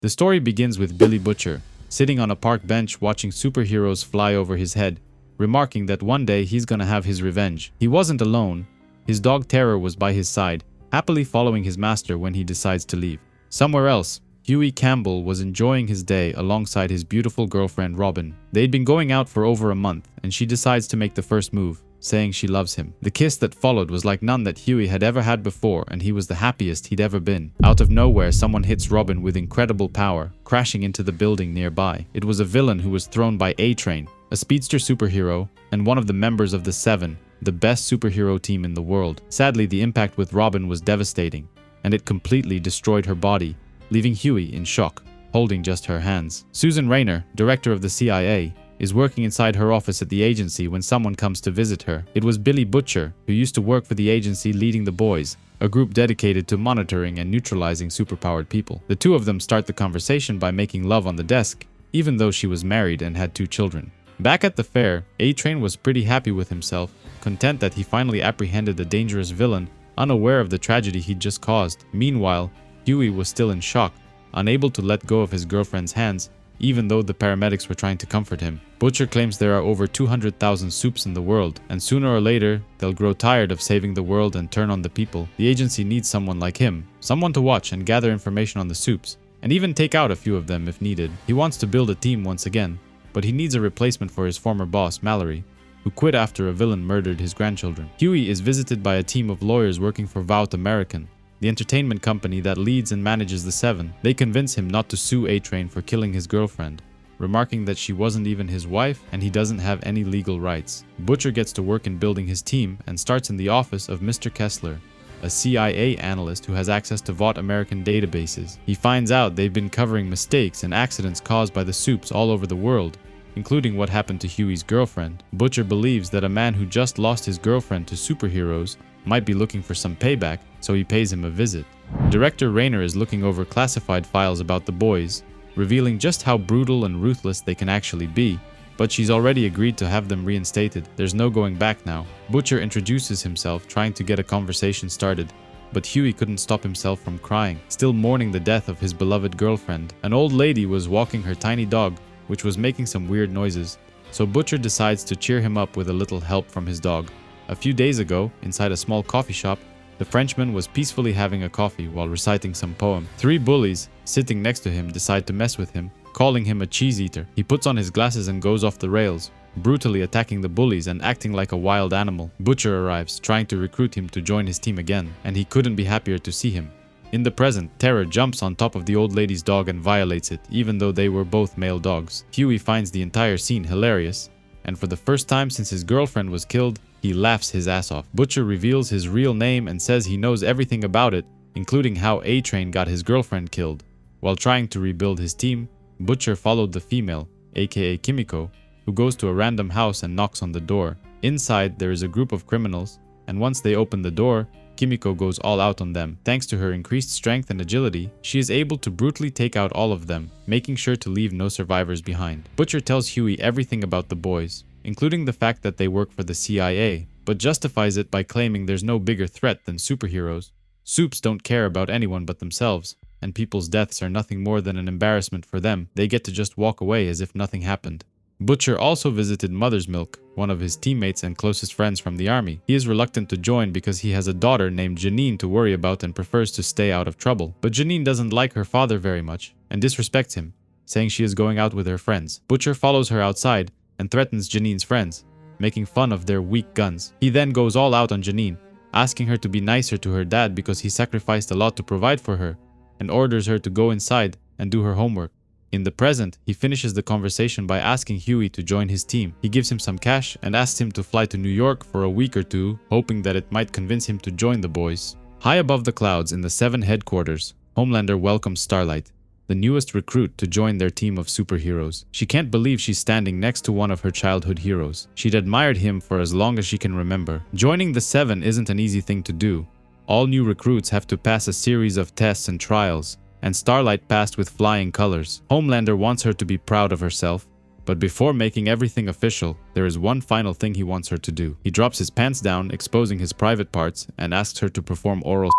The story begins with Billy Butcher, sitting on a park bench watching superheroes fly over his head, remarking that one day he's gonna have his revenge. He wasn't alone. His dog Terror was by his side, happily following his master when he decides to leave. Somewhere else, Hughie Campbell was enjoying his day alongside his beautiful girlfriend Robin. They'd been going out for over a month, and she decides to make the first move, saying she loves him. The kiss that followed was like none that Hughie had ever had before, and he was the happiest he'd ever been. Out of nowhere, someone hits Robin with incredible power, crashing into the building nearby. It was a villain who was thrown by A-Train, a speedster superhero, and one of the members of the Seven, the best superhero team in the world. Sadly, the impact with Robin was devastating, and it completely destroyed her body, leaving Hughie in shock, holding just her hands. Susan Rayner, director of the CIA, is working inside her office at the agency when someone comes to visit her. It was Billy Butcher, who used to work for the agency leading the Boys, a group dedicated to monitoring and neutralizing superpowered people. The two of them start the conversation by making love on the desk, even though she was married and had 2 children. Back at the fair, A-Train was pretty happy with himself, content that he finally apprehended a dangerous villain, unaware of the tragedy he'd just caused. Meanwhile, Hughie was still in shock, unable to let go of his girlfriend's hands, even though the paramedics were trying to comfort him. Butcher claims there are over 200,000 soups in the world, and sooner or later, they'll grow tired of saving the world and turn on the people. The agency needs someone like him, someone to watch and gather information on the soups, and even take out a few of them if needed. He wants to build a team once again, but he needs a replacement for his former boss, Mallory, who quit after a villain murdered his grandchildren. Hughie is visited by a team of lawyers working for Vought American, the entertainment company that leads and manages the Seven. They convince him not to sue A-Train for killing his girlfriend, remarking that she wasn't even his wife and he doesn't have any legal rights. Butcher gets to work in building his team and starts in the office of Mr. Kessler, a CIA analyst who has access to Vought American databases. He finds out they've been covering mistakes and accidents caused by the soups all over the world, including what happened to Hughie's girlfriend. Butcher believes that a man who just lost his girlfriend to superheroes might be looking for some payback, so he pays him a visit. Director Rayner is looking over classified files about the Boys, revealing just how brutal and ruthless they can actually be, but she's already agreed to have them reinstated. There's no going back now. Butcher introduces himself, trying to get a conversation started, but Hughie couldn't stop himself from crying, still mourning the death of his beloved girlfriend. An old lady was walking her tiny dog, which was making some weird noises, so Butcher decides to cheer him up with a little help from his dog. A few days ago, inside a small coffee shop, the Frenchman was peacefully having a coffee while reciting some poem. 3 bullies, sitting next to him, decide to mess with him, calling him a cheese eater. He puts on his glasses and goes off the rails, brutally attacking the bullies and acting like a wild animal. Butcher arrives, trying to recruit him to join his team again, and he couldn't be happier to see him. In the present, Terror jumps on top of the old lady's dog and violates it, even though they were both male dogs. Hughie finds the entire scene hilarious, and for the first time since his girlfriend was killed, he laughs his ass off. Butcher reveals his real name and says he knows everything about it, including how A-Train got his girlfriend killed. While trying to rebuild his team, Butcher followed the female, aka Kimiko, who goes to a random house and knocks on the door. Inside, there is a group of criminals, and once they open the door, Kimiko goes all out on them. Thanks to her increased strength and agility, she is able to brutally take out all of them, making sure to leave no survivors behind. Butcher tells Hughie everything about the Boys, including the fact that they work for the CIA, but justifies it by claiming there's no bigger threat than superheroes. Soups don't care about anyone but themselves, and people's deaths are nothing more than an embarrassment for them. They get to just walk away as if nothing happened. Butcher also visited Mother's Milk, one of his teammates and closest friends from the army. He is reluctant to join because he has a daughter named Janine to worry about and prefers to stay out of trouble. But Janine doesn't like her father very much and disrespects him, saying she is going out with her friends. Butcher follows her outside and threatens Janine's friends, making fun of their weak guns. He then goes all out on Janine, asking her to be nicer to her dad because he sacrificed a lot to provide for her, and orders her to go inside and do her homework. In the present, he finishes the conversation by asking Hughie to join his team. He gives him some cash and asks him to fly to New York for a week or two, hoping that it might convince him to join the Boys. High above the clouds in the Seven headquarters, Homelander welcomes Starlight, the newest recruit, to join their team of superheroes. She can't believe she's standing next to one of her childhood heroes. She'd admired him for as long as she can remember. Joining the Seven isn't an easy thing to do. All new recruits have to pass a series of tests and trials, and Starlight passed with flying colors. Homelander wants her to be proud of herself, but before making everything official, there is one final thing he wants her to do. He drops his pants down, exposing his private parts, and asks her to perform oral.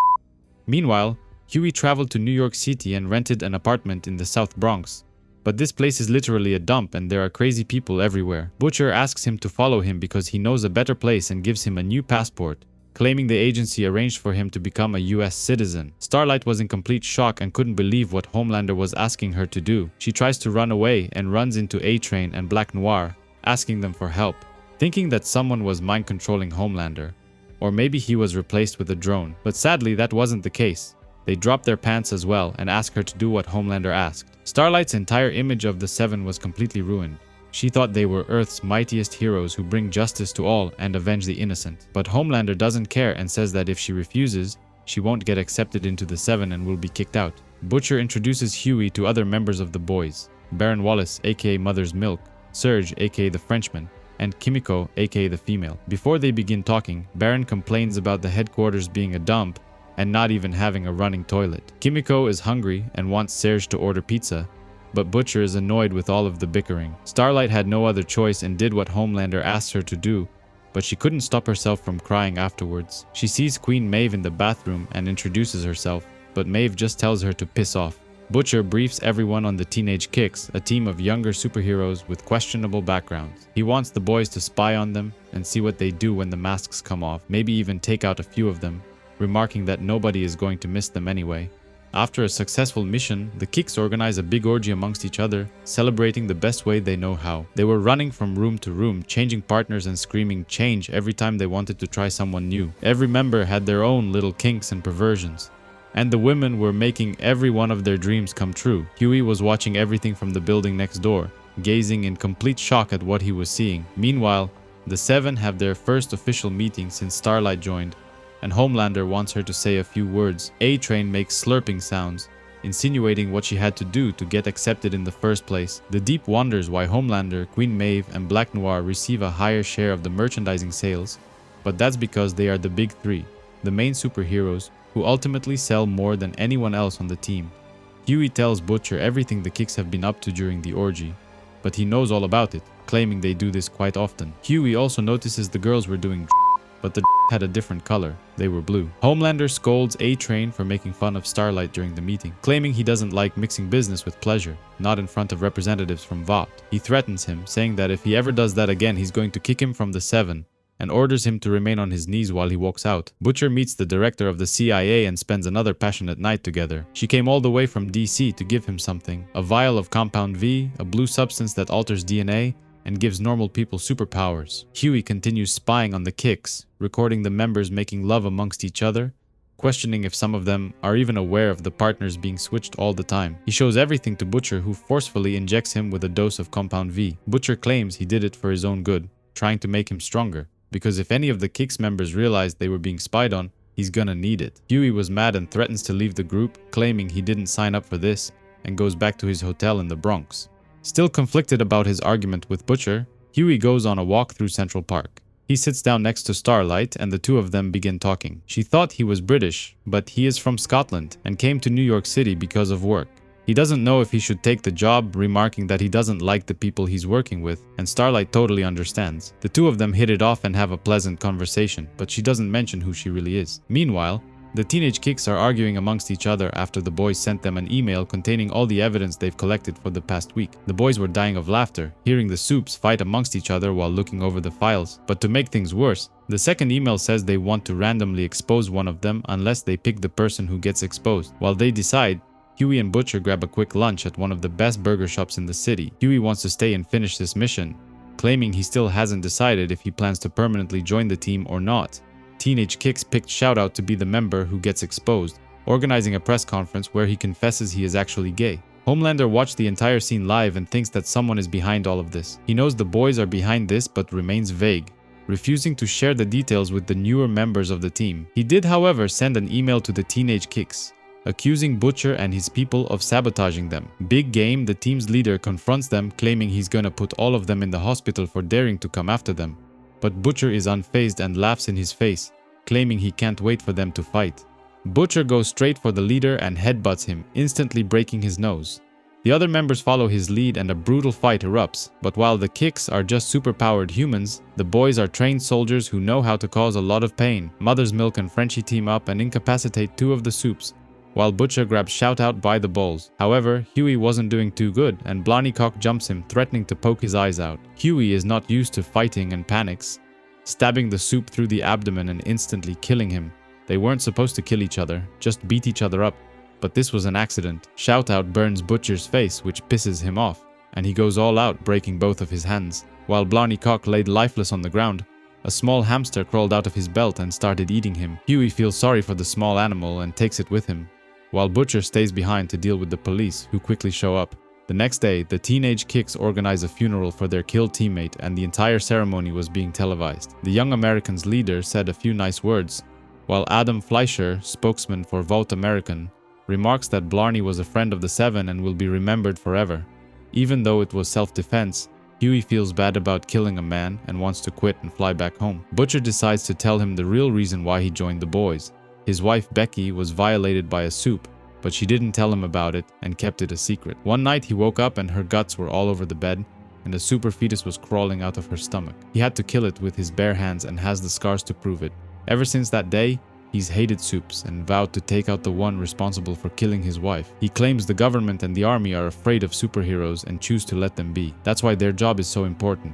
Meanwhile, Hughie traveled to New York City and rented an apartment in the South Bronx. But this place is literally a dump and there are crazy people everywhere. Butcher asks him to follow him because he knows a better place and gives him a new passport, claiming the agency arranged for him to become a US citizen. Starlight was in complete shock and couldn't believe what Homelander was asking her to do. She tries to run away and runs into A-Train and Black Noir, asking them for help, thinking that someone was mind-controlling Homelander. Or maybe he was replaced with a drone. But sadly, that wasn't the case. They dropped their pants as well and asked her to do what Homelander asked. Starlight's entire image of the Seven was completely ruined. She thought they were Earth's mightiest heroes who bring justice to all and avenge the innocent. But Homelander doesn't care and says that if she refuses, she won't get accepted into the Seven and will be kicked out. Butcher introduces Hughie to other members of the boys. Baron Wallace, aka Mother's Milk, Serge, aka the Frenchman, and Kimiko, aka the female. Before they begin talking, Baron complains about the headquarters being a dump and not even having a running toilet. Kimiko is hungry and wants Serge to order pizza, but Butcher is annoyed with all of the bickering. Starlight had no other choice and did what Homelander asked her to do, but she couldn't stop herself from crying afterwards. She sees Queen Maeve in the bathroom and introduces herself, but Maeve just tells her to piss off. Butcher briefs everyone on the Teenage Kix, a team of younger superheroes with questionable backgrounds. He wants the boys to spy on them and see what they do when the masks come off, maybe even take out a few of them, remarking that nobody is going to miss them anyway. After a successful mission, the Kix organize a big orgy amongst each other, celebrating the best way they know how. They were running from room to room, changing partners and screaming change every time they wanted to try someone new. Every member had their own little kinks and perversions, and the women were making every one of their dreams come true. Hughie was watching everything from the building next door, gazing in complete shock at what he was seeing. Meanwhile, the Seven have their first official meeting since Starlight joined, and Homelander wants her to say a few words. A-Train makes slurping sounds, insinuating what she had to do to get accepted in the first place. The Deep wonders why Homelander, Queen Maeve, and Black Noir receive a higher share of the merchandising sales, but that's because they are the big three, the main superheroes, who ultimately sell more than anyone else on the team. Hughie tells Butcher everything the Kix have been up to during the orgy, but he knows all about it, claiming they do this quite often. Hughie also notices the girls were doing but the had a different color. They were blue. Homelander scolds A-Train for making fun of Starlight during the meeting, claiming he doesn't like mixing business with pleasure, not in front of representatives from Vought. He threatens him, saying that if he ever does that again, he's going to kick him from the Seven, and orders him to remain on his knees while he walks out. Butcher meets the director of the CIA and spends another passionate night together. She came all the way from DC to give him something, a vial of Compound V, a blue substance that alters DNA, and gives normal people superpowers. Hughie continues spying on the Kix, recording the members making love amongst each other, questioning if some of them are even aware of the partners being switched all the time. He shows everything to Butcher, who forcefully injects him with a dose of Compound V. Butcher claims he did it for his own good, trying to make him stronger, because if any of the Kix members realized they were being spied on, he's gonna need it. Hughie was mad and threatens to leave the group, claiming he didn't sign up for this, and goes back to his hotel in the Bronx. Still conflicted about his argument with Butcher, Hughie goes on a walk through Central Park. He sits down next to Starlight and the two of them begin talking. She thought he was British, but he is from Scotland and came to New York City because of work. He doesn't know if he should take the job, remarking that he doesn't like the people he's working with, and Starlight totally understands. The two of them hit it off and have a pleasant conversation, but she doesn't mention who she really is. Meanwhile, the Teenage Kix are arguing amongst each other after the boys sent them an email containing all the evidence they've collected for the past week. The boys were dying of laughter, hearing the Supes fight amongst each other while looking over the files. But to make things worse, the second email says they want to randomly expose one of them unless they pick the person who gets exposed. While they decide, Hughie and Butcher grab a quick lunch at one of the best burger shops in the city. Hughie wants to stay and finish this mission, claiming he still hasn't decided if he plans to permanently join the team or not. Teenage Kix picked Shoutout to be the member who gets exposed, organizing a press conference where he confesses he is actually gay. Homelander watched the entire scene live and thinks that someone is behind all of this. He knows the boys are behind this but remains vague, refusing to share the details with the newer members of the team. He did, however, send an email to the Teenage Kix, accusing Butcher and his people of sabotaging them. Big Game, the team's leader, confronts them, claiming he's gonna put all of them in the hospital for daring to come after them. But Butcher is unfazed and laughs in his face, claiming he can't wait for them to fight. Butcher goes straight for the leader and headbutts him, instantly breaking his nose. The other members follow his lead and a brutal fight erupts, but while the Kix are just superpowered humans, the boys are trained soldiers who know how to cause a lot of pain. Mother's Milk and Frenchie team up and incapacitate two of the Supes, while Butcher grabs Shoutout by the balls. However, Hughie wasn't doing too good, and Blarneycock jumps him, threatening to poke his eyes out. Hughie is not used to fighting and panics, stabbing the Soup through the abdomen and instantly killing him. They weren't supposed to kill each other, just beat each other up, but this was an accident. Shoutout burns Butcher's face, which pisses him off, and he goes all out, breaking both of his hands. While Blarneycock laid lifeless on the ground, a small hamster crawled out of his belt and started eating him. Hughie feels sorry for the small animal and takes it with him, while Butcher stays behind to deal with the police, who quickly show up. The next day, the Teenage Kix organize a funeral for their killed teammate, and the entire ceremony was being televised. The Young Americans' leader said a few nice words, while Adam Fleischer, spokesman for Vought American, remarks that Blarney was a friend of the Seven and will be remembered forever. Even though it was self-defense, Hughie feels bad about killing a man and wants to quit and fly back home. Butcher decides to tell him the real reason why he joined the boys. His wife Becky was violated by a Soup, but she didn't tell him about it and kept it a secret. One night he woke up and her guts were all over the bed, and a super fetus was crawling out of her stomach. He had to kill it with his bare hands and has the scars to prove it. Ever since that day, he's hated Soups and vowed to take out the one responsible for killing his wife. He claims the government and the army are afraid of superheroes and choose to let them be. That's why their job is so important.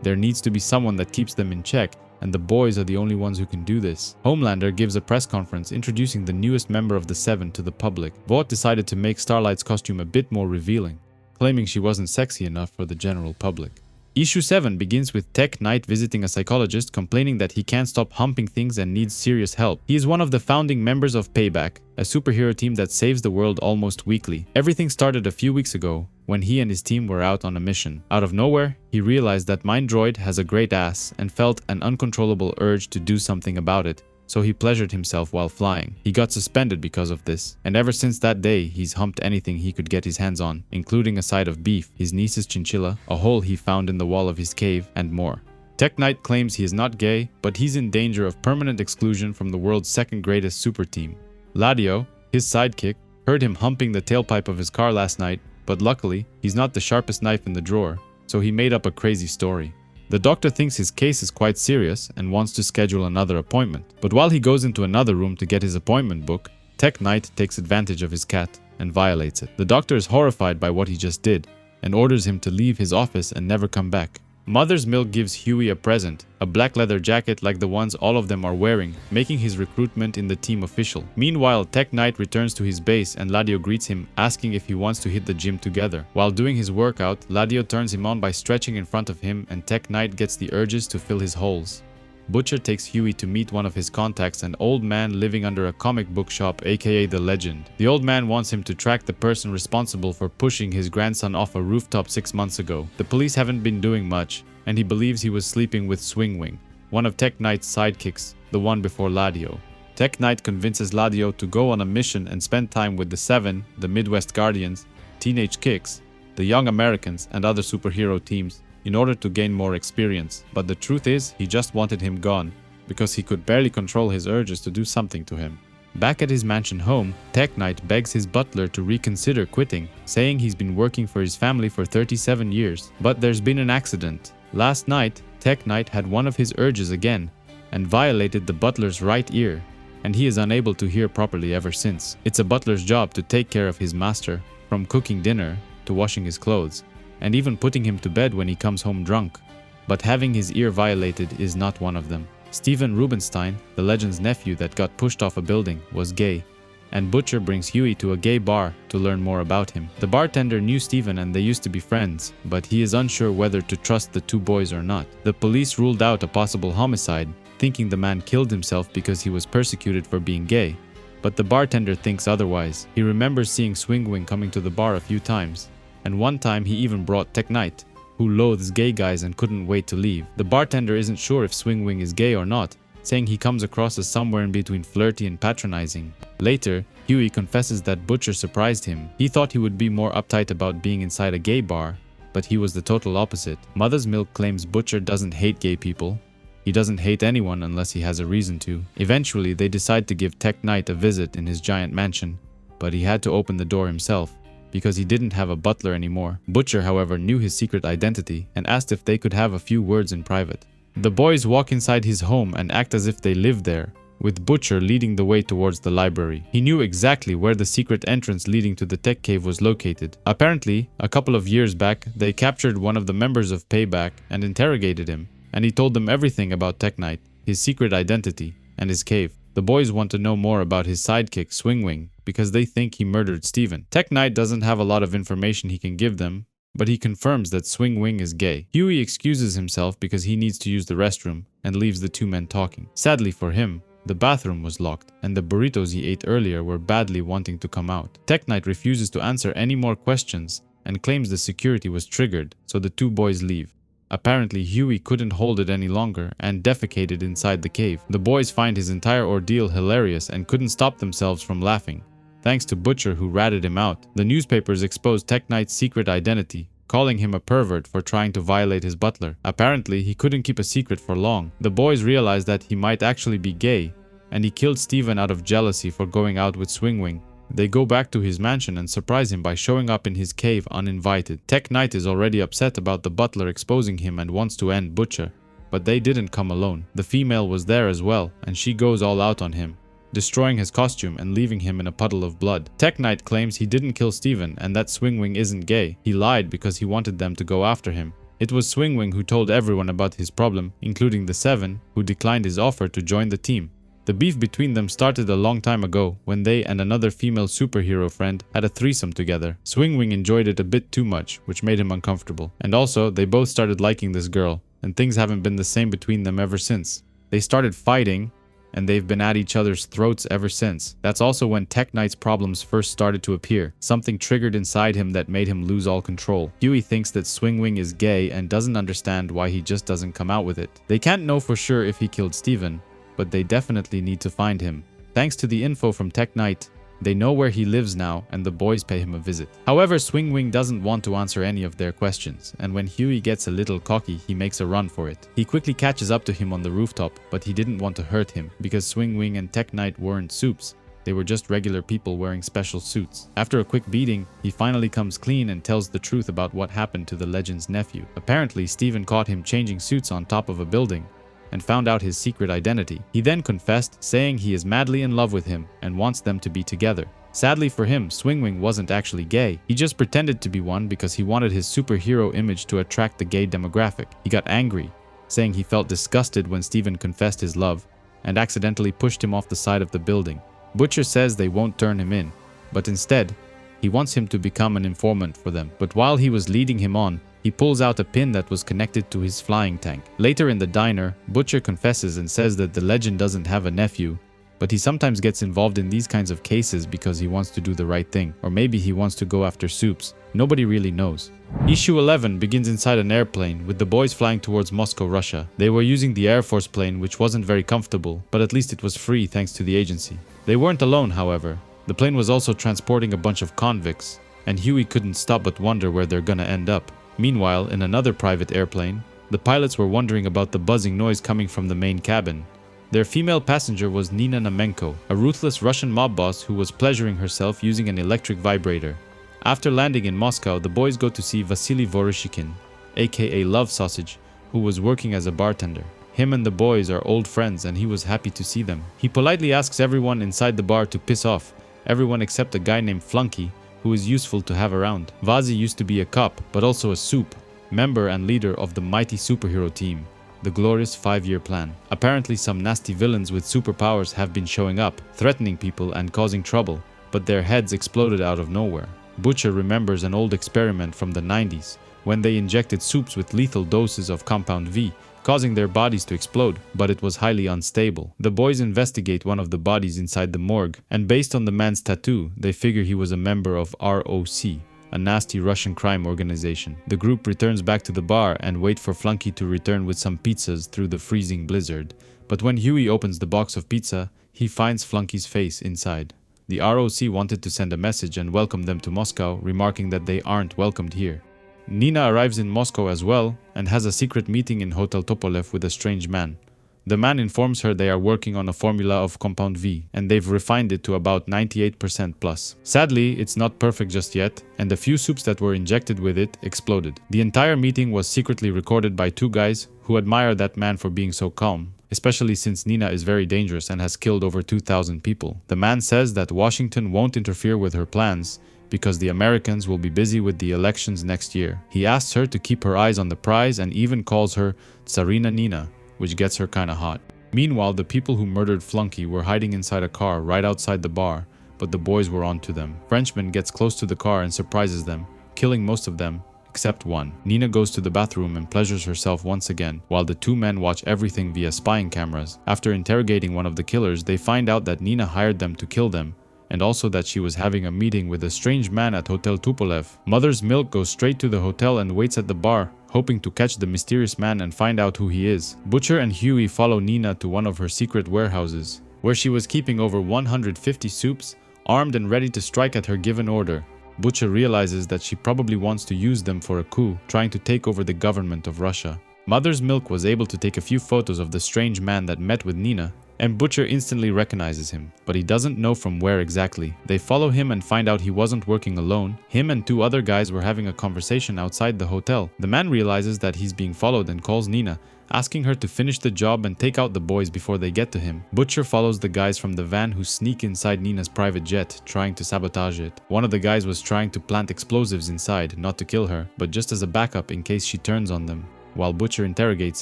There needs to be someone that keeps them in check, and the boys are the only ones who can do this. Homelander gives a press conference introducing the newest member of the Seven to the public. Vought decided to make Starlight's costume a bit more revealing, claiming she wasn't sexy enough for the general public. Issue 7 begins with Tek Knight visiting a psychologist, complaining that he can't stop humping things and needs serious help. He is one of the founding members of Payback, a superhero team that saves the world almost weekly. Everything started a few weeks ago when he and his team were out on a mission. Out of nowhere, he realized that Mind Droid has a great ass and felt an uncontrollable urge to do something about it. So he pleasured himself while flying. He got suspended because of this, and ever since that day, he's humped anything he could get his hands on, including a side of beef, his niece's chinchilla, a hole he found in the wall of his cave, and more. Tek Knight claims he is not gay, but he's in danger of permanent exclusion from the world's second greatest super team. Ladio, his sidekick, heard him humping the tailpipe of his car last night, but luckily, he's not the sharpest knife in the drawer, so he made up a crazy story. The doctor thinks his case is quite serious and wants to schedule another appointment. But while he goes into another room to get his appointment book, Tek Knight takes advantage of his cat and violates it. The doctor is horrified by what he just did and orders him to leave his office and never come back. Mother's Milk gives Hughie a present, a black leather jacket like the ones all of them are wearing, making his recruitment in the team official. Meanwhile, Tek Knight returns to his base and Ladio greets him, asking if he wants to hit the gym together. While doing his workout, Ladio turns him on by stretching in front of him, and Tek Knight gets the urges to fill his holes. Butcher takes Hughie to meet one of his contacts, an old man living under a comic book shop, aka The Legend. The old man wants him to track the person responsible for pushing his grandson off a rooftop 6 months ago. The police haven't been doing much, and he believes he was sleeping with Swingwing, one of Tek Knight's sidekicks, the one before Ladio. Tek Knight convinces Ladio to go on a mission and spend time with the Seven, the Midwest Guardians, Teenage Kix, the Young Americans, and other superhero teams, in order to gain more experience. But the truth is, he just wanted him gone, because he could barely control his urges to do something to him. Back at his mansion home, Tek Knight begs his butler to reconsider quitting, saying he's been working for his family for 37 years. But there's been an accident. Last night, Tek Knight had one of his urges again, and violated the butler's right ear, and he is unable to hear properly ever since. It's a butler's job to take care of his master, from cooking dinner to washing his clothes, and even putting him to bed when he comes home drunk. But having his ear violated is not one of them. Steven Rubenstein, the Legend's nephew that got pushed off a building, was gay, and Butcher brings Hughie to a gay bar to learn more about him. The bartender knew Steven and they used to be friends, but he is unsure whether to trust the two boys or not. The police ruled out a possible homicide, thinking the man killed himself because he was persecuted for being gay. But the bartender thinks otherwise. He remembers seeing Swingwing coming to the bar a few times, and one time he even brought Tek Knight, who loathes gay guys and couldn't wait to leave. The bartender isn't sure if Swingwing is gay or not, saying he comes across as somewhere in between flirty and patronizing. Later, Hughie confesses that Butcher surprised him. He thought he would be more uptight about being inside a gay bar, but he was the total opposite. Mother's Milk claims Butcher doesn't hate gay people. He doesn't hate anyone unless he has a reason to. Eventually, they decide to give Tek Knight a visit in his giant mansion, but he had to open the door himself, because he didn't have a butler anymore. Butcher, however, knew his secret identity and asked if they could have a few words in private. The boys walk inside his home and act as if they live there, with Butcher leading the way towards the library. He knew exactly where the secret entrance leading to the tech cave was located. Apparently, a couple of years back, they captured one of the members of Payback and interrogated him, and he told them everything about Tek Knight, his secret identity, and his cave. The boys want to know more about his sidekick, Swingwing, because they think he murdered Steven. Tek Knight doesn't have a lot of information he can give them, but he confirms that Swingwing is gay. Hughie excuses himself because he needs to use the restroom and leaves the two men talking. Sadly for him, the bathroom was locked, and the burritos he ate earlier were badly wanting to come out. Tek Knight refuses to answer any more questions and claims the security was triggered, so the two boys leave. Apparently, Hughie couldn't hold it any longer and defecated inside the cave. The boys find his entire ordeal hilarious and couldn't stop themselves from laughing, thanks to Butcher who ratted him out. The newspapers exposed Tek Knight's secret identity, calling him a pervert for trying to violate his butler. Apparently, he couldn't keep a secret for long. The boys realized that he might actually be gay, and he killed Steven out of jealousy for going out with Swingwing. They go back to his mansion and surprise him by showing up in his cave uninvited. Tek Knight is already upset about the butler exposing him and wants to end Butcher, but they didn't come alone. The female was there as well, and she goes all out on him, destroying his costume and leaving him in a puddle of blood. Tek Knight claims he didn't kill Steven and that Swingwing isn't gay. He lied because he wanted them to go after him. It was Swingwing who told everyone about his problem, including the Seven, who declined his offer to join the team. The beef between them started a long time ago when they and another female superhero friend had a threesome together. Swingwing enjoyed it a bit too much, which made him uncomfortable. And also, they both started liking this girl, and things haven't been the same between them ever since. They started fighting, and they've been at each other's throats ever since. That's also when Tek Knight's problems first started to appear. Something triggered inside him that made him lose all control. Hughie thinks that Swingwing is gay and doesn't understand why he just doesn't come out with it. They can't know for sure if he killed Steven, but they definitely need to find him. Thanks to the info from Tek Knight, they know where he lives now, and the boys pay him a visit. However, Swingwing doesn't want to answer any of their questions, and when Hughie gets a little cocky, he makes a run for it. He quickly catches up to him on the rooftop, but he didn't want to hurt him, because Swingwing and Tek Knight weren't supes. They were just regular people wearing special suits. After a quick beating, he finally comes clean and tells the truth about what happened to the legend's nephew. Apparently, Steven caught him changing suits on top of a building, and found out his secret identity. He then confessed, saying he is madly in love with him and wants them to be together. Sadly for him, Swingwing wasn't actually gay. He just pretended to be one because he wanted his superhero image to attract the gay demographic. He got angry, saying he felt disgusted when Steven confessed his love and accidentally pushed him off the side of the building. Butcher says they won't turn him in, but instead, he wants him to become an informant for them. But while he was leading him on, he pulls out a pin that was connected to his flying tank. Later in the diner, Butcher confesses and says that the legend doesn't have a nephew, but he sometimes gets involved in these kinds of cases because he wants to do the right thing, or maybe he wants to go after supes. Nobody really knows. Issue 11 begins inside an airplane with the boys flying towards Moscow, Russia. They were using the Air Force plane, which wasn't very comfortable, but at least it was free thanks to the agency. They weren't alone, however. The plane was also transporting a bunch of convicts, and Hughie couldn't stop but wonder where they're gonna end up. Meanwhile, in another private airplane, the pilots were wondering about the buzzing noise coming from the main cabin. Their female passenger was Nina Namenko, a ruthless Russian mob boss who was pleasuring herself using an electric vibrator. After landing in Moscow, the boys go to see Vasily Voroshikin, aka Love Sausage, who was working as a bartender. Him and the boys are old friends and he was happy to see them. He politely asks everyone inside the bar to piss off, everyone except a guy named Flunky, who is useful to have around. Vazi used to be a cop, but also a supe, member and leader of the mighty superhero team, the glorious 5-year plan. Apparently some nasty villains with superpowers have been showing up, threatening people and causing trouble, but their heads exploded out of nowhere. Butcher remembers an old experiment from the 90s, when they injected supes with lethal doses of Compound V, causing their bodies to explode, but it was highly unstable. The boys investigate one of the bodies inside the morgue, and based on the man's tattoo, they figure he was a member of ROC, a nasty Russian crime organization. The group returns back to the bar and wait for Flunky to return with some pizzas through the freezing blizzard. But when Hughie opens the box of pizza, he finds Flunky's face inside. The ROC wanted to send a message and welcome them to Moscow, remarking that they aren't welcomed here. Nina arrives in Moscow as well and has a secret meeting in Hotel Tupolev with a strange man. The man informs her they are working on a formula of Compound V and they've refined it to about 98% plus. Sadly, it's not perfect just yet, and the few soups that were injected with it exploded. The entire meeting was secretly recorded by two guys who admire that man for being so calm especially since Nina is very dangerous and has killed over 2,000 people. The man says that Washington won't interfere with her plans because the Americans will be busy with the elections next year. He asks her to keep her eyes on the prize and even calls her Tsarina Nina, which gets her kinda hot. Meanwhile, the people who murdered Flunky were hiding inside a car right outside the bar, but the boys were onto them. Frenchman gets close to the car and surprises them, killing most of them, except one. Nina goes to the bathroom and pleasures herself once again, while the two men watch everything via spying cameras. After interrogating one of the killers, they find out that Nina hired them to kill them, and also that she was having a meeting with a strange man at Hotel Tupolev. Mother's Milk goes straight to the hotel and waits at the bar, hoping to catch the mysterious man and find out who he is. Butcher and Hughie follow Nina to one of her secret warehouses, where she was keeping over 150 soups, armed and ready to strike at her given order. Butcher realizes that she probably wants to use them for a coup, trying to take over the government of Russia. Mother's Milk was able to take a few photos of the strange man that met with Nina, and Butcher instantly recognizes him, but he doesn't know from where exactly. They follow him and find out he wasn't working alone. Him and two other guys were having a conversation outside the hotel. The man realizes that he's being followed and calls Nina, asking her to finish the job and take out the boys before they get to him. Butcher follows the guys from the van who sneak inside Nina's private jet, trying to sabotage it. One of the guys was trying to plant explosives inside, not to kill her, but just as a backup in case she turns on them. While Butcher interrogates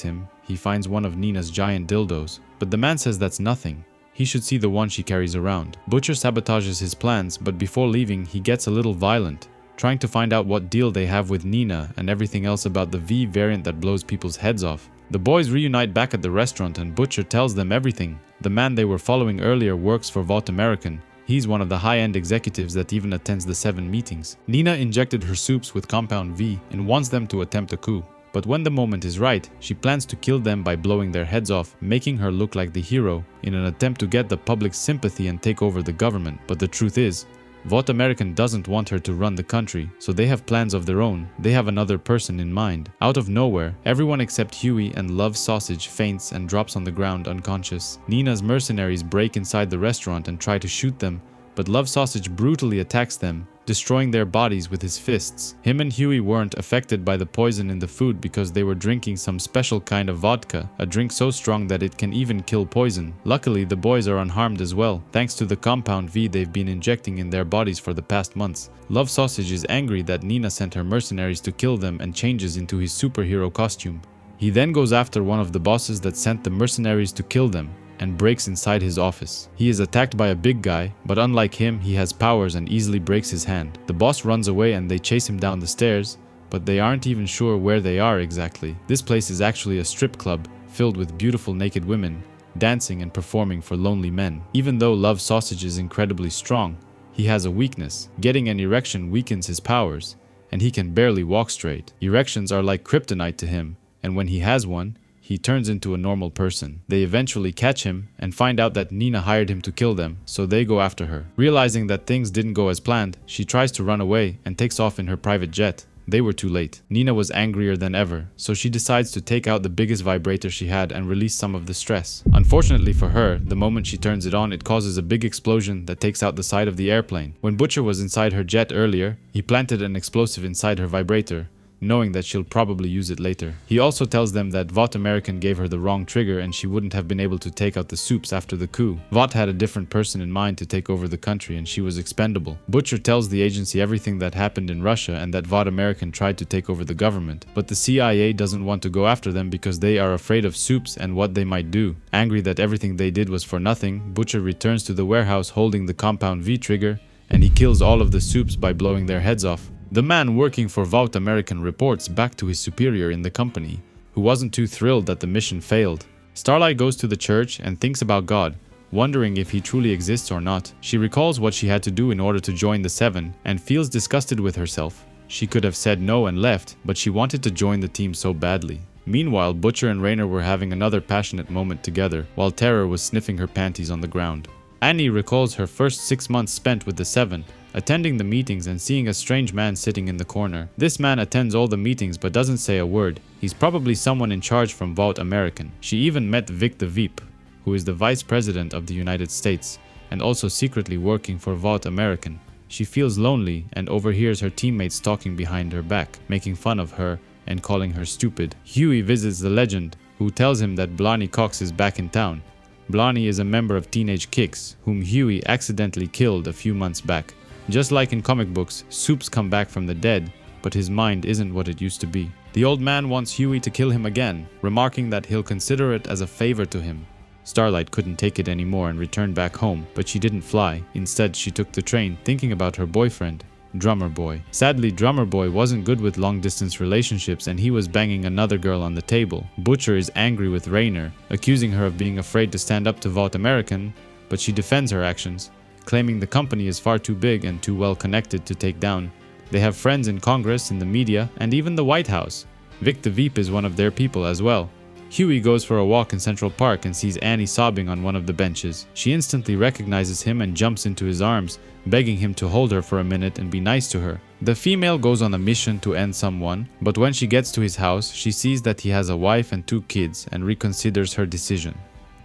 him, he finds one of Nina's giant dildos, but the man says that's nothing. He should see the one she carries around. Butcher sabotages his plans, but before leaving, he gets a little violent, trying to find out what deal they have with Nina and everything else about the V variant that blows people's heads off. The boys reunite back at the restaurant and Butcher tells them everything. The man they were following earlier works for Vought American. He's one of the high-end executives that even attends the 7 meetings. Nina injected her soups with Compound V and wants them to attempt a coup. But when the moment is right, she plans to kill them by blowing their heads off, making her look like the hero in an attempt to get the public's sympathy and take over the government. But the truth is, Vought American doesn't want her to run the country, so they have plans of their own. They have another person in mind. Out of nowhere, everyone except Hughie and Love Sausage faints and drops on the ground unconscious. Nina's mercenaries break inside the restaurant and try to shoot them, but Love Sausage brutally attacks them, destroying their bodies with his fists. Him and Hughie weren't affected by the poison in the food because they were drinking some special kind of vodka, a drink so strong that it can even kill poison. Luckily, the boys are unharmed as well, thanks to the Compound V they've been injecting in their bodies for the past months. Love Sausage is angry that Nina sent her mercenaries to kill them and changes into his superhero costume. He then goes after one of the bosses that sent the mercenaries to kill them, and breaks inside his office. He is attacked by a big guy, but unlike him, he has powers and easily breaks his hand. The boss runs away and they chase him down the stairs, but they aren't even sure where they are exactly. This place is actually a strip club filled with beautiful naked women, dancing and performing for lonely men. Even though Love Sausage is incredibly strong, he has a weakness. Getting an erection weakens his powers, and he can barely walk straight. Erections are like kryptonite to him, and when he has one, he turns into a normal person. They eventually catch him and find out that Nina hired him to kill them, so they go after her. Realizing that things didn't go as planned, she tries to run away and takes off in her private jet. They were too late. Nina was angrier than ever, so she decides to take out the biggest vibrator she had and release some of the stress. Unfortunately for her, the moment she turns it on, it causes a big explosion that takes out the side of the airplane. When Butcher was inside her jet earlier, he planted an explosive inside her vibrator, knowing that she'll probably use it later. He also tells them that Vought American gave her the wrong trigger and she wouldn't have been able to take out the soups after the coup. Vought had a different person in mind to take over the country and she was expendable. Butcher tells the agency everything that happened in Russia and that Vought American tried to take over the government, but the CIA doesn't want to go after them because they are afraid of soups and what they might do. Angry that everything they did was for nothing, Butcher returns to the warehouse holding the Compound V trigger and he kills all of the soups by blowing their heads off. The man working for Vought American reports back to his superior in the company, who wasn't too thrilled that the mission failed. Starlight goes to the church and thinks about God, wondering if he truly exists or not. She recalls what she had to do in order to join the 7 and feels disgusted with herself. She could have said no and left, but she wanted to join the team so badly. Meanwhile, Butcher and Raynor were having another passionate moment together, while Terror was sniffing her panties on the ground. Annie recalls her first 6 months spent with the 7, attending the meetings and seeing a strange man sitting in the corner. This man attends all the meetings but doesn't say a word. He's probably someone in charge from Vought American. She even met Vic the Veep, who is the Vice President of the United States and also secretly working for Vought American. She feels lonely and overhears her teammates talking behind her back, making fun of her and calling her stupid. Hughie visits the legend, who tells him that Blarney Cox is back in town. Blarney is a member of Teenage Kix, whom Hughie accidentally killed a few months back. Just like in comic books, Soups come back from the dead, but his mind isn't what it used to be. The old man wants Hughie to kill him again, remarking that he'll consider it as a favor to him. Starlight couldn't take it anymore and returned back home, but she didn't fly. Instead, she took the train, thinking about her boyfriend, Drummer Boy. Sadly, Drummer Boy wasn't good with long-distance relationships and he was banging another girl on the table. Butcher is angry with Raynor, accusing her of being afraid to stand up to Vought American, but she defends her actions, claiming the company is far too big and too well connected to take down. They have friends in Congress, in the media, and even the White House. Vic the Veep is one of their people as well. Hughie goes for a walk in Central Park and sees Annie sobbing on one of the benches. She instantly recognizes him and jumps into his arms, begging him to hold her for a minute and be nice to her. The female goes on a mission to end someone, but when she gets to his house, she sees that he has a wife and 2 kids and reconsiders her decision.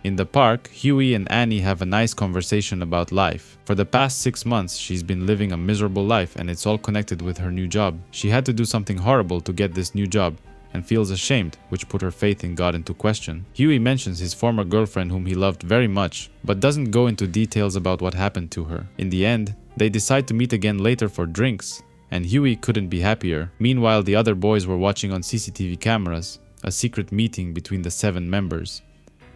In the park, Hughie and Annie have a nice conversation about life. For the past 6 months, she's been living a miserable life and it's all connected with her new job. She had to do something horrible to get this new job and feels ashamed, which put her faith in God into question. Hughie mentions his former girlfriend whom he loved very much, but doesn't go into details about what happened to her. In the end, they decide to meet again later for drinks, and Hughie couldn't be happier. Meanwhile, the other boys were watching on CCTV cameras a secret meeting between the 7 members.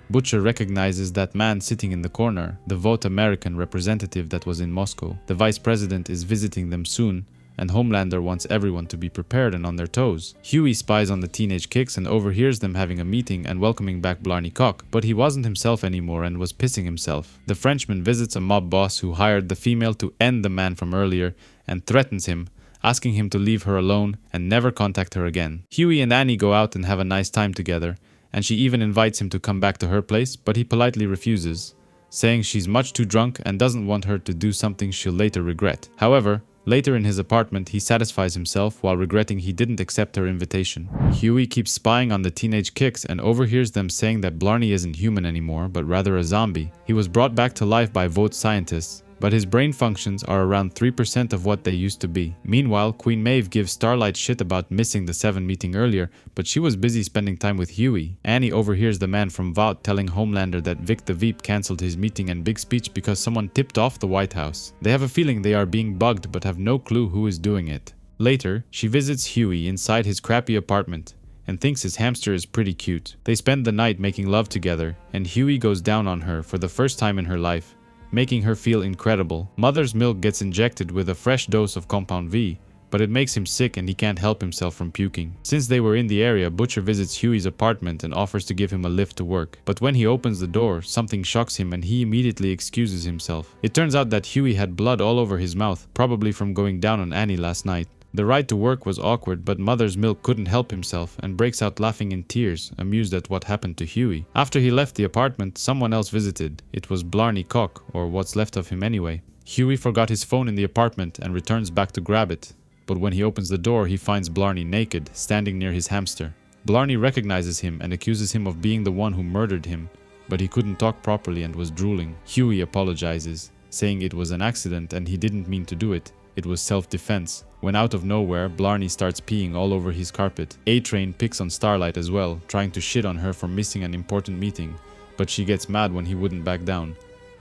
Butcher recognizes that man sitting in the corner, the Vought American representative that was in Moscow. The vice president is visiting them soon, and Homelander wants everyone to be prepared and on their toes. Hughie spies on the Teenage Kix and overhears them having a meeting and welcoming back Blarney Cox, but he wasn't himself anymore and was pissing himself. The Frenchman visits a mob boss who hired the female to end the man from earlier and threatens him, asking him to leave her alone and never contact her again. Hughie and Annie go out and have a nice time together, and she even invites him to come back to her place, but he politely refuses, saying she's much too drunk and doesn't want her to do something she'll later regret. However, later in his apartment, he satisfies himself while regretting he didn't accept her invitation. Hughie keeps spying on the Teenage Kix and overhears them saying that Blarney isn't human anymore, but rather a zombie. He was brought back to life by Vought scientists, but his brain functions are around 3% of what they used to be. Meanwhile, Queen Maeve gives Starlight shit about missing the 7 meeting earlier, but she was busy spending time with Hughie. Annie overhears the man from Vought telling Homelander that Vic the Veep cancelled his meeting and big speech because someone tipped off the White House. They have a feeling they are being bugged but have no clue who is doing it. Later, she visits Hughie inside his crappy apartment and thinks his hamster is pretty cute. They spend the night making love together, and Hughie goes down on her for the first time in her life, making her feel incredible. Mother's milk gets injected with a fresh dose of Compound V, but it makes him sick and he can't help himself from puking. Since they were in the area, Butcher visits Hughie's apartment and offers to give him a lift to work. But when he opens the door, something shocks him and he immediately excuses himself. It turns out that Hughie had blood all over his mouth, probably from going down on Annie last night. The ride to work was awkward, but Mother's Milk couldn't help himself and breaks out laughing in tears, amused at what happened to Hughie. After he left the apartment, someone else visited. It was Blarney Cox, or what's left of him anyway. Hughie forgot his phone in the apartment and returns back to grab it. But when he opens the door, he finds Blarney naked, standing near his hamster. Blarney recognizes him and accuses him of being the one who murdered him, but he couldn't talk properly and was drooling. Hughie apologizes, saying it was an accident and he didn't mean to do it. It was self-defense. When out of nowhere, Blarney starts peeing all over his carpet. A-Train picks on Starlight as well, trying to shit on her for missing an important meeting, but she gets mad when he wouldn't back down.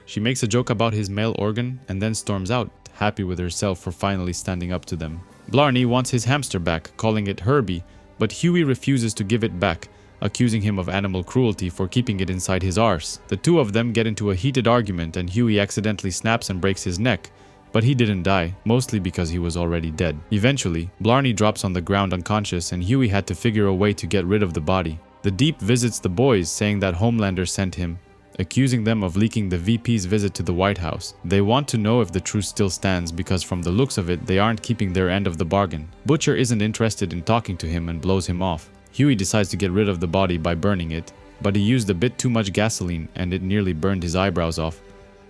She makes a joke about his male organ and then storms out, happy with herself for finally standing up to them. Blarney wants his hamster back, calling it Herbie, but Hughie refuses to give it back, accusing him of animal cruelty for keeping it inside his arse. The two of them get into a heated argument and Hughie accidentally snaps and breaks his neck, but he didn't die, mostly because he was already dead. Eventually, Blarney drops on the ground unconscious and Hughie had to figure a way to get rid of the body. The Deep visits the boys, saying that Homelander sent him, accusing them of leaking the VP's visit to the White House. They want to know if the truce still stands because from the looks of it, they aren't keeping their end of the bargain. Butcher isn't interested in talking to him and blows him off. Hughie decides to get rid of the body by burning it, but he used a bit too much gasoline and it nearly burned his eyebrows off.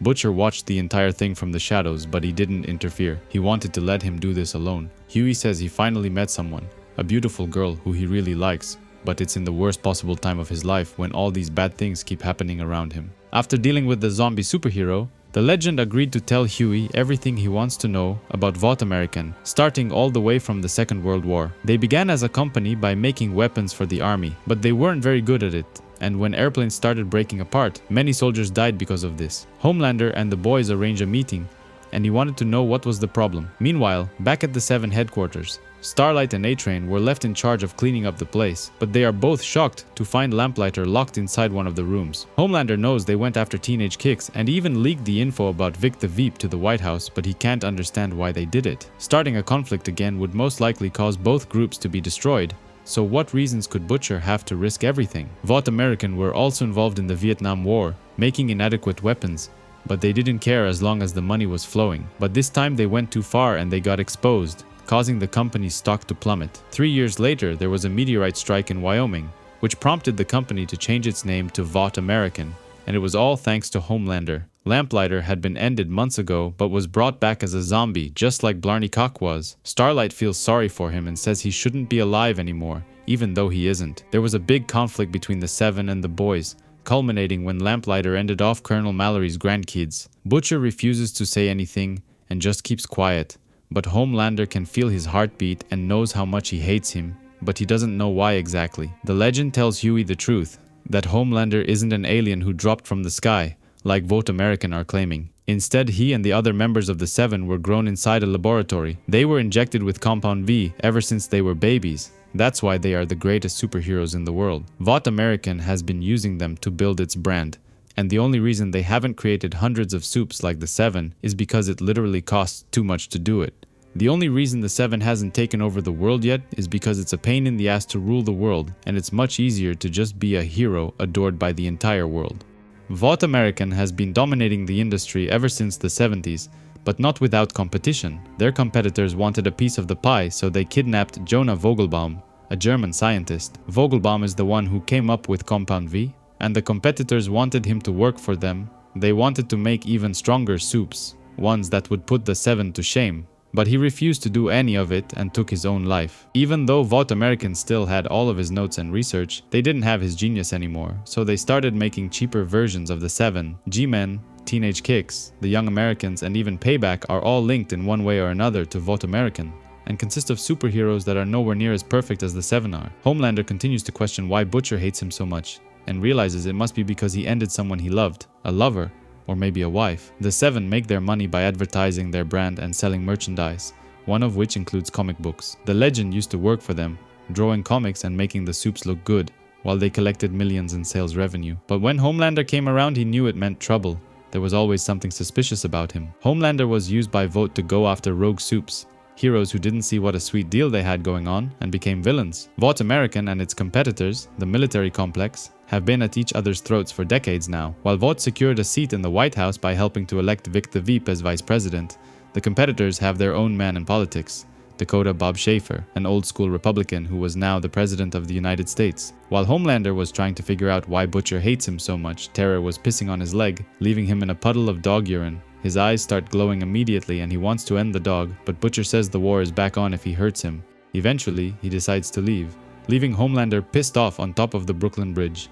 Butcher watched the entire thing from the shadows, but he didn't interfere. He wanted to let him do this alone. Hughie says he finally met someone, a beautiful girl who he really likes, but it's in the worst possible time of his life when all these bad things keep happening around him. After dealing with the zombie superhero, The legend agreed to tell Hughie everything he wants to know about Vought American, starting all the way from the Second World War. They began as a company by making weapons for the army, but they weren't very good at it. And when airplanes started breaking apart, many soldiers died because of this. Homelander and the boys arranged a meeting, and he wanted to know what was the problem. Meanwhile, back at the Seven headquarters, Starlight and A-Train were left in charge of cleaning up the place, but they are both shocked to find Lamplighter locked inside one of the rooms. Homelander knows they went after Teenage Kix and even leaked the info about Vic the Veep to the White House, but he can't understand why they did it. Starting a conflict again would most likely cause both groups to be destroyed. So what reasons could Butcher have to risk everything? Vought American were also involved in the Vietnam War, making inadequate weapons, but they didn't care as long as the money was flowing. But this time they went too far and they got exposed, causing the company's stock to plummet. 3 years later, there was a meteorite strike in Wyoming, which prompted the company to change its name to Vought American, and it was all thanks to Homelander. Lamplighter had been ended months ago, but was brought back as a zombie, just like Blarney Cock was. Starlight feels sorry for him and says he shouldn't be alive anymore, even though he isn't. There was a big conflict between the Seven and the boys, culminating when Lamplighter ended off Colonel Mallory's grandkids. Butcher refuses to say anything and just keeps quiet. But Homelander can feel his heartbeat and knows how much he hates him, but he doesn't know why exactly. The legend tells Hughie the truth, that Homelander isn't an alien who dropped from the sky, like Vought American are claiming. Instead, he and the other members of the Seven were grown inside a laboratory. They were injected with Compound V ever since they were babies. That's why they are the greatest superheroes in the world. Vought American has been using them to build its brand. And the only reason they haven't created hundreds of soups like the Seven is because it literally costs too much to do it. The only reason the Seven hasn't taken over the world yet is because it's a pain in the ass to rule the world, and it's much easier to just be a hero adored by the entire world. Vought American has been dominating the industry ever since the 70s, but not without competition. Their competitors wanted a piece of the pie, so they kidnapped Jonah Vogelbaum, a German scientist. Vogelbaum is the one who came up with Compound V, and the competitors wanted him to work for them. They wanted to make even stronger soups, ones that would put the Seven to shame. But he refused to do any of it and took his own life. Even though Vought American still had all of his notes and research, they didn't have his genius anymore, so they started making cheaper versions of the Seven. G-Men, Teenage Kix, the Young Americans, and even Payback are all linked in one way or another to Vought American, and consist of superheroes that are nowhere near as perfect as the Seven are. Homelander continues to question why Butcher hates him so much, and realizes it must be because he ended someone he loved, a lover, or maybe a wife. The Seven make their money by advertising their brand and selling merchandise, one of which includes comic books. The legend used to work for them, drawing comics and making the soups look good, while they collected millions in sales revenue. But when Homelander came around, he knew it meant trouble. There was always something suspicious about him. Homelander was used by Vought to go after rogue soups, heroes who didn't see what a sweet deal they had going on and became villains. Vought American and its competitors, the military complex, have been at each other's throats for decades now. While Vought secured a seat in the White House by helping to elect Vic the Veep as vice president, the competitors have their own man in politics, Dakota Bob Schaefer, an old-school Republican who was now the president of the United States. While Homelander was trying to figure out why Butcher hates him so much, Terror was pissing on his leg, leaving him in a puddle of dog urine. His eyes start glowing immediately and he wants to end the dog, but Butcher says the war is back on if he hurts him. Eventually, he decides to leave, leaving Homelander pissed off on top of the Brooklyn Bridge.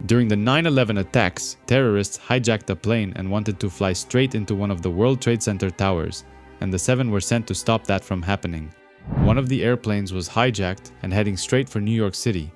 During the 9/11 attacks, terrorists hijacked a plane and wanted to fly straight into one of the World Trade Center towers, and the Seven were sent to stop that from happening. One of the airplanes was hijacked and heading straight for New York City.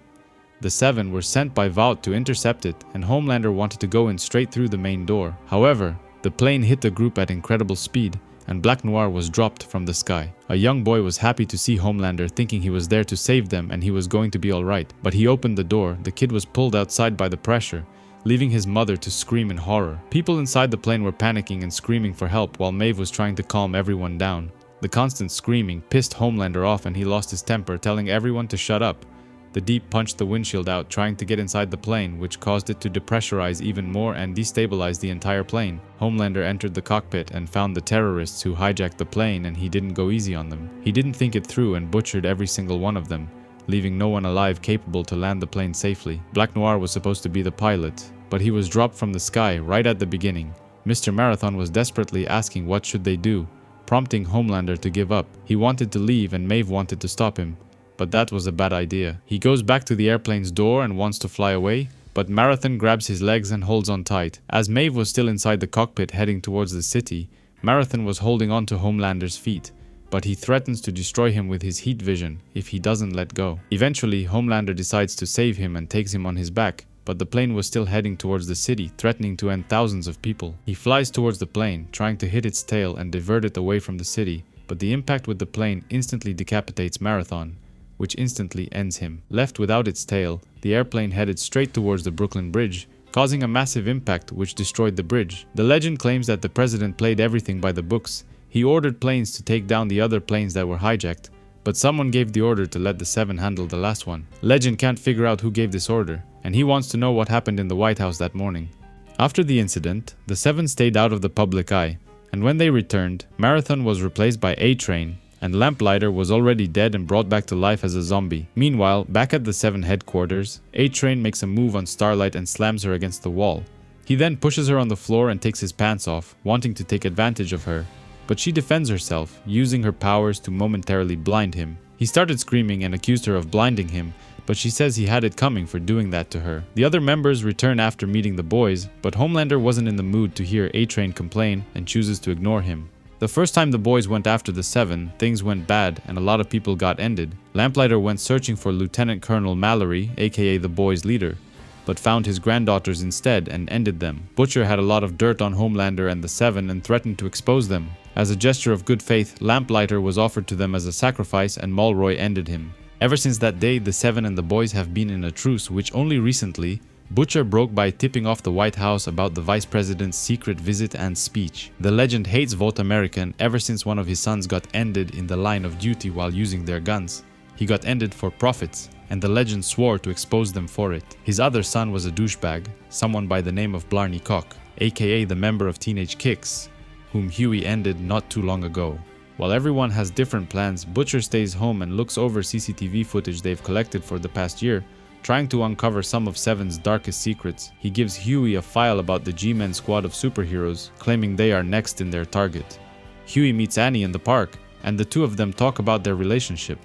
The Seven were sent by Vought to intercept it, and Homelander wanted to go in straight through the main door. However, the plane hit the group at incredible speed, and Black Noir was dropped from the sky. A young boy was happy to see Homelander, thinking he was there to save them and he was going to be alright. But he opened the door, the kid was pulled outside by the pressure, leaving his mother to scream in horror. People inside the plane were panicking and screaming for help while Maeve was trying to calm everyone down. The constant screaming pissed Homelander off and he lost his temper, telling everyone to shut up. The Deep punched the windshield out, trying to get inside the plane, which caused it to depressurize even more and destabilize the entire plane. Homelander entered the cockpit and found the terrorists who hijacked the plane, and he didn't go easy on them. He didn't think it through and butchered every single one of them, leaving no one alive capable to land the plane safely. Black Noir was supposed to be the pilot, but he was dropped from the sky right at the beginning. Mr. Marathon was desperately asking what should they do, prompting Homelander to give up. He wanted to leave and Maeve wanted to stop him, but that was a bad idea. He goes back to the airplane's door and wants to fly away, but Marathon grabs his legs and holds on tight. As Maeve was still inside the cockpit heading towards the city, Marathon was holding on to Homelander's feet, but he threatens to destroy him with his heat vision if he doesn't let go. Eventually, Homelander decides to save him and takes him on his back, but the plane was still heading towards the city, threatening to end thousands of people. He flies towards the plane, trying to hit its tail and divert it away from the city, but the impact with the plane instantly decapitates Marathon, which instantly ends him. Left without its tail, the airplane headed straight towards the Brooklyn Bridge, causing a massive impact which destroyed the bridge. The legend claims that the president played everything by the books. He ordered planes to take down the other planes that were hijacked, but someone gave the order to let the 7 handle the last one. Legend can't figure out who gave this order, and he wants to know what happened in the White House that morning. After the incident, the 7 stayed out of the public eye, and when they returned, Marathon was replaced by A-Train, and Lamplighter was already dead and brought back to life as a zombie. Meanwhile, back at the 7 headquarters, A-Train makes a move on Starlight and slams her against the wall. He then pushes her on the floor and takes his pants off, wanting to take advantage of her, but she defends herself, using her powers to momentarily blind him. He started screaming and accused her of blinding him, but she says he had it coming for doing that to her. The other members return after meeting the boys, but Homelander wasn't in the mood to hear A-Train complain and chooses to ignore him. The first time the boys went after the 7, things went bad and a lot of people got ended. Lamplighter went searching for Lieutenant Colonel Mallory, aka the boys' leader, but found his granddaughters instead and ended them. Butcher had a lot of dirt on Homelander and the 7 and threatened to expose them. As a gesture of good faith, Lamplighter was offered to them as a sacrifice and Mulroy ended him. Ever since that day, the 7 and the boys have been in a truce, which only recently Butcher broke by tipping off the White House about the Vice President's secret visit and speech. The legend hates Vought American ever since one of his sons got ended in the line of duty while using their guns. He got ended for profits, and the legend swore to expose them for it. His other son was a douchebag, someone by the name of Blarney Cock, aka the member of Teenage Kix, whom Hughie ended not too long ago. While everyone has different plans, Butcher stays home and looks over CCTV footage they've collected for the past year, trying to uncover some of 7's darkest secrets. He gives Hughie a file about the G-Men squad of superheroes, claiming they are next in their target. Hughie meets Annie in the park, and the two of them talk about their relationship.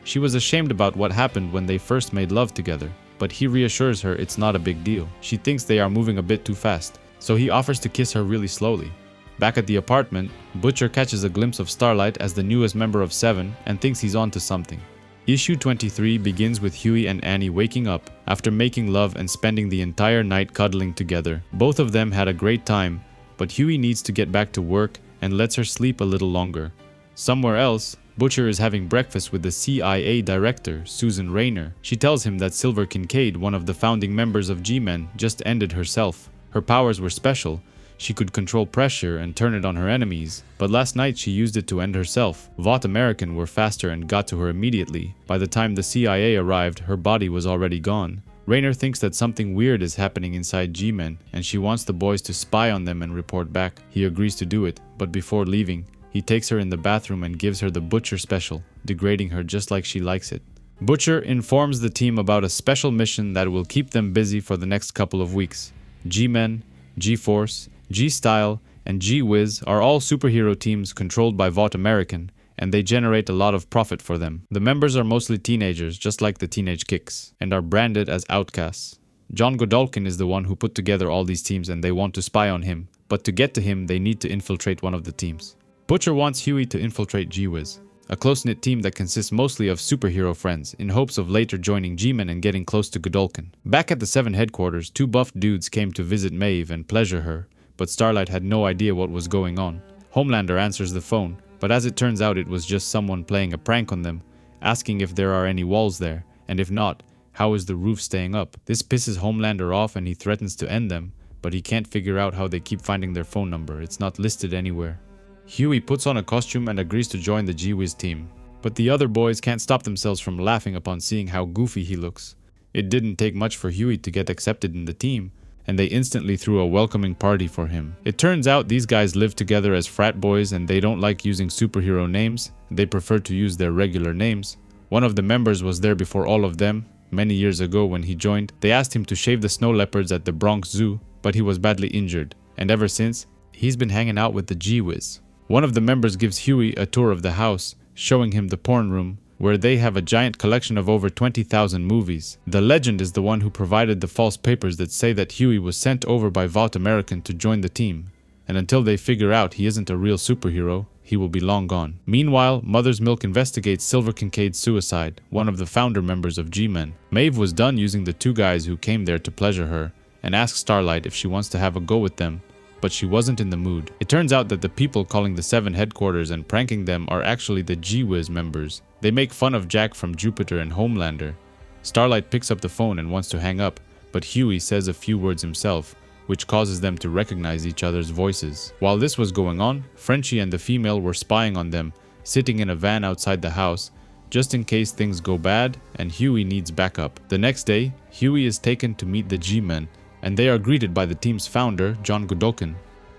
She was ashamed about what happened when they first made love together, but he reassures her it's not a big deal. She thinks they are moving a bit too fast, so he offers to kiss her really slowly. Back at the apartment, Butcher catches a glimpse of Starlight as the newest member of 7 and thinks he's on to something. Issue 23 begins with Hughie and Annie waking up after making love and spending the entire night cuddling together. Both of them had a great time, but Hughie needs to get back to work and lets her sleep a little longer. Somewhere else, Butcher is having breakfast with the CIA director, Susan Rayner. She tells him that Silver Kincaid, one of the founding members of G-Men, just ended herself. Her powers were special. She could control pressure and turn it on her enemies, but last night she used it to end herself. Vought American were faster and got to her immediately. By the time the CIA arrived, her body was already gone. Rayner thinks that something weird is happening inside G-Men, and she wants the boys to spy on them and report back. He agrees to do it, but before leaving, he takes her in the bathroom and gives her the Butcher special, degrading her just like she likes it. Butcher informs the team about a special mission that will keep them busy for the next couple of weeks. G-Men, G-Force, G-Style, and G-Wiz are all superhero teams controlled by Vought American, and they generate a lot of profit for them. The members are mostly teenagers, just like the Teenage Kix, and are branded as outcasts. John Godolkin is the one who put together all these teams and they want to spy on him, but to get to him they need to infiltrate one of the teams. Butcher wants Hughie to infiltrate G-Wiz, a close-knit team that consists mostly of superhero friends, in hopes of later joining G-Men and getting close to Godolkin. Back at the 7 headquarters, 2 buff dudes came to visit Maeve and pleasure her, but Starlight had no idea what was going on. Homelander answers the phone, but as it turns out it was just someone playing a prank on them, asking if there are any walls there, and if not, how is the roof staying up. This pisses Homelander off and he threatens to end them, but he can't figure out how they keep finding their phone number. It's not listed anywhere. Hughie puts on a costume and agrees to join the G-Wiz team, but the other boys can't stop themselves from laughing upon seeing how goofy he looks. It didn't take much for Hughie to get accepted in the team, and they instantly threw a welcoming party for him. It turns out these guys live together as frat boys and they don't like using superhero names. They prefer to use their regular names. One of the members was there before all of them. Many years ago when he joined, they asked him to shave the snow leopards at the Bronx Zoo, but he was badly injured, and ever since, he's been hanging out with the G-Wiz. One of the members gives Hughie a tour of the house, showing him the porn room, where they have a giant collection of over 20,000 movies. The legend is the one who provided the false papers that say that Hughie was sent over by Vought American to join the team, and until they figure out he isn't a real superhero, he will be long gone. Meanwhile, Mother's Milk investigates Silver Kincaid's suicide, one of the founder members of G-Men. Maeve was done using the two guys who came there to pleasure her, and asks Starlight if she wants to have a go with them, but she wasn't in the mood. It turns out that the people calling the Seven headquarters and pranking them are actually the G-Wiz members. They make fun of Jack from Jupiter and Homelander. Starlight picks up the phone and wants to hang up, but Hughie says a few words himself, which causes them to recognize each other's voices. While this was going on, Frenchie and the female were spying on them, sitting in a van outside the house, just in case things go bad and Hughie needs backup. The next day, Hughie is taken to meet the G-Men, and they are greeted by the team's founder, John Godolkin.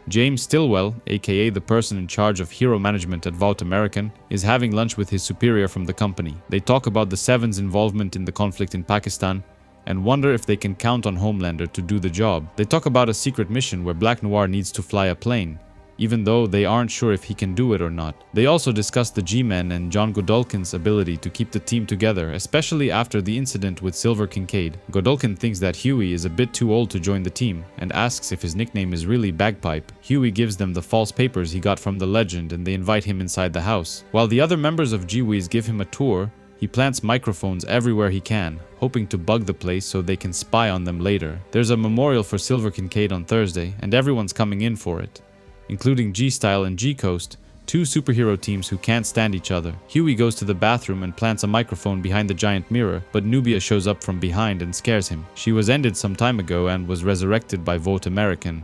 James Stillwell, aka the person in charge of hero management at Vought American, is having lunch with his superior from the company. They talk about the Seven's involvement in the conflict in Pakistan, and wonder if they can count on Homelander to do the job. They talk about a secret mission where Black Noir needs to fly a plane, even though they aren't sure if he can do it or not. They also discuss the G-Men and John Godolkin's ability to keep the team together, especially after the incident with Silver Kincaid. Godolkin thinks that Hughie is a bit too old to join the team, and asks if his nickname is really Bagpipe. Hughie gives them the false papers he got from the legend, and they invite him inside the house. While the other members of G-Wiz give him a tour, he plants microphones everywhere he can, hoping to bug the place so they can spy on them later. There's a memorial for Silver Kincaid on Thursday, and everyone's coming in for it, including G-Style and G-Coast, two superhero teams who can't stand each other. Hughie goes to the bathroom and plants a microphone behind the giant mirror, but Nubia shows up from behind and scares him. She was ended some time ago and was resurrected by Vought American,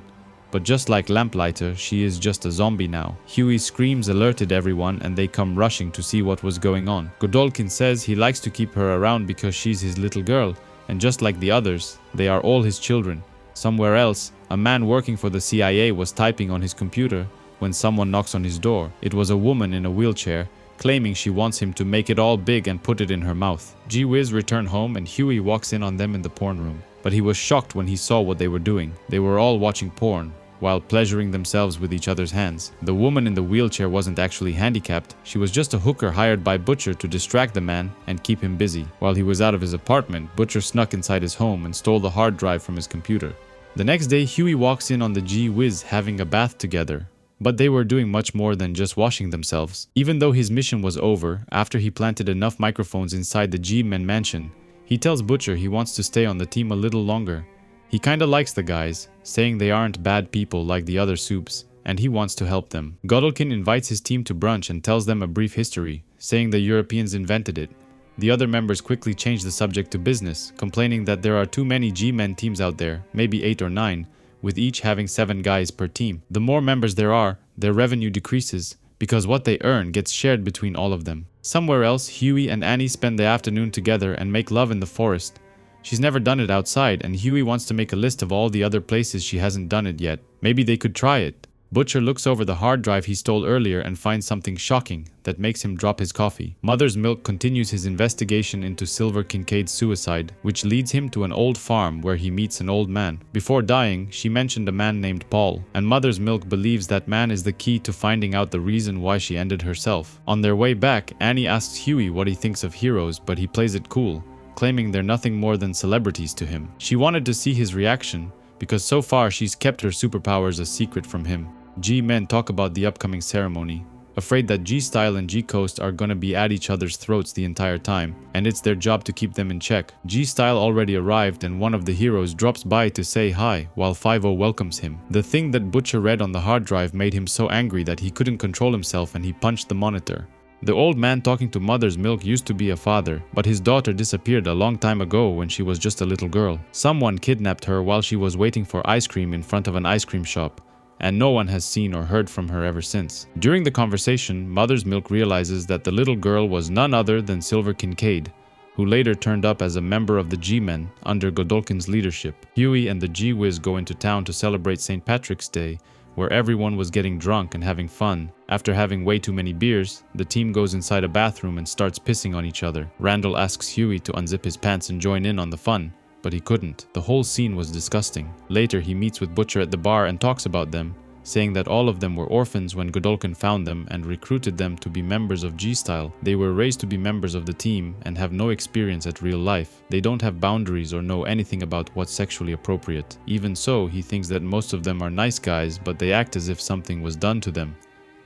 but just like Lamplighter, she is just a zombie now. Hughie's screams alerted everyone and they come rushing to see what was going on. Godolkin says he likes to keep her around because she's his little girl, and just like the others, they are all his children. Somewhere else, a man working for the CIA was typing on his computer when someone knocks on his door. It was a woman in a wheelchair, claiming she wants him to make it all big and put it in her mouth. G-Wiz return home and Hughie walks in on them in the porn room, but he was shocked when he saw what they were doing. They were all watching porn, while pleasuring themselves with each other's hands. The woman in the wheelchair wasn't actually handicapped, she was just a hooker hired by Butcher to distract the man and keep him busy. While he was out of his apartment, Butcher snuck inside his home and stole the hard drive from his computer. The next day, Hughie walks in on the G-Wiz having a bath together, but they were doing much more than just washing themselves. Even though his mission was over, after he planted enough microphones inside the G-Men mansion, he tells Butcher he wants to stay on the team a little longer. He kinda likes the guys, saying they aren't bad people like the other soups, and he wants to help them. Godolkin invites his team to brunch and tells them a brief history, saying the Europeans invented it. The other members quickly change the subject to business, complaining that there are too many G-Men teams out there, maybe 8 or 9, with each having 7 guys per team. The more members there are, their revenue decreases, because what they earn gets shared between all of them. Somewhere else, Hughie and Annie spend the afternoon together and make love in the forest. She's never done it outside, and Hughie wants to make a list of all the other places she hasn't done it yet. Maybe they could try it. Butcher looks over the hard drive he stole earlier and finds something shocking that makes him drop his coffee. Mother's Milk continues his investigation into Silver Kincaid's suicide, which leads him to an old farm where he meets an old man. Before dying, she mentioned a man named Paul, and Mother's Milk believes that man is the key to finding out the reason why she ended herself. On their way back, Annie asks Hughie what he thinks of heroes, but he plays it cool, claiming they're nothing more than celebrities to him. She wanted to see his reaction, because so far she's kept her superpowers a secret from him. G-Men talk about the upcoming ceremony, afraid that G-Style and G-Coast are gonna be at each other's throats the entire time, and it's their job to keep them in check. G-Style already arrived and one of the heroes drops by to say hi, while 5-0 welcomes him. The thing that Butcher read on the hard drive made him so angry that he couldn't control himself and he punched the monitor. The old man talking to Mother's Milk used to be a father, but his daughter disappeared a long time ago when she was just a little girl. Someone kidnapped her while she was waiting for ice cream in front of an ice cream shop, and no one has seen or heard from her ever since. During the conversation, Mother's Milk realizes that the little girl was none other than Silver Kincaid, who later turned up as a member of the G-Men under Godolkin's leadership. Hughie and the G-Wiz go into town to celebrate St. Patrick's Day, where everyone was getting drunk and having fun. After having way too many beers, the team goes inside a bathroom and starts pissing on each other. Randall asks Hughie to unzip his pants and join in on the fun, but he couldn't. The whole scene was disgusting. Later, he meets with Butcher at the bar and talks about them, saying that all of them were orphans when Godolkin found them and recruited them to be members of G-Style. They were raised to be members of the team and have no experience at real life. They don't have boundaries or know anything about what's sexually appropriate. Even so, he thinks that most of them are nice guys, but they act as if something was done to them.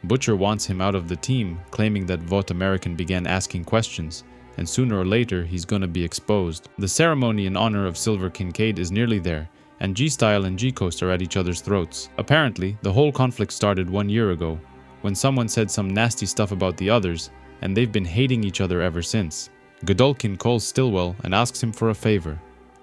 Butcher wants him out of the team, claiming that Vought American began asking questions, and sooner or later he's gonna be exposed. The ceremony in honor of Silver Kincaid is nearly there, and G-Style and G-Coast are at each other's throats. Apparently, the whole conflict started 1 year ago, when someone said some nasty stuff about the others, and they've been hating each other ever since. Godolkin calls Stillwell and asks him for a favor.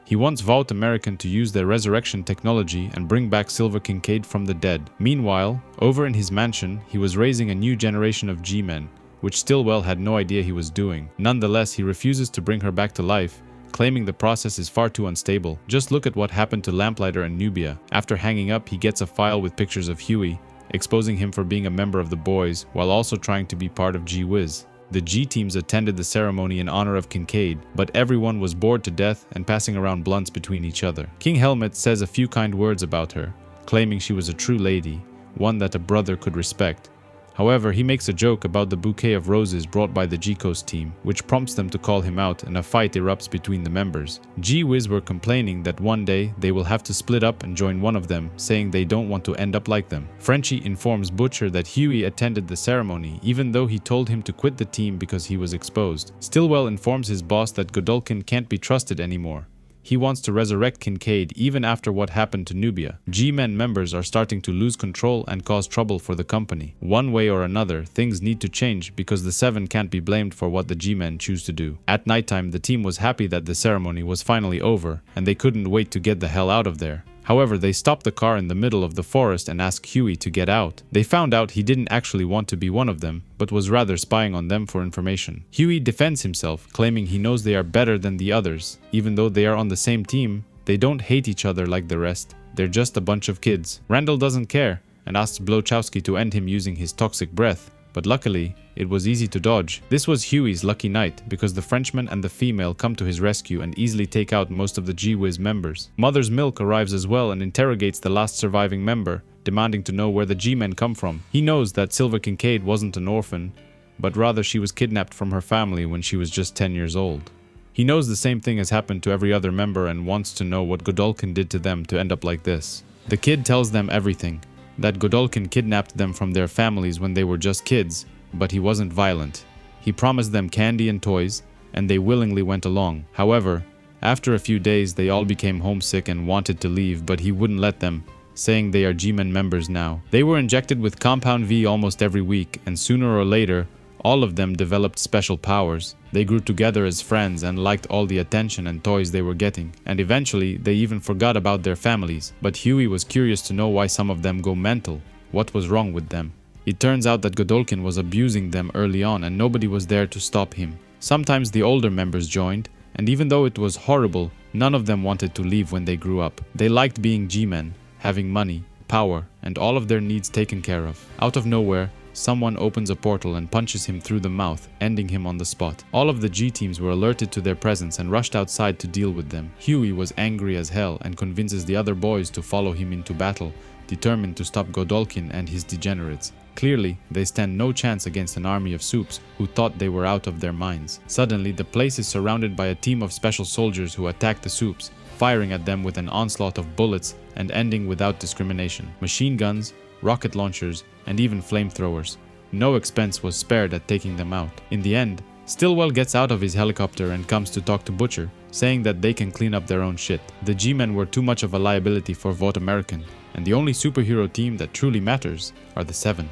He wants Vought American to use their resurrection technology and bring back Silver Kincaid from the dead. Meanwhile, over in his mansion, he was raising a new generation of G-men, which Stillwell had no idea he was doing. Nonetheless, he refuses to bring her back to life, claiming the process is far too unstable. Just look at what happened to Lamplighter and Nubia. After hanging up, he gets a file with pictures of Hughie, exposing him for being a member of the boys, while also trying to be part of G-Wiz. The G-teams attended the ceremony in honor of Kincaid, but everyone was bored to death and passing around blunts between each other. King Helmet says a few kind words about her, claiming she was a true lady, one that a brother could respect. However, he makes a joke about the bouquet of roses brought by the G-Coast team, which prompts them to call him out and a fight erupts between the members. G-Wiz were complaining that one day they will have to split up and join one of them, saying they don't want to end up like them. Frenchie informs Butcher that Hughie attended the ceremony, even though he told him to quit the team because he was exposed. Stillwell informs his boss that Godolkin can't be trusted anymore. He wants to resurrect Kincaid even after what happened to Nubia. G-Men members are starting to lose control and cause trouble for the company. One way or another, things need to change because the Seven can't be blamed for what the G-Men choose to do. At nighttime, the team was happy that the ceremony was finally over, and they couldn't wait to get the hell out of there. However, they stopped the car in the middle of the forest and asked Hughie to get out. They found out he didn't actually want to be one of them, but was rather spying on them for information. Hughie defends himself, claiming he knows they are better than the others. Even though they are on the same team, they don't hate each other like the rest. They're just a bunch of kids. Randall doesn't care and asks Blowchowski to end him using his toxic breath, but luckily, it was easy to dodge. This was Hughie's lucky night because the Frenchman and the female come to his rescue and easily take out most of the G-Wiz members. Mother's Milk arrives as well and interrogates the last surviving member, demanding to know where the G-Men come from. He knows that Silver Kincaid wasn't an orphan, but rather she was kidnapped from her family when she was just 10 years old. He knows the same thing has happened to every other member and wants to know what Godolkin did to them to end up like this. The kid tells them everything, that Godolkin kidnapped them from their families when they were just kids, but he wasn't violent. He promised them candy and toys, and they willingly went along. However, after a few days they all became homesick and wanted to leave, but he wouldn't let them, saying they are G-Men members now. They were injected with Compound V almost every week, and sooner or later, all of them developed special powers. They grew together as friends and liked all the attention and toys they were getting, and eventually they even forgot about their families. But Hughie was curious to know why some of them go mental. What was wrong with them? It turns out that Godolkin was abusing them early on and nobody was there to stop him. Sometimes the older members joined, and even though it was horrible, none of them wanted to leave when they grew up. They liked being G-Men, having money, power, and all of their needs taken care of. Out of nowhere, someone opens a portal and punches him through the mouth, ending him on the spot. All of the G-teams were alerted to their presence and rushed outside to deal with them. Hughie was angry as hell and convinces the other boys to follow him into battle, determined to stop Godolkin and his degenerates. Clearly, they stand no chance against an army of supes who thought they were out of their minds. Suddenly, the place is surrounded by a team of special soldiers who attack the supes, firing at them with an onslaught of bullets and ending without discrimination. Machine guns, rocket launchers, and even flamethrowers. No expense was spared at taking them out. In the end, Stillwell gets out of his helicopter and comes to talk to Butcher, saying that they can clean up their own shit. The G-Men were too much of a liability for Vought American, and the only superhero team that truly matters are the Seven.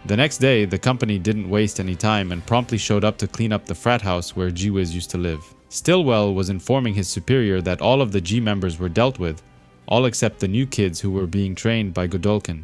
The next day, the company didn't waste any time and promptly showed up to clean up the frat house where G-Wiz used to live. Stillwell was informing his superior that all of the G-members were dealt with, all except the new kids who were being trained by Godolkin.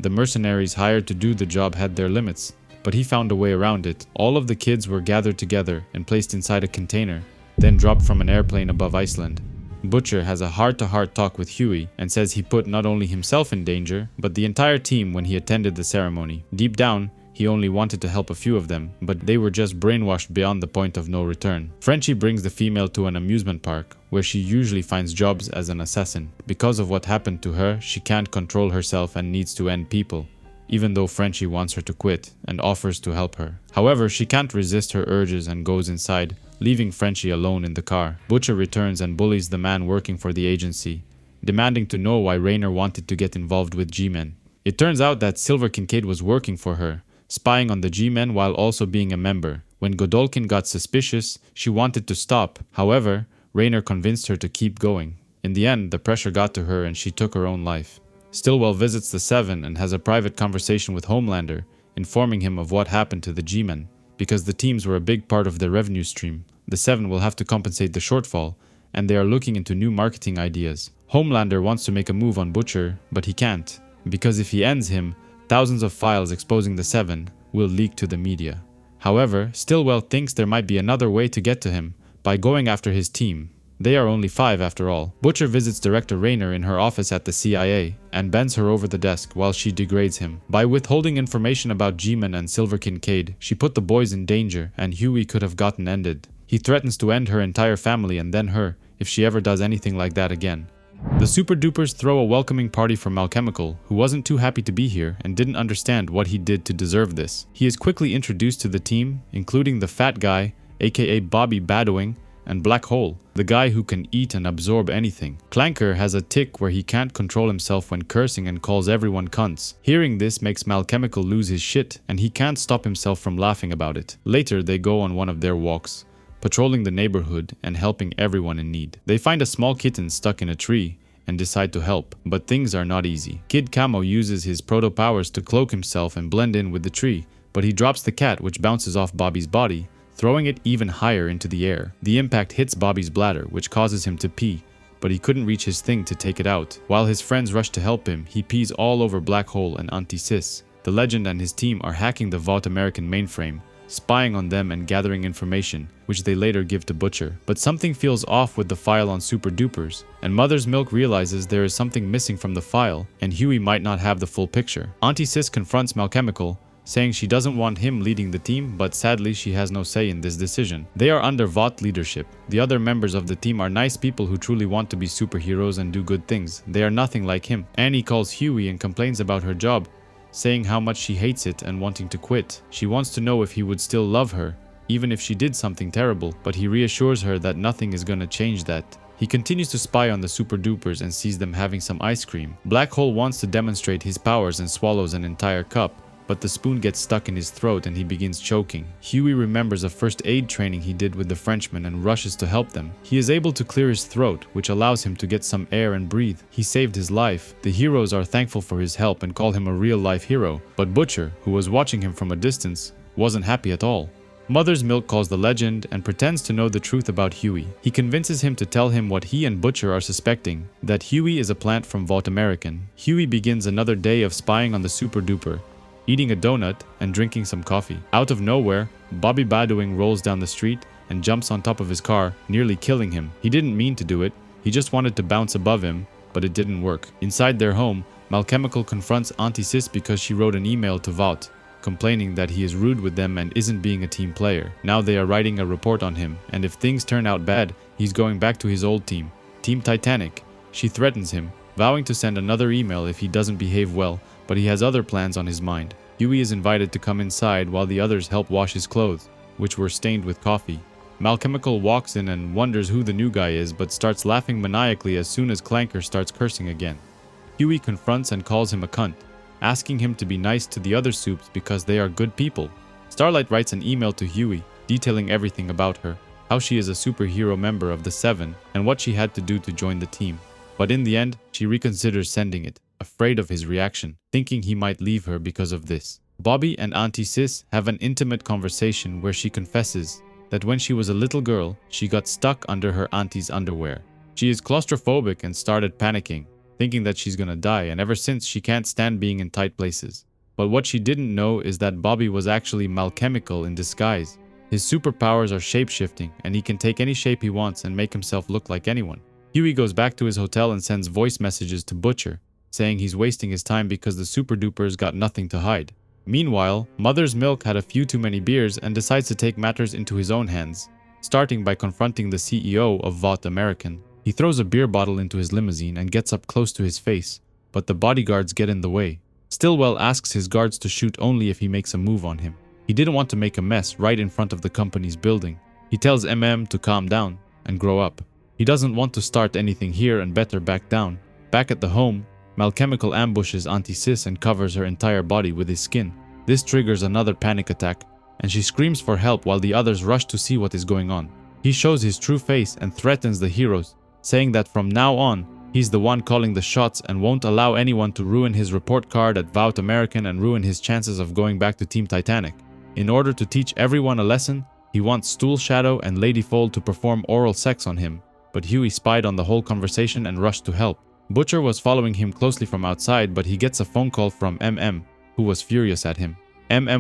The mercenaries hired to do the job had their limits, but he found a way around it. All of the kids were gathered together and placed inside a container, then dropped from an airplane above Iceland. Butcher has a heart-to-heart talk with Hughie and says he put not only himself in danger, but the entire team when he attended the ceremony. Deep down, he only wanted to help a few of them, but they were just brainwashed beyond the point of no return. Frenchie brings the female to an amusement park, where she usually finds jobs as an assassin. Because of what happened to her, she can't control herself and needs to end people, even though Frenchie wants her to quit and offers to help her. However, she can't resist her urges and goes inside, leaving Frenchie alone in the car. Butcher returns and bullies the man working for the agency, demanding to know why Raynor wanted to get involved with G-Men. It turns out that Silver Kincaid was working for her, spying on the G-Men while also being a member. When Godolkin got suspicious, she wanted to stop. However, Raynor convinced her to keep going. In the end, the pressure got to her and she took her own life. Stillwell visits the Seven and has a private conversation with Homelander, informing him of what happened to the G-Men. Because the teams were a big part of their revenue stream, the Seven will have to compensate the shortfall, and they are looking into new marketing ideas. Homelander wants to make a move on Butcher, but he can't, because if he ends him, thousands of files exposing the Seven will leak to the media. However, Stillwell thinks there might be another way to get to him, by going after his team. They are only 5 after all. Butcher visits Director Raynor in her office at the CIA and bends her over the desk while she degrades him. By withholding information about G-Men and Silver Kincaid, she put the boys in danger and Hughie could have gotten ended. He threatens to end her entire family and then her, if she ever does anything like that again. The Super Dupers throw a welcoming party for Malchemical, who wasn't too happy to be here and didn't understand what he did to deserve this. He is quickly introduced to the team, including the fat guy, aka Bobby Badwing, and Black Hole, the guy who can eat and absorb anything. Clanker has a tic where he can't control himself when cursing and calls everyone cunts. Hearing this makes Malchemical lose his shit, and he can't stop himself from laughing about it. Later, they go on one of their walks, patrolling the neighborhood and helping everyone in need. They find a small kitten stuck in a tree and decide to help, but things are not easy. Kid Camo uses his proto-powers to cloak himself and blend in with the tree, but he drops the cat, which bounces off Bobby's body, throwing it even higher into the air. The impact hits Bobby's bladder, which causes him to pee, but he couldn't reach his thing to take it out. While his friends rush to help him, he pees all over Black Hole and Auntie Sis. The Legend and his team are hacking the Vought American mainframe, spying on them and gathering information, which they later give to Butcher. But something feels off with the file on Super Dupers, and Mother's Milk realizes there is something missing from the file, and Hughie might not have the full picture. Auntie Sis confronts Malchemical, saying she doesn't want him leading the team, but sadly she has no say in this decision. They are under Vought leadership. The other members of the team are nice people who truly want to be superheroes and do good things. They are nothing like him. Annie calls Hughie and complains about her job, saying how much she hates it and wanting to quit. She wants to know if he would still love her, even if she did something terrible, but he reassures her that nothing is gonna change that. He continues to spy on the Super Dupers and sees them having some ice cream. Black Hole wants to demonstrate his powers and swallows an entire cup, but the spoon gets stuck in his throat and he begins choking. Hughie remembers a first aid training he did with the Frenchman and rushes to help them. He is able to clear his throat, which allows him to get some air and breathe. He saved his life. The heroes are thankful for his help and call him a real-life hero, but Butcher, who was watching him from a distance, wasn't happy at all. Mother's Milk calls the Legend and pretends to know the truth about Hughie. He convinces him to tell him what he and Butcher are suspecting, that Hughie is a plant from Vought American. Hughie begins another day of spying on the Super Duper, eating a donut and drinking some coffee. Out of nowhere, Bobby Badwing rolls down the street and jumps on top of his car, nearly killing him. He didn't mean to do it, he just wanted to bounce above him, but it didn't work. Inside their home, Malchemical confronts Auntie Sis because she wrote an email to Vought, complaining that he is rude with them and isn't being a team player. Now they are writing a report on him, and if things turn out bad, he's going back to his old team, Team Titanic. She threatens him, vowing to send another email if he doesn't behave well, but he has other plans on his mind. Hughie is invited to come inside while the others help wash his clothes, which were stained with coffee. Malchemical walks in and wonders who the new guy is, but starts laughing maniacally as soon as Clanker starts cursing again. Hughie confronts and calls him a cunt, asking him to be nice to the other soups because they are good people. Starlight writes an email to Hughie, detailing everything about her, how she is a superhero member of the Seven, and what she had to do to join the team. But in the end, she reconsiders sending it, afraid of his reaction, thinking he might leave her because of this. Bobby and Auntie Sis have an intimate conversation where she confesses that when she was a little girl, she got stuck under her auntie's underwear. She is claustrophobic and started panicking, thinking that she's gonna die, and ever since she can't stand being in tight places. But what she didn't know is that Bobby was actually Malchemical in disguise. His superpowers are shape-shifting, and he can take any shape he wants and make himself look like anyone. Hughie goes back to his hotel and sends voice messages to Butcher, saying he's wasting his time because the Super Dupers got nothing to hide. Meanwhile, Mother's Milk had a few too many beers and decides to take matters into his own hands, starting by confronting the CEO of Vought American. He throws a beer bottle into his limousine and gets up close to his face, but the bodyguards get in the way. Stillwell asks his guards to shoot only if he makes a move on him. He didn't want to make a mess right in front of the company's building. He tells to calm down and grow up. He doesn't want to start anything here and better back down. Back at the home, Malchemical ambushes Auntie Sis and covers her entire body with his skin. This triggers another panic attack, and she screams for help while the others rush to see what is going on. He shows his true face and threatens the heroes, saying that from now on, he's the one calling the shots and won't allow anyone to ruin his report card at Vought American and ruin his chances of going back to Team Titanic. In order to teach everyone a lesson, he wants Stool Shadow and Lady Fold to perform oral sex on him, but Hughie spied on the whole conversation and rushed to help. Butcher was following him closely from outside, but he gets a phone call from who was furious at him.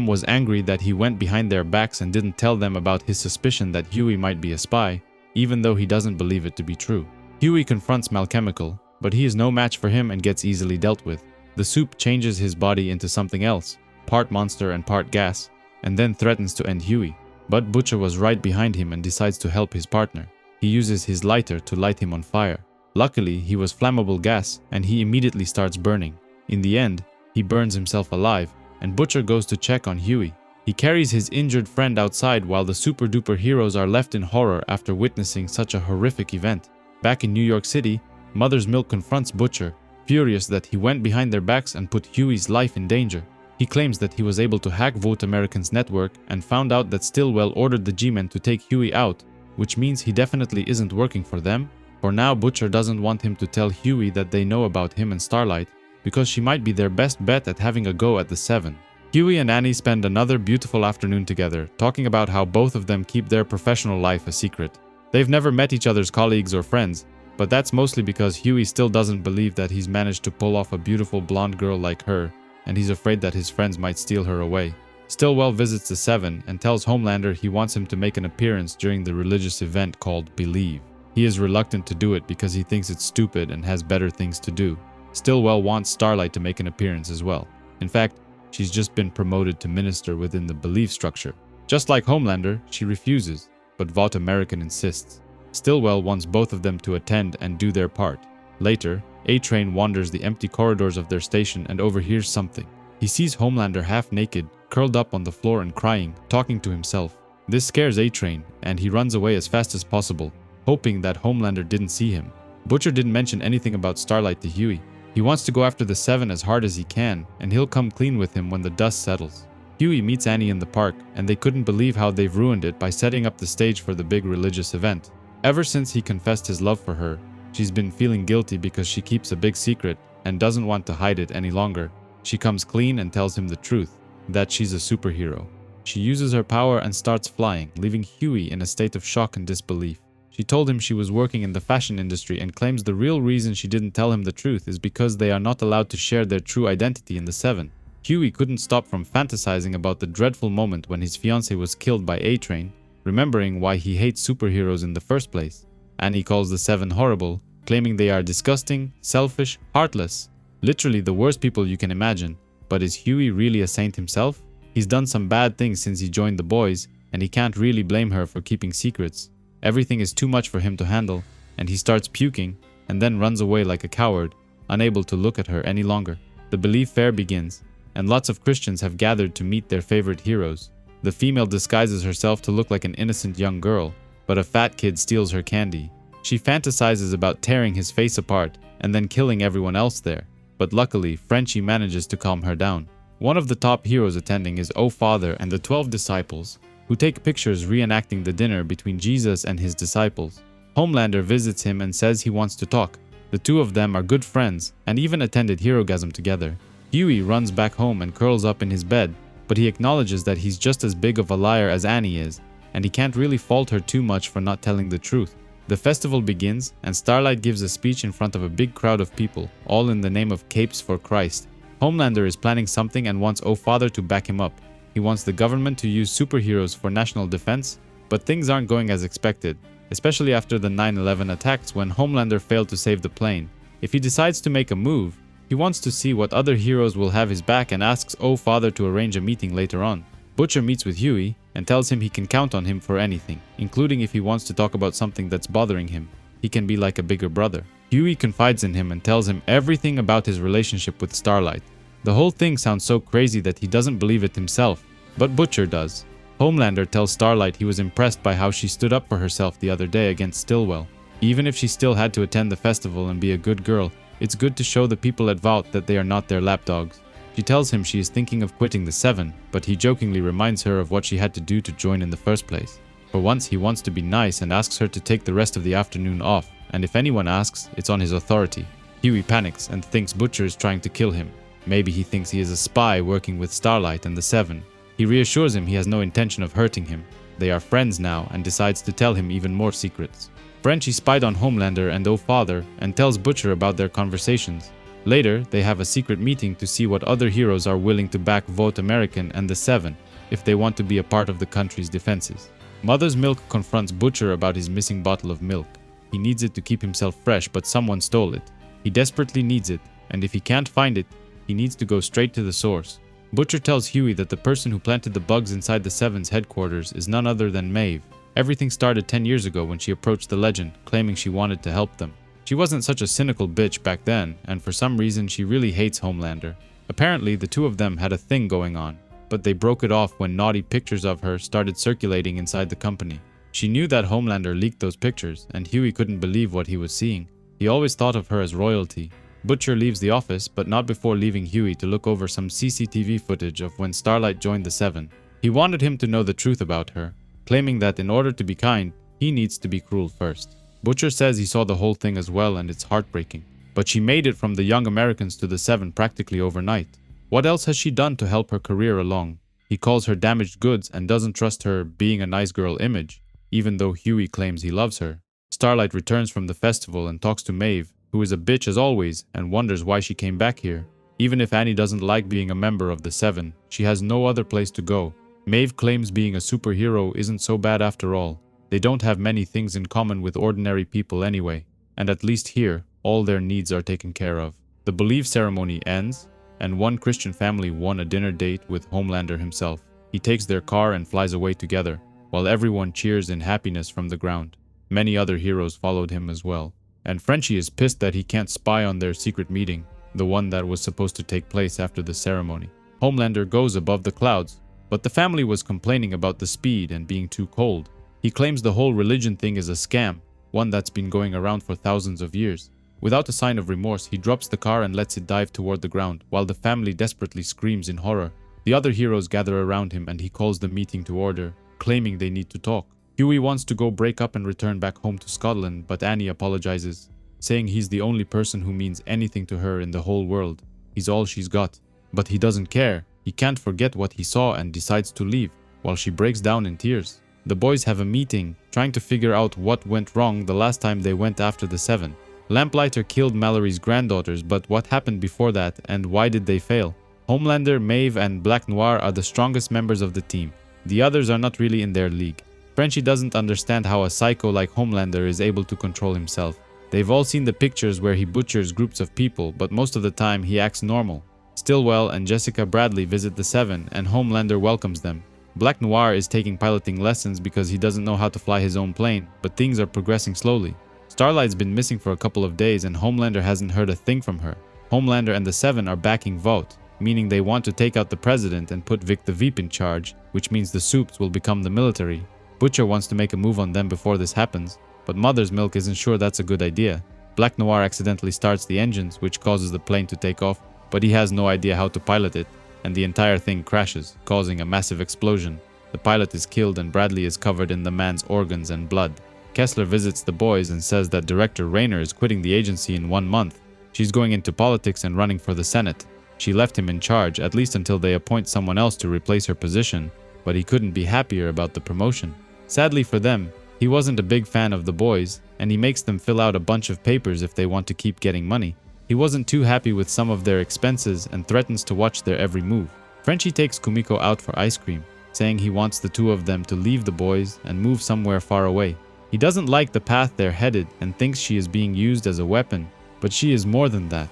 Was angry that he went behind their backs and didn't tell them about his suspicion that Hughie might be a spy, even though he doesn't believe it to be true. Hughie confronts Malchemical, but he is no match for him and gets easily dealt with. The soup changes his body into something else, part monster and part gas, and then threatens to end Hughie. But Butcher was right behind him and decides to help his partner. He uses his lighter to light him on fire. Luckily, he was flammable gas and he immediately starts burning. In the end, he burns himself alive, and Butcher goes to check on Hughie. He carries his injured friend outside while the super duper heroes are left in horror after witnessing such a horrific event. Back in New York City, Mother's Milk confronts Butcher, furious that he went behind their backs and put Hughie's life in danger. He claims that he was able to hack Vought American's network and found out that Stillwell ordered the G-Men to take Hughie out, which means he definitely isn't working for them. For now, Butcher doesn't want him to tell Hughie that they know about him and Starlight, because she might be their best bet at having a go at the Seven. Hughie and Annie spend another beautiful afternoon together, talking about how both of them keep their professional life a secret. They've never met each other's colleagues or friends, but that's mostly because Hughie still doesn't believe that he's managed to pull off a beautiful blonde girl like her, and he's afraid that his friends might steal her away. Stillwell visits the Seven and tells Homelander he wants him to make an appearance during the religious event called Believe. He is reluctant to do it because he thinks it's stupid and has better things to do. Stillwell wants Starlight to make an appearance as well. In fact, she's just been promoted to minister within the Believe structure. Just like Homelander, she refuses, but Vought American insists. Stillwell wants both of them to attend and do their part. Later, A-Train wanders the empty corridors of their station and overhears something. He sees Homelander half naked, curled up on the floor and crying, talking to himself. This scares A-Train, and he runs away as fast as possible, hoping that Homelander didn't see him. Butcher didn't mention anything about Starlight to Hughie. He wants to go after the Seven as hard as he can, and he'll come clean with him when the dust settles. Hughie meets Annie in the park, and they couldn't believe how they've ruined it by setting up the stage for the big religious event. Ever since he confessed his love for her, she's been feeling guilty because she keeps a big secret and doesn't want to hide it any longer. She comes clean and tells him the truth, that she's a superhero. She uses her power and starts flying, leaving Hughie in a state of shock and disbelief. She told him she was working in the fashion industry and claims the real reason she didn't tell him the truth is because they are not allowed to share their true identity in the Seven. Hughie couldn't stop from fantasizing about the dreadful moment when his fiancée was killed by A-Train, remembering why he hates superheroes in the first place. Annie calls the Seven horrible, claiming they are disgusting, selfish, heartless, literally the worst people you can imagine. But is Hughie really a saint himself? He's done some bad things since he joined the boys, and he can't really blame her for keeping secrets. Everything is too much for him to handle, and he starts puking and then runs away like a coward, unable to look at her any longer. The Believe Fair begins, and lots of Christians have gathered to meet their favorite heroes. The female disguises herself to look like an innocent young girl, but a fat kid steals her candy. She fantasizes about tearing his face apart and then killing everyone else there, but luckily Frenchie manages to calm her down. One of the top heroes attending is O Father and the 12 disciples, who take pictures reenacting the dinner between Jesus and his disciples. Homelander visits him and says he wants to talk. The two of them are good friends and even attended Herogasm together. Hughie runs back home and curls up in his bed, but he acknowledges that he's just as big of a liar as Annie is, and he can't really fault her too much for not telling the truth. The festival begins, and Starlight gives a speech in front of a big crowd of people, all in the name of Capes for Christ. Homelander is planning something and wants O Father to back him up. He wants the government to use superheroes for national defense, but things aren't going as expected, especially after the 9/11 attacks when Homelander failed to save the plane. If he decides to make a move, He wants to see what other heroes will have his back and asks Father to arrange a meeting later on. Butcher meets with Hughie and tells him he can count on him for anything, including if he wants to talk about something that's bothering him. He can be like a bigger brother. Hughie confides in him and tells him everything about his relationship with Starlight. The whole thing sounds so crazy that he doesn't believe it himself, but Butcher does. Homelander tells Starlight he was impressed by how she stood up for herself the other day against Stillwell. Even if she still had to attend the festival and be a good girl, it's good to show the people at Vought that they are not their lapdogs. She tells him she is thinking of quitting the Seven, but he jokingly reminds her of what she had to do to join in the first place. For once, he wants to be nice and asks her to take the rest of the afternoon off, and if anyone asks, it's on his authority. Hughie panics and thinks Butcher is trying to kill him. Maybe he thinks he is a spy working with Starlight and the Seven. He reassures him he has no intention of hurting him. They are friends now and decides to tell him even more secrets. Frenchie spied on Homelander and Father and tells Butcher about their conversations. Later, they have a secret meeting to see what other heroes are willing to back Vought American and the Seven if they want to be a part of the country's defenses. Mother's Milk confronts Butcher about his missing bottle of milk. He needs it to keep himself fresh, but someone stole it. He desperately needs it, and if he can't find it, he needs to go straight to the source. Butcher tells Hughie that the person who planted the bugs inside the Seven's headquarters is none other than Maeve. Everything started 10 years ago when she approached the Legend, claiming she wanted to help them. She wasn't such a cynical bitch back then, and for some reason she really hates Homelander. Apparently, the two of them had a thing going on, but they broke it off when naughty pictures of her started circulating inside the company. She knew that Homelander leaked those pictures, and Hughie couldn't believe what he was seeing. He always thought of her as royalty. Butcher leaves the office, but not before leaving Hughie to look over some CCTV footage of when Starlight joined the Seven. He wanted him to know the truth about her, claiming that in order to be kind, he needs to be cruel first. Butcher says he saw the whole thing as well and it's heartbreaking. But she made it from the Young Americans to the Seven practically overnight. What else has she done to help her career along? He calls her damaged goods and doesn't trust her being a nice girl image, even though Hughie claims he loves her. Starlight returns from the festival and talks to Maeve, who is a bitch as always, and wonders why she came back here. Even if Annie doesn't like being a member of the Seven, she has no other place to go. Maeve claims being a superhero isn't so bad after all. They don't have many things in common with ordinary people anyway, and at least here, all their needs are taken care of. The Believe ceremony ends, and one Christian family won a dinner date with Homelander himself. He takes their car and flies away together, while everyone cheers in happiness from the ground. Many other heroes followed him as well. And Frenchie is pissed that he can't spy on their secret meeting, the one that was supposed to take place after the ceremony. Homelander goes above the clouds, but the family was complaining about the speed and being too cold. He claims the whole religion thing is a scam, one that's been going around for thousands of years. Without a sign of remorse, he drops the car and lets it dive toward the ground, while the family desperately screams in horror. The other heroes gather around him and he calls the meeting to order, claiming they need to talk. Hughie wants to go break up and return back home to Scotland, but Annie apologizes, saying he's the only person who means anything to her in the whole world. He's all she's got. But he doesn't care. He can't forget what he saw and decides to leave, while she breaks down in tears. The boys have a meeting, trying to figure out what went wrong the last time they went after the Seven. Lamplighter killed Mallory's granddaughters, but what happened before that and why did they fail? Homelander, Maeve, and Black Noir are the strongest members of the team. The others are not really in their league. Frenchie doesn't understand how a psycho like Homelander is able to control himself. They've all seen the pictures where he butchers groups of people, but most of the time he acts normal. Stillwell and Jessica Bradley visit the Seven, and Homelander welcomes them. Black Noir is taking piloting lessons because he doesn't know how to fly his own plane, but things are progressing slowly. Starlight's been missing for a couple of days and Homelander hasn't heard a thing from her. Homelander and the Seven are backing Vought, meaning they want to take out the president and put Vic the Veep in charge, which means the Supes will become the military. Butcher wants to make a move on them before this happens, but Mother's Milk isn't sure that's a good idea. Black Noir accidentally starts the engines, which causes the plane to take off, but he has no idea how to pilot it, and the entire thing crashes, causing a massive explosion. The pilot is killed and Bradley is covered in the man's organs and blood. Kessler visits the boys and says that Director Rayner is quitting the agency in 1 month. She's going into politics and running for the Senate. She left him in charge, at least until they appoint someone else to replace her position, but he couldn't be happier about the promotion. Sadly for them, he wasn't a big fan of the boys, and he makes them fill out a bunch of papers if they want to keep getting money. He wasn't too happy with some of their expenses and threatens to watch their every move. Frenchie takes Kumiko out for ice cream, saying he wants the two of them to leave the boys and move somewhere far away. He doesn't like the path they're headed and thinks she is being used as a weapon, but she is more than that.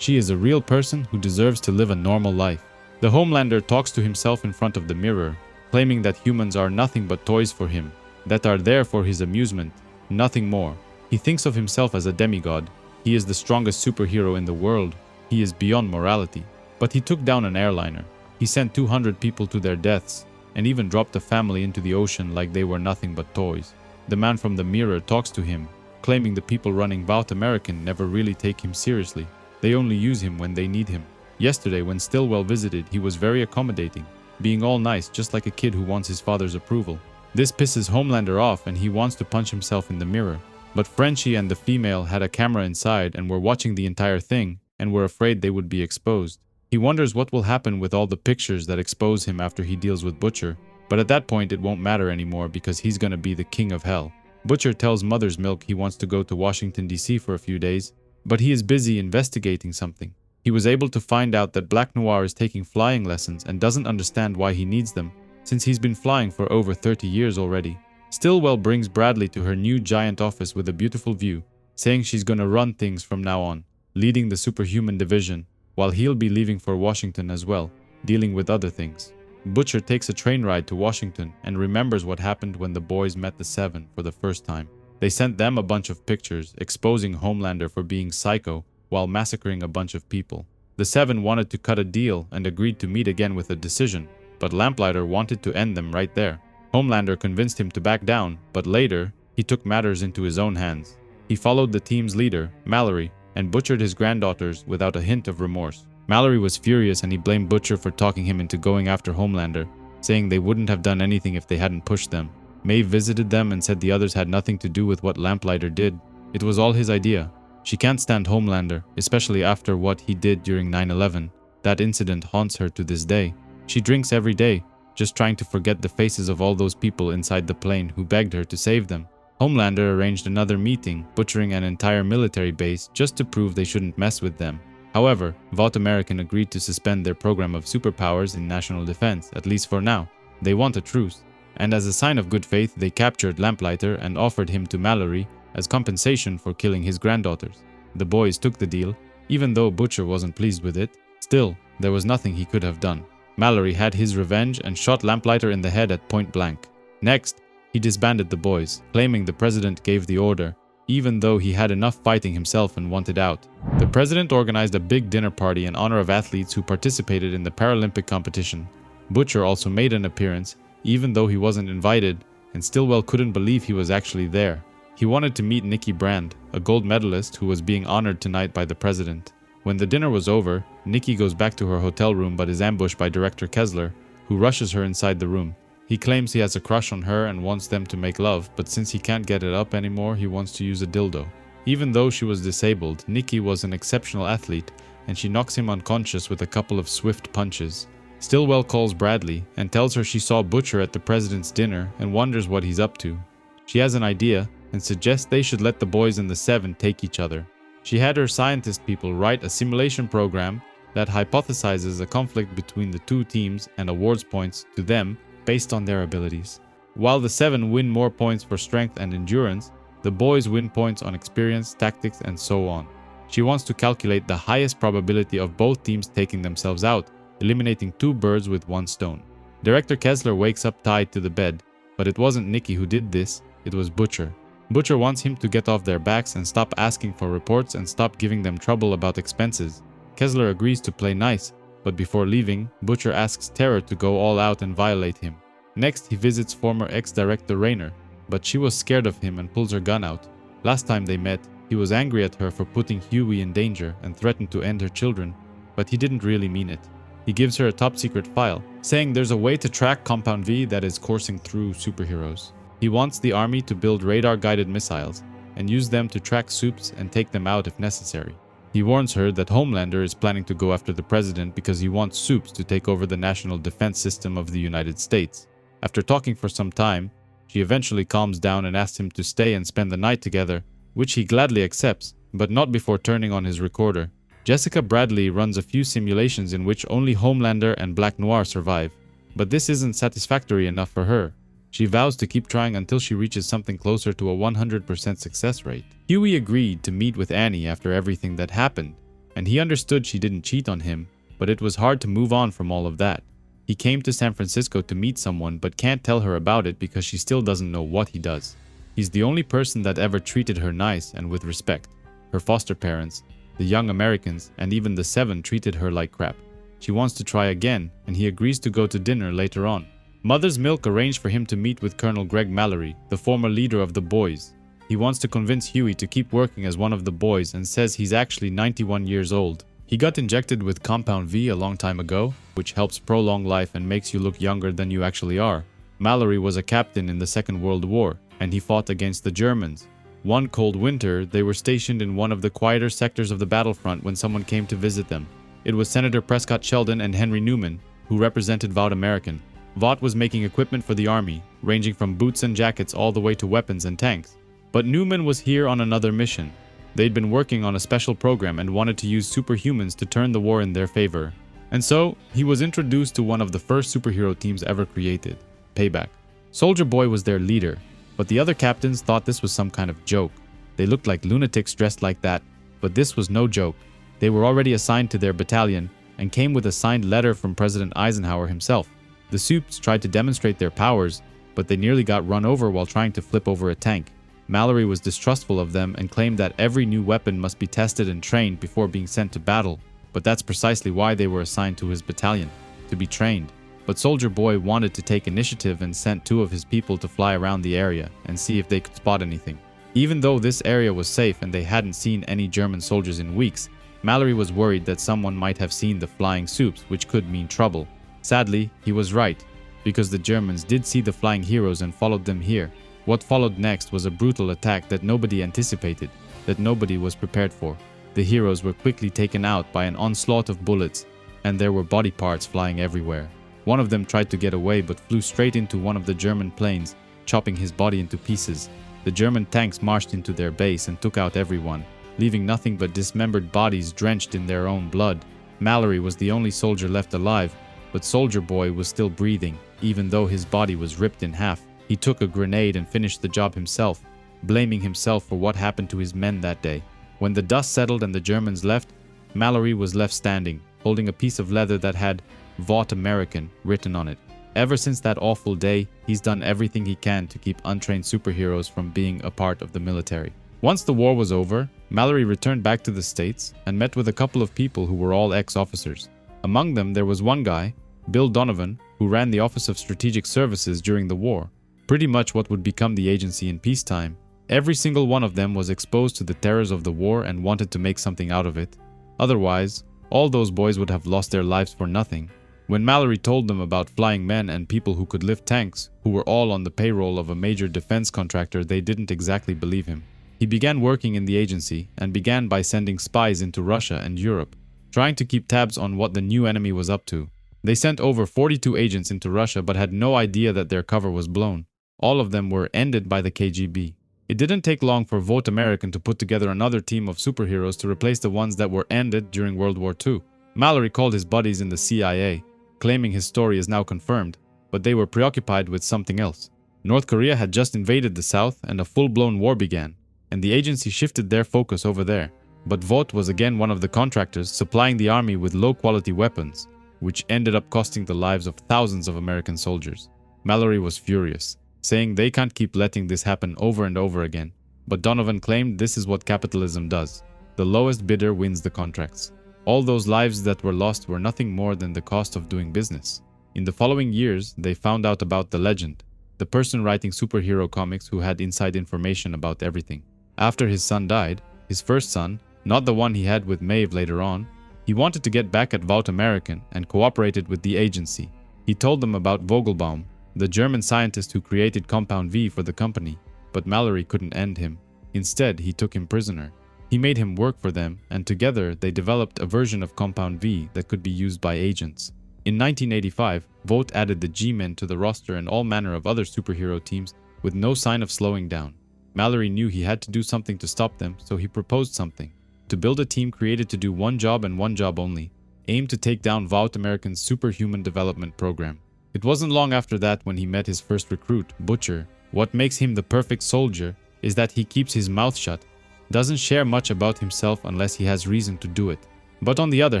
She is a real person who deserves to live a normal life. The Homelander talks to himself in front of the mirror, claiming that humans are nothing but toys for him, that are there for his amusement, nothing more. He thinks of himself as a demigod. He is the strongest superhero in the world. He is beyond morality. But he took down an airliner. He sent 200 people to their deaths, and even dropped a family into the ocean like they were nothing but toys. The man from the mirror talks to him, claiming the people running Vought American never really take him seriously. They only use him when they need him. Yesterday, when Stillwell visited, he was very accommodating, being all nice just like a kid who wants his father's approval. This pisses Homelander off and he wants to punch himself in the mirror. But Frenchie and the female had a camera inside and were watching the entire thing and were afraid they would be exposed. He wonders what will happen with all the pictures that expose him after he deals with Butcher, but at that point it won't matter anymore because he's gonna be the king of hell. Butcher tells Mother's Milk he wants to go to Washington DC for a few days, but he is busy investigating something. He was able to find out that Black Noir is taking flying lessons and doesn't understand why he needs them, since he's been flying for over 30 years already. Stillwell brings Bradley to her new giant office with a beautiful view, saying she's gonna run things from now on, leading the superhuman division, while he'll be leaving for Washington as well, dealing with other things. Butcher takes a train ride to Washington and remembers what happened when the boys met the Seven for the first time. They sent them a bunch of pictures exposing Homelander for being psycho while massacring a bunch of people. The Seven wanted to cut a deal and agreed to meet again with a decision, but Lamplighter wanted to end them right there. Homelander convinced him to back down, but later, he took matters into his own hands. He followed the team's leader, Mallory, and butchered his granddaughters without a hint of remorse. Mallory was furious and he blamed Butcher for talking him into going after Homelander, saying they wouldn't have done anything if they hadn't pushed them. Maeve visited them and said the others had nothing to do with what Lamplighter did. It was all his idea. She can't stand Homelander, especially after what he did during 9/11. That incident haunts her to this day. She drinks every day, just trying to forget the faces of all those people inside the plane who begged her to save them. Homelander arranged another meeting, butchering an entire military base just to prove they shouldn't mess with them. However, Vought American agreed to suspend their program of superpowers in national defense, at least for now. They want a truce. And as a sign of good faith, they captured Lamplighter and offered him to Mallory as compensation for killing his granddaughters. The boys took the deal, even though Butcher wasn't pleased with it. Still, there was nothing he could have done. Mallory had his revenge and shot Lamplighter in the head at point blank. Next, he disbanded the boys, claiming the president gave the order, even though he had enough fighting himself and wanted out. The president organized a big dinner party in honor of athletes who participated in the Paralympic competition. Butcher also made an appearance, even though he wasn't invited, and Stillwell couldn't believe he was actually there. He wanted to meet Nikki Brand, a gold medalist who was being honored tonight by the president. When the dinner was over, Nikki goes back to her hotel room but is ambushed by Director Kessler, who rushes her inside the room. He claims he has a crush on her and wants them to make love, but since he can't get it up anymore, he wants to use a dildo. Even though she was disabled, Nikki was an exceptional athlete, and she knocks him unconscious with a couple of swift punches. Stillwell calls Bradley and tells her she saw Butcher at the president's dinner and wonders what he's up to. She has an idea and suggests they should let the boys and the Seven take each other. She had her scientist people write a simulation program that hypothesizes a conflict between the two teams and awards points to them based on their abilities. While the Seven win more points for strength and endurance, the boys win points on experience, tactics, and so on. She wants to calculate the highest probability of both teams taking themselves out, eliminating two birds with one stone. Director Kessler wakes up tied to the bed, but it wasn't Nikki who did this, it was Butcher. Butcher wants him to get off their backs and stop asking for reports and stop giving them trouble about expenses. Kessler agrees to play nice, but before leaving, Butcher asks Terror to go all out and violate him. Next, he visits former ex-director Rayner, but she was scared of him and pulls her gun out. Last time they met, he was angry at her for putting Hughie in danger and threatened to end her children, but he didn't really mean it. He gives her a top-secret file, saying there's a way to track Compound V that is coursing through superheroes. He wants the army to build radar-guided missiles and use them to track Supes and take them out if necessary. He warns her that Homelander is planning to go after the president because he wants Supes to take over the national defense system of the United States. After talking for some time, she eventually calms down and asks him to stay and spend the night together, which he gladly accepts, but not before turning on his recorder. Jessica Bradley runs a few simulations in which only Homelander and Black Noir survive, but this isn't satisfactory enough for her. She vows to keep trying until she reaches something closer to a 100% success rate. Hughie agreed to meet with Annie after everything that happened. and he understood she didn't cheat on him, but it was hard to move on from all of that. He came to San Francisco to meet someone but can't tell her about it because she still doesn't know what he does. He's the only person that ever treated her nice and with respect. Her foster parents, the young Americans, and even the Seven treated her like crap. She wants to try again, and he agrees to go to dinner later on. Mother's Milk arranged for him to meet with Colonel Greg Mallory, the former leader of the boys. He wants to convince Hughie to keep working as one of the boys and says he's actually 91 years old. He got injected with Compound V a long time ago, which helps prolong life and makes you look younger than you actually are. Mallory was a captain in the Second World War, and he fought against the Germans. One cold winter, they were stationed in one of the quieter sectors of the battlefront when someone came to visit them. It was Senator Prescott Sheldon and Henry Newman, who represented Vought American. Vought was making equipment for the army, ranging from boots and jackets all the way to weapons and tanks. But Newman was here on another mission. They'd been working on a special program and wanted to use superhumans to turn the war in their favor. And so, he was introduced to one of the first superhero teams ever created, Payback. Soldier Boy was their leader, but the other captains thought this was some kind of joke. They looked like lunatics dressed like that, but this was no joke. They were already assigned to their battalion and came with a signed letter from President Eisenhower himself. The Supes tried to demonstrate their powers, but they nearly got run over while trying to flip over a tank. Mallory was distrustful of them and claimed that every new weapon must be tested and trained before being sent to battle, but that's precisely why they were assigned to his battalion, to be trained. But Soldier Boy wanted to take initiative and sent 2 of his people to fly around the area and see if they could spot anything. Even though this area was safe and they hadn't seen any German soldiers in weeks, Mallory was worried that someone might have seen the flying Supes, which could mean trouble. Sadly, he was right, because the Germans did see the flying heroes and followed them here. What followed next was a brutal attack that nobody anticipated, that nobody was prepared for. The heroes were quickly taken out by an onslaught of bullets, and there were body parts flying everywhere. One of them tried to get away but flew straight into one of the German planes, chopping his body into pieces. The German tanks marched into their base and took out everyone, leaving nothing but dismembered bodies drenched in their own blood. Mallory was the only soldier left alive, but Soldier Boy was still breathing, even though his body was ripped in half. He took a grenade and finished the job himself, blaming himself for what happened to his men that day. When the dust settled and the Germans left, Mallory was left standing, holding a piece of leather that had Vought American written on it. Ever since that awful day, he's done everything he can to keep untrained superheroes from being a part of the military. Once the war was over, Mallory returned back to the States and met with a couple of people who were all ex-officers. Among them there was one guy, Bill Donovan, who ran the Office of Strategic Services during the war. Pretty much what would become the agency in peacetime. Every single one of them was exposed to the terrors of the war and wanted to make something out of it. Otherwise, all those boys would have lost their lives for nothing. When Mallory told them about flying men and people who could lift tanks, who were all on the payroll of a major defense contractor, they didn't exactly believe him. He began working in the agency and began by sending spies into Russia and Europe, trying to keep tabs on what the new enemy was up to. They sent over 42 agents into Russia but had no idea that their cover was blown. All of them were ended by the KGB. It didn't take long for Vought American to put together another team of superheroes to replace the ones that were ended during World War II. Mallory called his buddies in the CIA, claiming his story is now confirmed, but they were preoccupied with something else. North Korea had just invaded the South and a full-blown war began, and the agency shifted their focus over there. But Vought was again one of the contractors supplying the army with low-quality weapons, which ended up costing the lives of thousands of American soldiers. Mallory was furious, saying they can't keep letting this happen over and over again. But Donovan claimed this is what capitalism does. The lowest bidder wins the contracts. All those lives that were lost were nothing more than the cost of doing business. In the following years, they found out about the legend, the person writing superhero comics who had inside information about everything. After his son died, his first son, not the one he had with Maeve later on, he wanted to get back at Vought American and cooperated with the agency. He told them about Vogelbaum, the German scientist who created Compound V for the company, but Mallory couldn't end him. Instead, he took him prisoner. He made him work for them, and together they developed a version of Compound V that could be used by agents. In 1985, Vought added the G-Men to the roster and all manner of other superhero teams with no sign of slowing down. Mallory knew he had to do something to stop them, so he proposed something. To build a team created to do one job and one job only, aimed to take down Vought American's superhuman development program. It wasn't long after that when he met his first recruit, Butcher. What makes him the perfect soldier is that he keeps his mouth shut, doesn't share much about himself unless he has reason to do it. But on the other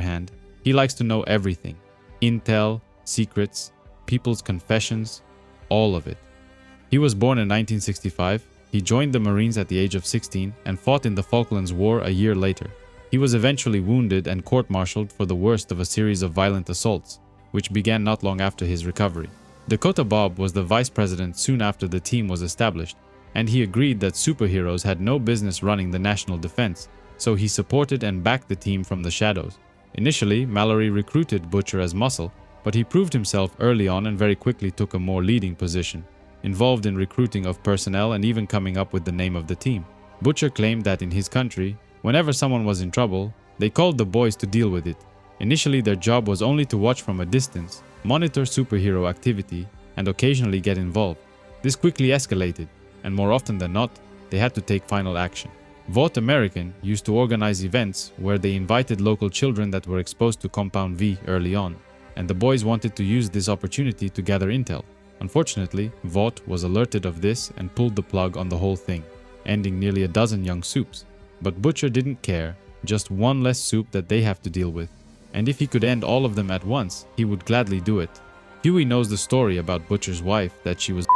hand, he likes to know everything. Intel, secrets, people's confessions, all of it. He was born in 1965. He joined the Marines at the age of 16 and fought in the Falklands War a year later. He was eventually wounded and court-martialed for the worst of a series of violent assaults, which began not long after his recovery. Dakota Bob was the vice president soon after the team was established, and he agreed that superheroes had no business running the national defense, so he supported and backed the team from the shadows. Initially, Mallory recruited Butcher as muscle, but he proved himself early on and very quickly took a more leading position, involved in recruiting of personnel and even coming up with the name of the team. Butcher claimed that in his country, whenever someone was in trouble, they called the boys to deal with it. Initially, their job was only to watch from a distance, monitor superhero activity, and occasionally get involved. This quickly escalated, and more often than not, they had to take final action. Vought American used to organize events where they invited local children that were exposed to Compound V early on, and the boys wanted to use this opportunity to gather intel. Unfortunately, Vought was alerted of this and pulled the plug on the whole thing, ending nearly a dozen young soups. But Butcher didn't care, just one less soup that they have to deal with. And if he could end all of them at once, he would gladly do it. Hughie knows the story about Butcher's wife, that she was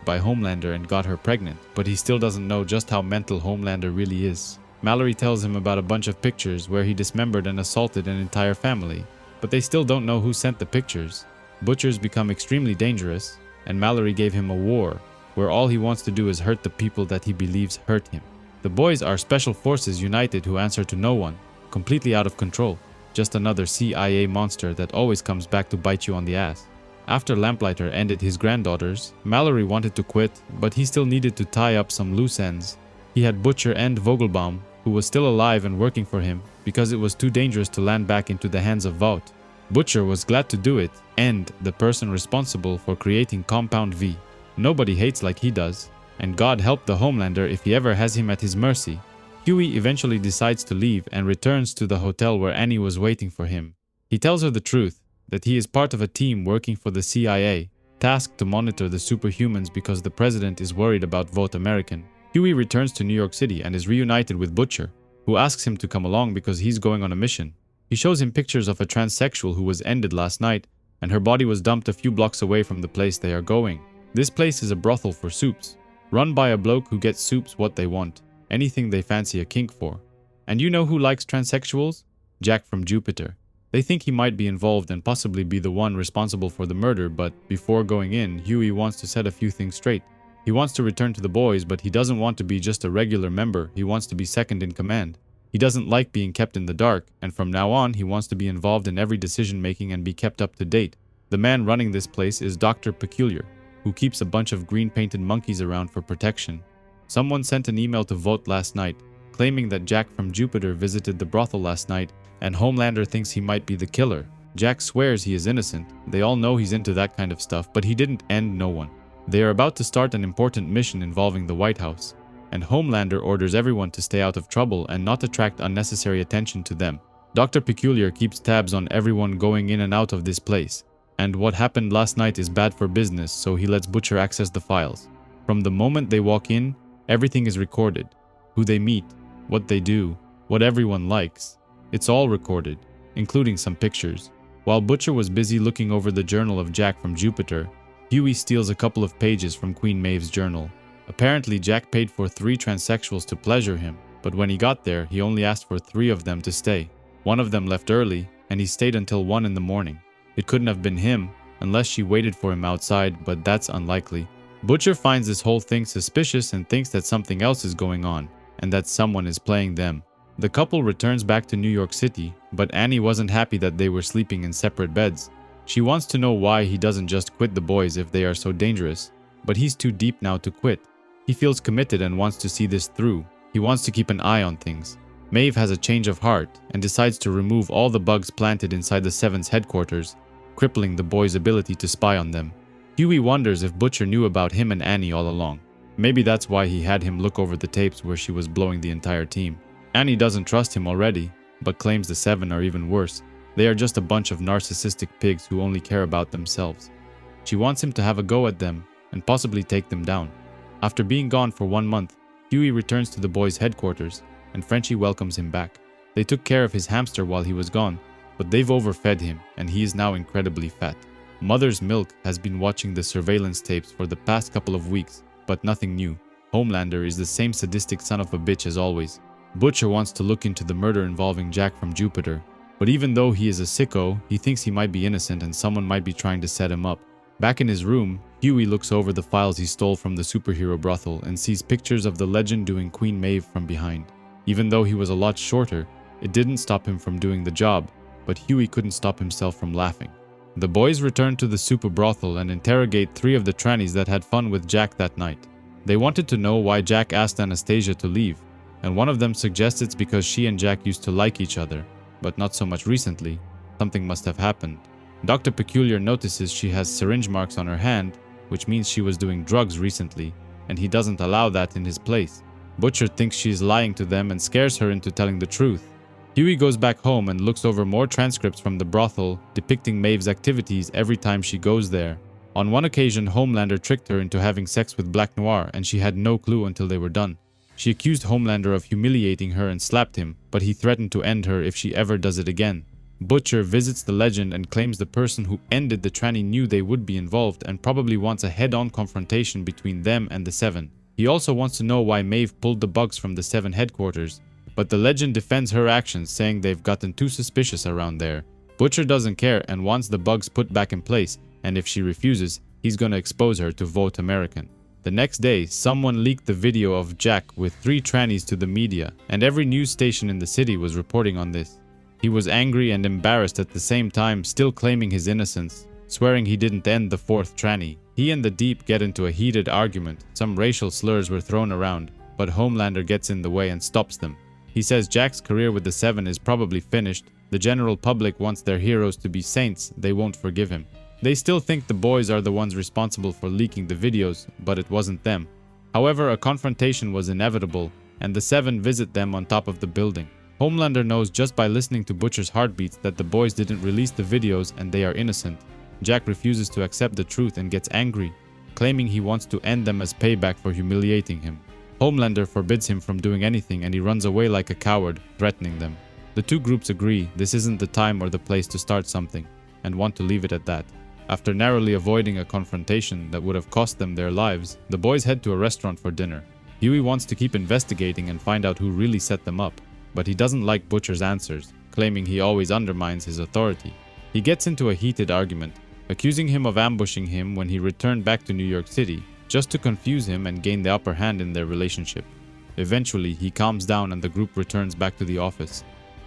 by Homelander and got her pregnant, but he still doesn't know just how mental Homelander really is. Mallory tells him about a bunch of pictures where he dismembered and assaulted an entire family, but they still don't know who sent the pictures. Butcher's become extremely dangerous, and Mallory gave him a war, where all he wants to do is hurt the people that he believes hurt him. The boys are Special Forces United who answer to no one, completely out of control. Just another CIA monster that always comes back to bite you on the ass. After Lamplighter ended his granddaughters, Mallory wanted to quit, but he still needed to tie up some loose ends. He had Butcher and Vogelbaum, who was still alive and working for him, because it was too dangerous to land back into the hands of Vought. Butcher was glad to do it, and the person responsible for creating Compound V. Nobody hates like he does, and God help the Homelander if he ever has him at his mercy. Hughie eventually decides to leave and returns to the hotel where Annie was waiting for him. He tells her the truth, that he is part of a team working for the CIA, tasked to monitor the superhumans because the president is worried about Vought American. Hughie returns to New York City and is reunited with Butcher, who asks him to come along because he's going on a mission. He shows him pictures of a transsexual who was ended last night, and her body was dumped a few blocks away from the place they are going. This place is a brothel for soups, run by a bloke who gets soups what they want, anything they fancy a kink for. And you know who likes transsexuals? Jack from Jupiter. They think he might be involved and possibly be the one responsible for the murder, but before going in, Hughie wants to set a few things straight. He wants to return to the boys, but he doesn't want to be just a regular member, he wants to be second in command. He doesn't like being kept in the dark, and from now on he wants to be involved in every decision making and be kept up to date. The man running this place is Dr. Peculiar, who keeps a bunch of green-painted monkeys around for protection. Someone sent an email to Vought last night, claiming that Jack from Jupiter visited the brothel last night, and Homelander thinks he might be the killer. Jack swears he is innocent. They all know he's into that kind of stuff, but he didn't end no one. They are about to start an important mission involving the White House, and Homelander orders everyone to stay out of trouble and not attract unnecessary attention to them. Dr. Peculiar keeps tabs on everyone going in and out of this place, and what happened last night is bad for business, so he lets Butcher access the files. From the moment they walk in, everything is recorded. Who they meet, what they do, what everyone likes. It's all recorded, including some pictures. While Butcher was busy looking over the journal of Jack from Jupiter, Hughie steals a couple of pages from Queen Maeve's journal. Apparently, Jack paid for 3 transsexuals to pleasure him, but when he got there, he only asked for 3 of them to stay. One of them left early, and he stayed until 1 in the morning. It couldn't have been him, unless she waited for him outside, but that's unlikely. Butcher finds this whole thing suspicious and thinks that something else is going on, and that someone is playing them. The couple returns back to New York City, but Annie wasn't happy that they were sleeping in separate beds. She wants to know why he doesn't just quit the boys if they are so dangerous, but he's too deep now to quit. He feels committed and wants to see this through. He wants to keep an eye on things. Maeve has a change of heart and decides to remove all the bugs planted inside the Seven's headquarters, crippling the boys' ability to spy on them. Hughie wonders if Butcher knew about him and Annie all along. Maybe that's why he had him look over the tapes where she was blowing the entire team. Annie doesn't trust him already, but claims the Seven are even worse. They are just a bunch of narcissistic pigs who only care about themselves. She wants him to have a go at them and possibly take them down. After being gone for 1 month, Hughie returns to the boys' headquarters and Frenchie welcomes him back. They took care of his hamster while he was gone, but they've overfed him and he is now incredibly fat. Mother's Milk has been watching the surveillance tapes for the past couple of weeks, but nothing new. Homelander is the same sadistic son of a bitch as always. Butcher wants to look into the murder involving Jack from Jupiter, but even though he is a sicko, he thinks he might be innocent and someone might be trying to set him up. Back in his room, Hughie looks over the files he stole from the superhero brothel and sees pictures of the legend doing Queen Maeve from behind. Even though he was a lot shorter, it didn't stop him from doing the job, but Hughie couldn't stop himself from laughing. The boys return to the super brothel and interrogate 3 of the trannies that had fun with Jack that night. They wanted to know why Jack asked Anastasia to leave, and one of them suggests it's because she and Jack used to like each other, but not so much recently. Something must have happened. Dr. Peculiar notices she has syringe marks on her hand, which means she was doing drugs recently, and he doesn't allow that in his place. Butcher thinks she is lying to them and scares her into telling the truth. Hughie goes back home and looks over more transcripts from the brothel depicting Maeve's activities every time she goes there. On one occasion, Homelander tricked her into having sex with Black Noir and she had no clue until they were done. She accused Homelander of humiliating her and slapped him, but he threatened to end her if she ever does it again. Butcher visits the legend and claims the person who ended the tranny knew they would be involved and probably wants a head-on confrontation between them and the Seven. He also wants to know why Maeve pulled the bugs from the Seven headquarters, but the legend defends her actions, saying they've gotten too suspicious around there. Butcher doesn't care and wants the bugs put back in place, and if she refuses, he's gonna expose her to Vought American. The next day, someone leaked the video of Jack with 3 trannies to the media, and every news station in the city was reporting on this. He was angry and embarrassed at the same time, still claiming his innocence, swearing he didn't end the 4th tranny. He and the Deep get into a heated argument. Some racial slurs were thrown around, but Homelander gets in the way and stops them. He says Jack's career with the Seven is probably finished. The general public wants their heroes to be saints. They won't forgive him. They still think the boys are the ones responsible for leaking the videos, but it wasn't them. However, a confrontation was inevitable, and the Seven visit them on top of the building. Homelander knows just by listening to Butcher's heartbeats that the boys didn't release the videos and they are innocent. Jack refuses to accept the truth and gets angry, claiming he wants to end them as payback for humiliating him. Homelander forbids him from doing anything and he runs away like a coward, threatening them. The 2 groups agree this isn't the time or the place to start something, and want to leave it at that. After narrowly avoiding a confrontation that would have cost them their lives, the boys head to a restaurant for dinner. Hughie wants to keep investigating and find out who really set them up, but he doesn't like Butcher's answers, claiming he always undermines his authority. He gets into a heated argument, accusing him of ambushing him when he returned back to New York City, just to confuse him and gain the upper hand in their relationship. Eventually, he calms down and the group returns back to the office.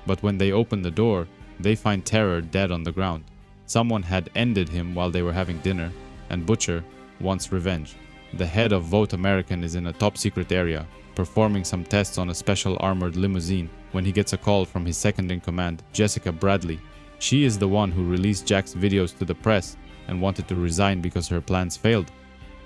But when they open the door, they find Terror dead on the ground. Someone had ended him while they were having dinner, and Butcher wants revenge. The head of Vought American is in a top-secret area, performing some tests on a special armored limousine when he gets a call from his second-in-command, Jessica Bradley. She is the one who released Jack's videos to the press and wanted to resign because her plans failed.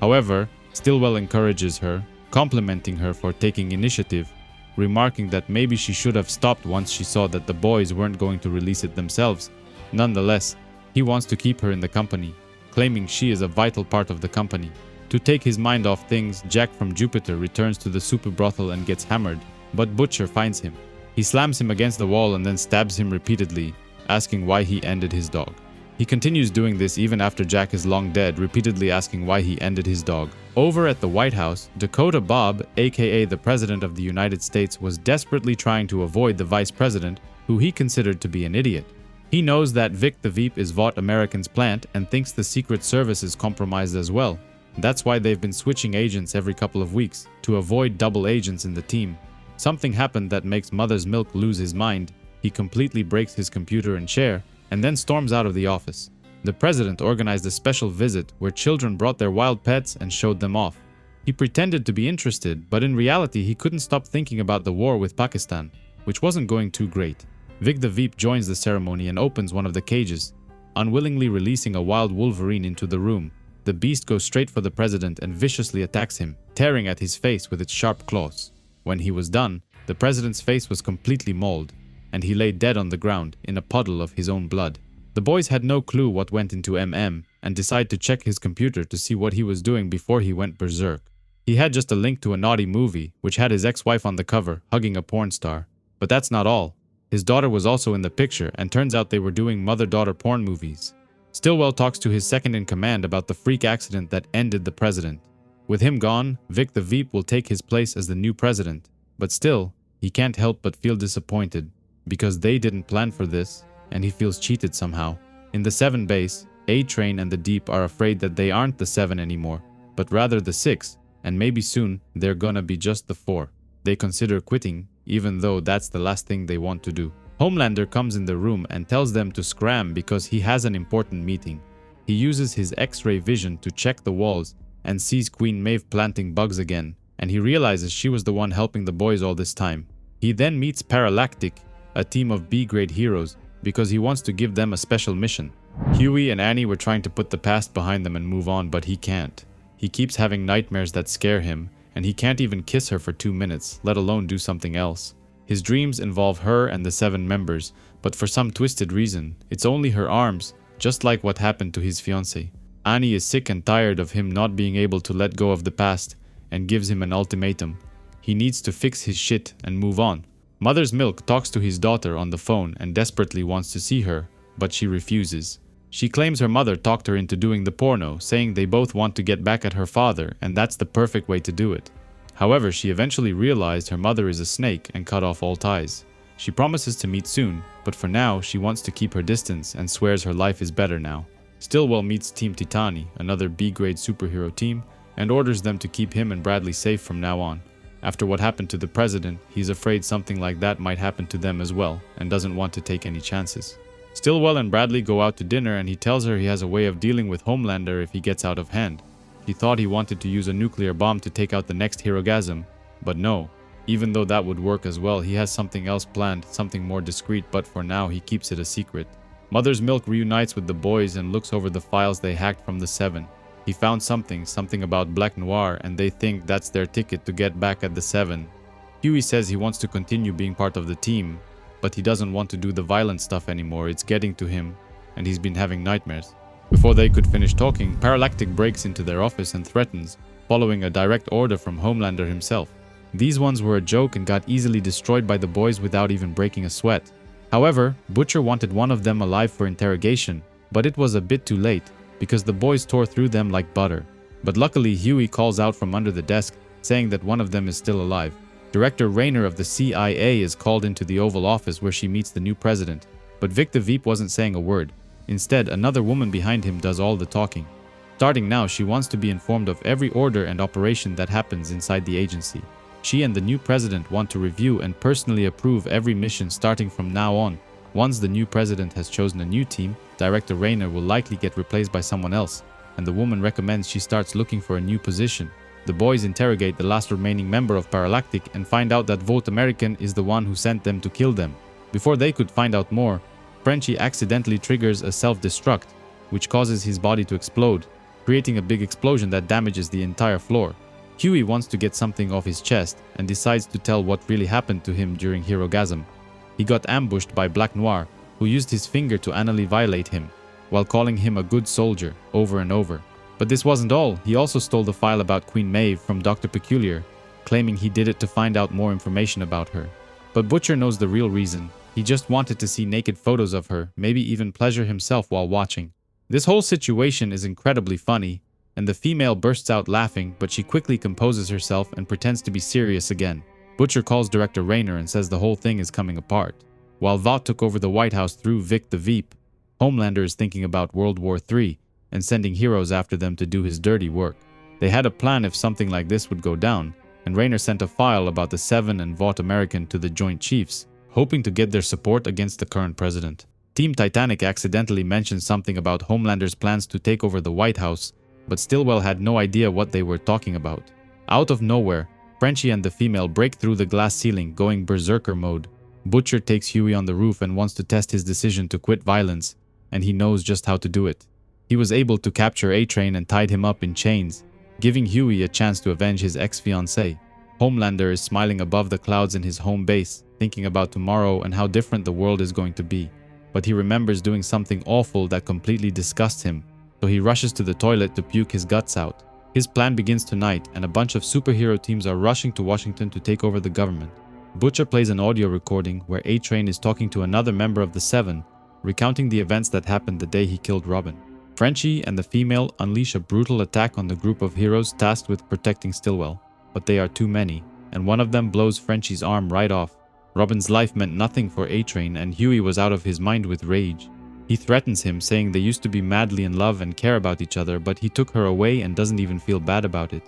However, Stillwell encourages her, complimenting her for taking initiative, remarking that maybe she should have stopped once she saw that the boys weren't going to release it themselves. Nonetheless, he wants to keep her in the company, claiming she is a vital part of the company. To take his mind off things, Jack from Jupiter returns to the super brothel and gets hammered, but Butcher finds him. He slams him against the wall and then stabs him repeatedly, asking why he ended his dog. He continues doing this even after Jack is long dead, repeatedly asking why he ended his dog. Over at the White House, Dakota Bob, aka the President of the United States, was desperately trying to avoid the Vice President, who he considered to be an idiot. He knows that Vic the Veep is Vought American's plant and thinks the Secret Service is compromised as well. That's why they've been switching agents every couple of weeks, to avoid double agents in the team. Something happened that makes Mother's Milk lose his mind. He completely breaks his computer and chair, and then storms out of the office. The president organized a special visit where children brought their wild pets and showed them off. He pretended to be interested, but in reality he couldn't stop thinking about the war with Pakistan, which wasn't going too great. Vic the Veep joins the ceremony and opens one of the cages, unwillingly releasing a wild wolverine into the room. The beast goes straight for the president and viciously attacks him, tearing at his face with its sharp claws. When he was done, the president's face was completely mauled, and he lay dead on the ground in a puddle of his own blood. The boys had no clue what went into MM and decided to check his computer to see what he was doing before he went berserk. He had just a link to a naughty movie which had his ex-wife on the cover hugging a porn star. But that's not all. His daughter was also in the picture, and turns out they were doing mother-daughter porn movies. Stillwell talks to his second-in-command about the freak accident that ended the president. With him gone, Vic the Veep will take his place as the new president. But still, he can't help but feel disappointed, because they didn't plan for this, and he feels cheated somehow. In the 7 base, A-Train and the Deep are afraid that they aren't the 7 anymore, but rather the 6, and maybe soon they're gonna be just the 4. They consider quitting, even though that's the last thing they want to do. Homelander comes in the room and tells them to scram because he has an important meeting. He uses his X-ray vision to check the walls and sees Queen Maeve planting bugs again, and he realizes she was the one helping the boys all this time. He then meets Paralactic, a team of B-grade heroes, because he wants to give them a special mission. Hughie and Annie were trying to put the past behind them and move on, but he can't. He keeps having nightmares that scare him, and he can't even kiss her for 2 minutes, let alone do something else. His dreams involve her and the 7 members, but for some twisted reason, it's only her arms, just like what happened to his fiancée. Annie is sick and tired of him not being able to let go of the past, and gives him an ultimatum. He needs to fix his shit and move on. Mother's Milk talks to his daughter on the phone and desperately wants to see her, but she refuses. She claims her mother talked her into doing the porno, saying they both want to get back at her father, and that's the perfect way to do it. However, she eventually realized her mother is a snake and cut off all ties. She promises to meet soon, but for now she wants to keep her distance and swears her life is better now. Stillwell meets Team Titani, another B-grade superhero team, and orders them to keep him and Bradley safe from now on. After what happened to the president, he's afraid something like that might happen to them as well, and doesn't want to take any chances. Stillwell and Bradley go out to dinner, and he tells her he has a way of dealing with Homelander if he gets out of hand. He thought he wanted to use a nuclear bomb to take out the next Herogasm, but no. Even though that would work as well, he has something else planned, something more discreet, but for now he keeps it a secret. Mother's Milk reunites with the boys and looks over the files they hacked from the 7. He found something about Black Noir, and they think that's their ticket to get back at the 7. Hughie says he wants to continue being part of the team, but he doesn't want to do the violent stuff anymore. It's getting to him, and he's been having nightmares. Before they could finish talking, Paralactic breaks into their office and threatens, following a direct order from Homelander himself. These ones were a joke and got easily destroyed by the boys without even breaking a sweat. However, Butcher wanted one of them alive for interrogation, but it was a bit too late, because the boys tore through them like butter. But luckily, Hughie calls out from under the desk, saying that one of them is still alive. Director Rayner of the CIA is called into the Oval Office where she meets the new president, but Vic the Veep wasn't saying a word. Instead, another woman behind him does all the talking. Starting now, she wants to be informed of every order and operation that happens inside the agency. She and the new president want to review and personally approve every mission starting from now on. Once the new president has chosen a new team, Director Rayner will likely get replaced by someone else, and the woman recommends she starts looking for a new position. The boys interrogate the last remaining member of Paralactic and find out that Vought American is the one who sent them to kill them. Before they could find out more, Frenchie accidentally triggers a self-destruct, which causes his body to explode, creating a big explosion that damages the entire floor. Hughie wants to get something off his chest and decides to tell what really happened to him during Herogasm. He got ambushed by Black Noir, who used his finger to anally violate him, while calling him a good soldier over and over. But this wasn't all. He also stole the file about Queen Maeve from Dr. Peculiar, claiming he did it to find out more information about her. But Butcher knows the real reason. He just wanted to see naked photos of her, maybe even pleasure himself while watching. This whole situation is incredibly funny, and the female bursts out laughing, but she quickly composes herself and pretends to be serious again. Butcher calls Director Rayner and says the whole thing is coming apart. While Vought took over the White House through Vic the Veep, Homelander is thinking about World War III and sending heroes after them to do his dirty work. They had a plan if something like this would go down, and Rayner sent a file about the 7 and Vought American to the Joint Chiefs, hoping to get their support against the current president. Team Titanic accidentally mentioned something about Homelander's plans to take over the White House, but Stillwell had no idea what they were talking about. Out of nowhere, Frenchie and the female break through the glass ceiling, going berserker mode. Butcher takes Hughie on the roof and wants to test his decision to quit violence, and he knows just how to do it. He was able to capture A-Train and tied him up in chains, giving Hughie a chance to avenge his ex-fiancée. Homelander is smiling above the clouds in his home base, thinking about tomorrow and how different the world is going to be. But he remembers doing something awful that completely disgusts him, so he rushes to the toilet to puke his guts out. His plan begins tonight, and a bunch of superhero teams are rushing to Washington to take over the government. Butcher plays an audio recording where A-Train is talking to another member of the Seven, recounting the events that happened the day he killed Robin. Frenchie and the female unleash a brutal attack on the group of heroes tasked with protecting Stillwell, but they are too many, and one of them blows Frenchie's arm right off. Robin's life meant nothing for A-Train, and Hughie was out of his mind with rage. He threatens him, saying they used to be madly in love and care about each other, but he took her away and doesn't even feel bad about it.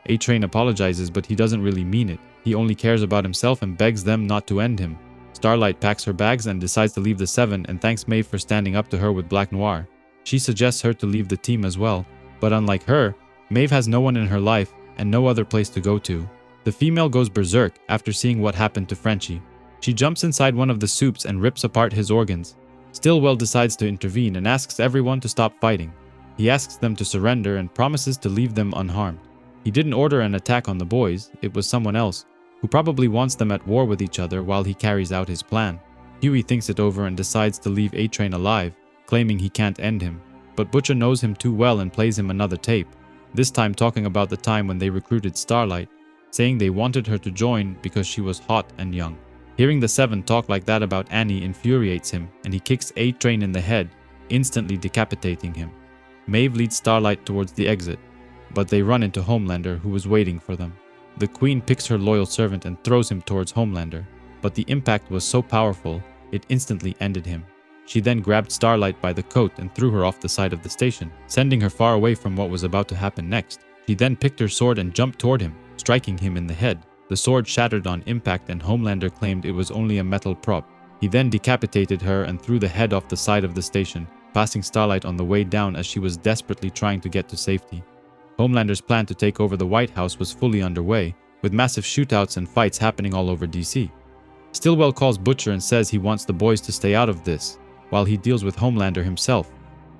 A-Train apologizes, but he doesn't really mean it. He only cares about himself and begs them not to end him. Starlight packs her bags and decides to leave the Seven and thanks Maeve for standing up to her with Black Noir. She suggests her to leave the team as well, but unlike her, Maeve has no one in her life and no other place to go to. The female goes berserk after seeing what happened to Frenchie. She jumps inside one of the soups and rips apart his organs. Stillwell decides to intervene and asks everyone to stop fighting. He asks them to surrender and promises to leave them unharmed. He didn't order an attack on the boys, it was someone else, who probably wants them at war with each other while he carries out his plan. Hughie thinks it over and decides to leave A-Train alive, claiming he can't end him. But Butcher knows him too well and plays him another tape, this time talking about the time when they recruited Starlight, saying they wanted her to join because she was hot and young. Hearing the Seven talk like that about Annie infuriates him, and he kicks A-Train in the head, instantly decapitating him. Maeve leads Starlight towards the exit, but they run into Homelander, who was waiting for them. The Queen picks her loyal servant and throws him towards Homelander, but the impact was so powerful, it instantly ended him. She then grabbed Starlight by the coat and threw her off the side of the station, sending her far away from what was about to happen next. She then picked her sword and jumped toward him, striking him in the head. The sword shattered on impact and Homelander claimed it was only a metal prop. He then decapitated her and threw the head off the side of the station, passing Starlight on the way down as she was desperately trying to get to safety. Homelander's plan to take over the White House was fully underway, with massive shootouts and fights happening all over DC. Stillwell calls Butcher and says he wants the boys to stay out of this, while he deals with Homelander himself.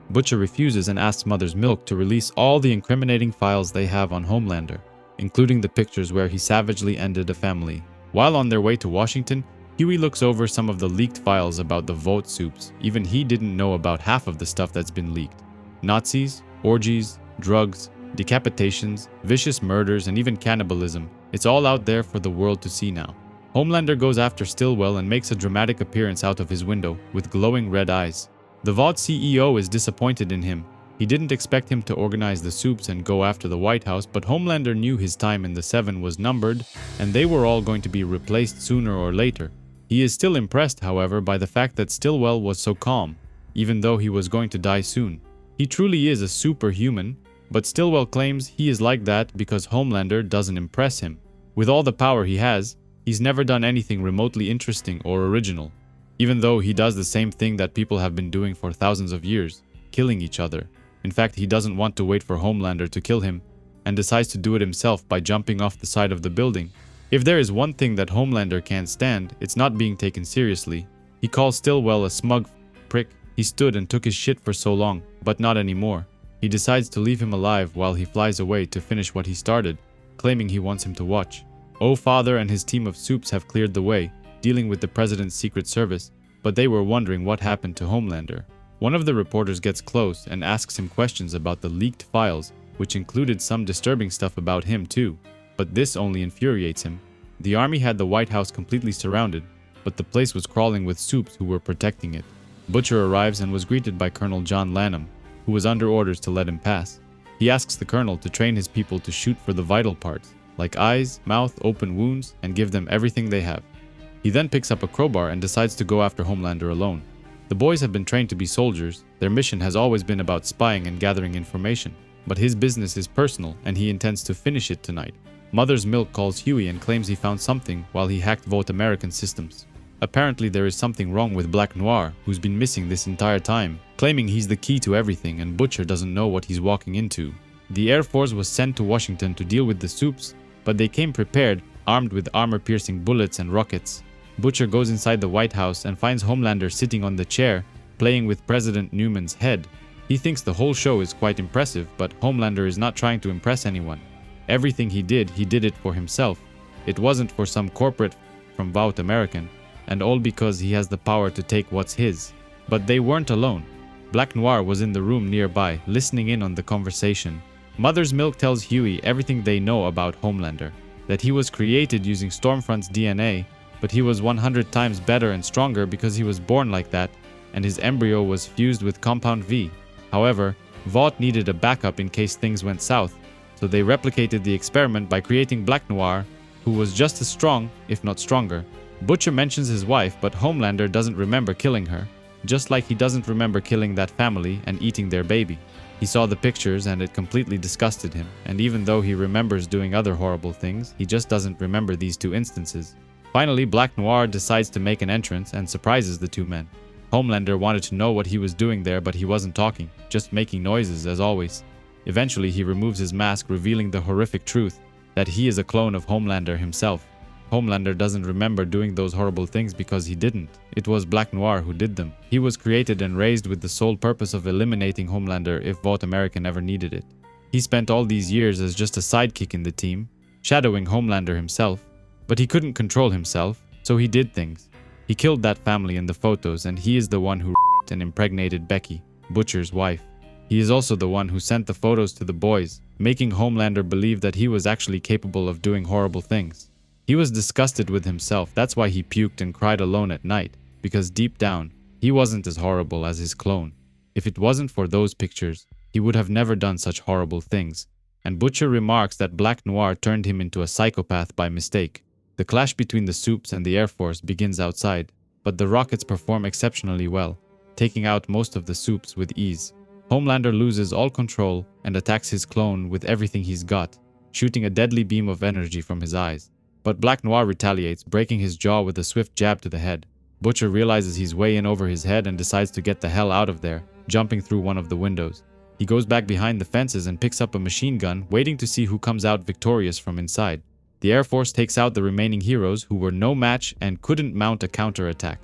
Butcher refuses and asks Mother's Milk to release all the incriminating files they have on Homelander, including the pictures where he savagely ended a family. While on their way to Washington, Hughie looks over some of the leaked files about the Vought soups. Even he didn't know about half of the stuff that's been leaked. Nazis, orgies, drugs, decapitations, vicious murders, and even cannibalism. It's all out there for the world to see now. Homelander goes after Stillwell and makes a dramatic appearance out of his window with glowing red eyes. The Vought CEO is disappointed in him. He didn't expect him to organize the soups and go after the White House, but Homelander knew his time in the Seven was numbered and they were all going to be replaced sooner or later. He is still impressed, however, by the fact that Stillwell was so calm, even though he was going to die soon. He truly is a superhuman, but Stillwell claims he is like that because Homelander doesn't impress him. With all the power he has, he's never done anything remotely interesting or original, even though he does the same thing that people have been doing for thousands of years, killing each other. In fact, he doesn't want to wait for Homelander to kill him and decides to do it himself by jumping off the side of the building. If there is one thing that Homelander can't stand, it's not being taken seriously. He calls Stillwell a smug prick. He stood and took his shit for so long, but not anymore. He decides to leave him alive while he flies away to finish what he started, claiming he wants him to watch. Father and his team of soups have cleared the way, dealing with the President's Secret Service, but they were wondering what happened to Homelander. One of the reporters gets close and asks him questions about the leaked files, which included some disturbing stuff about him too, but this only infuriates him. The army had the White House completely surrounded, but the place was crawling with soups who were protecting it. Butcher arrives and was greeted by Colonel John Lanham, who was under orders to let him pass. He asks the colonel to train his people to shoot for the vital parts, like eyes, mouth, open wounds, and give them everything they have. He then picks up a crowbar and decides to go after Homelander alone. The boys have been trained to be soldiers. Their mission has always been about spying and gathering information, but his business is personal and he intends to finish it tonight. Mother's Milk calls Hughie and claims he found something while he hacked Vought American systems. Apparently there is something wrong with Black Noir, who's been missing this entire time, claiming he's the key to everything and Butcher doesn't know what he's walking into. The Air Force was sent to Washington to deal with the soups, but they came prepared, armed with armor-piercing bullets and rockets. Butcher goes inside the White House and finds Homelander sitting on the chair, playing with President Newman's head. He thinks the whole show is quite impressive, but Homelander is not trying to impress anyone. Everything he did it for himself. It wasn't for some corporate from Vought American, and all because he has the power to take what's his. But they weren't alone. Black Noir was in the room nearby, listening in on the conversation. Mother's Milk tells Hughie everything they know about Homelander, that he was created using Stormfront's DNA, but he was 100 times better and stronger because he was born like that, and his embryo was fused with Compound V. However, Vought needed a backup in case things went south, so they replicated the experiment by creating Black Noir, who was just as strong, if not stronger. Butcher mentions his wife, but Homelander doesn't remember killing her, just like he doesn't remember killing that family and eating their baby. He saw the pictures and it completely disgusted him, and even though he remembers doing other horrible things, he just doesn't remember these two instances. Finally, Black Noir decides to make an entrance and surprises the two men. Homelander wanted to know what he was doing there, but he wasn't talking, just making noises as always. Eventually, he removes his mask, revealing the horrific truth that he is a clone of Homelander himself. Homelander doesn't remember doing those horrible things because he didn't. It was Black Noir who did them. He was created and raised with the sole purpose of eliminating Homelander if Vought American ever needed it. He spent all these years as just a sidekick in the team, shadowing Homelander himself, but he couldn't control himself, so he did things. He killed that family in the photos, and he is the one who and impregnated Becky, Butcher's wife. He is also the one who sent the photos to the boys, making Homelander believe that he was actually capable of doing horrible things. He was disgusted with himself, that's why he puked and cried alone at night, because deep down, he wasn't as horrible as his clone. If it wasn't for those pictures, he would have never done such horrible things. And Butcher remarks that Black Noir turned him into a psychopath by mistake. The clash between the Supes and the Air Force begins outside, but the rockets perform exceptionally well, taking out most of the Supes with ease. Homelander loses all control and attacks his clone with everything he's got, shooting a deadly beam of energy from his eyes. But Black Noir retaliates, breaking his jaw with a swift jab to the head. Butcher realizes he's way in over his head and decides to get the hell out of there, jumping through one of the windows. He goes back behind the fences and picks up a machine gun, waiting to see who comes out victorious from inside. The Air Force takes out the remaining heroes who were no match and couldn't mount a counterattack.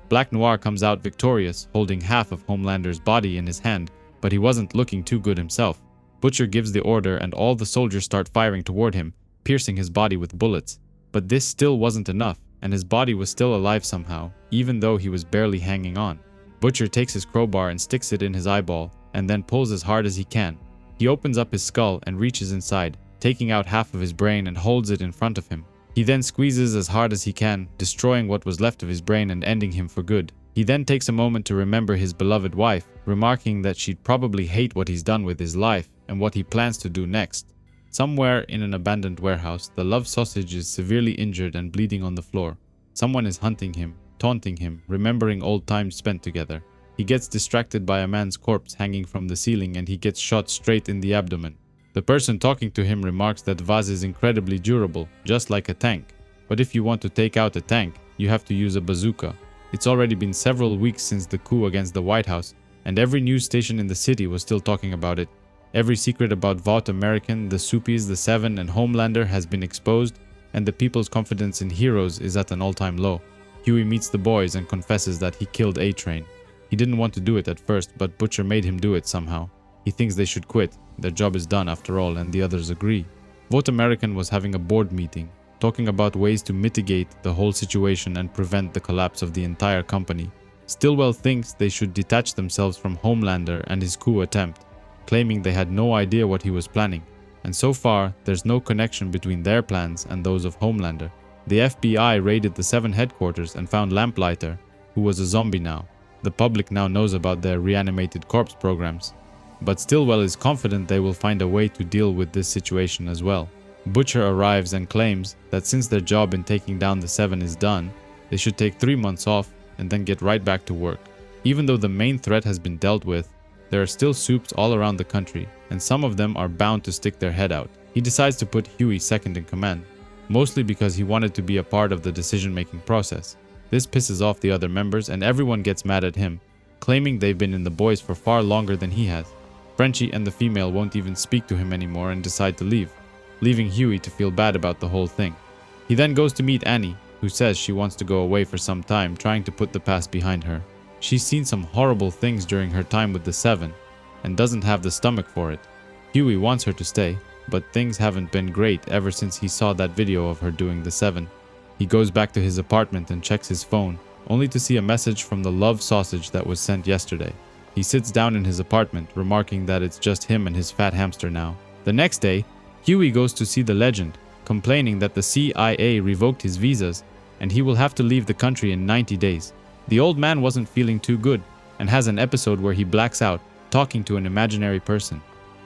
Black Noir comes out victorious, holding half of Homelander's body in his hand, but he wasn't looking too good himself. Butcher gives the order and all the soldiers start firing toward him, piercing his body with bullets. But this still wasn't enough, and his body was still alive somehow, even though he was barely hanging on. Butcher takes his crowbar and sticks it in his eyeball, and then pulls as hard as he can. He opens up his skull and reaches inside, taking out half of his brain and holds it in front of him. He then squeezes as hard as he can, destroying what was left of his brain and ending him for good. He then takes a moment to remember his beloved wife, remarking that she'd probably hate what he's done with his life and what he plans to do next. Somewhere in an abandoned warehouse, the love sausage is severely injured and bleeding on the floor. Someone is hunting him, taunting him, remembering old times spent together. He gets distracted by a man's corpse hanging from the ceiling and he gets shot straight in the abdomen. The person talking to him remarks that Vaz is incredibly durable, just like a tank. But if you want to take out a tank, you have to use a bazooka. It's already been several weeks since the coup against the White House, and every news station in the city was still talking about it. Every secret about Vought American, the Supies, the Seven, and Homelander has been exposed, and the people's confidence in heroes is at an all-time low. Hughie meets the boys and confesses that he killed A-Train. He didn't want to do it at first, but Butcher made him do it somehow. He thinks they should quit. Their job is done after all, and the others agree. Vought American was having a board meeting, talking about ways to mitigate the whole situation and prevent the collapse of the entire company. Stillwell thinks they should detach themselves from Homelander and his coup attempt, claiming they had no idea what he was planning, and so far there's no connection between their plans and those of Homelander. The FBI raided the Seven headquarters and found Lamplighter, who was a zombie now. The public now knows about their reanimated corpse programs, but Stillwell is confident they will find a way to deal with this situation as well. Butcher arrives and claims that since their job in taking down the Seven is done, they should take 3 months off and then get right back to work. Even though the main threat has been dealt with, there are still Supes all around the country, and some of them are bound to stick their head out. He decides to put Hughie second in command, mostly because he wanted to be a part of the decision-making process. This pisses off the other members and everyone gets mad at him, claiming they've been in the boys for far longer than he has. Frenchie and the female won't even speak to him anymore and decide to leave, leaving Hughie to feel bad about the whole thing. He then goes to meet Annie, who says she wants to go away for some time, trying to put the past behind her. She's seen some horrible things during her time with the Seven, and doesn't have the stomach for it. Hughie wants her to stay, but things haven't been great ever since he saw that video of her doing the Seven. He goes back to his apartment and checks his phone, only to see a message from the love sausage that was sent yesterday. He sits down in his apartment, remarking that it's just him and his fat hamster now. The next day, Hughie goes to see the legend, complaining that the CIA revoked his visas, and he will have to leave the country in 90 days. The old man wasn't feeling too good and has an episode where he blacks out, talking to an imaginary person.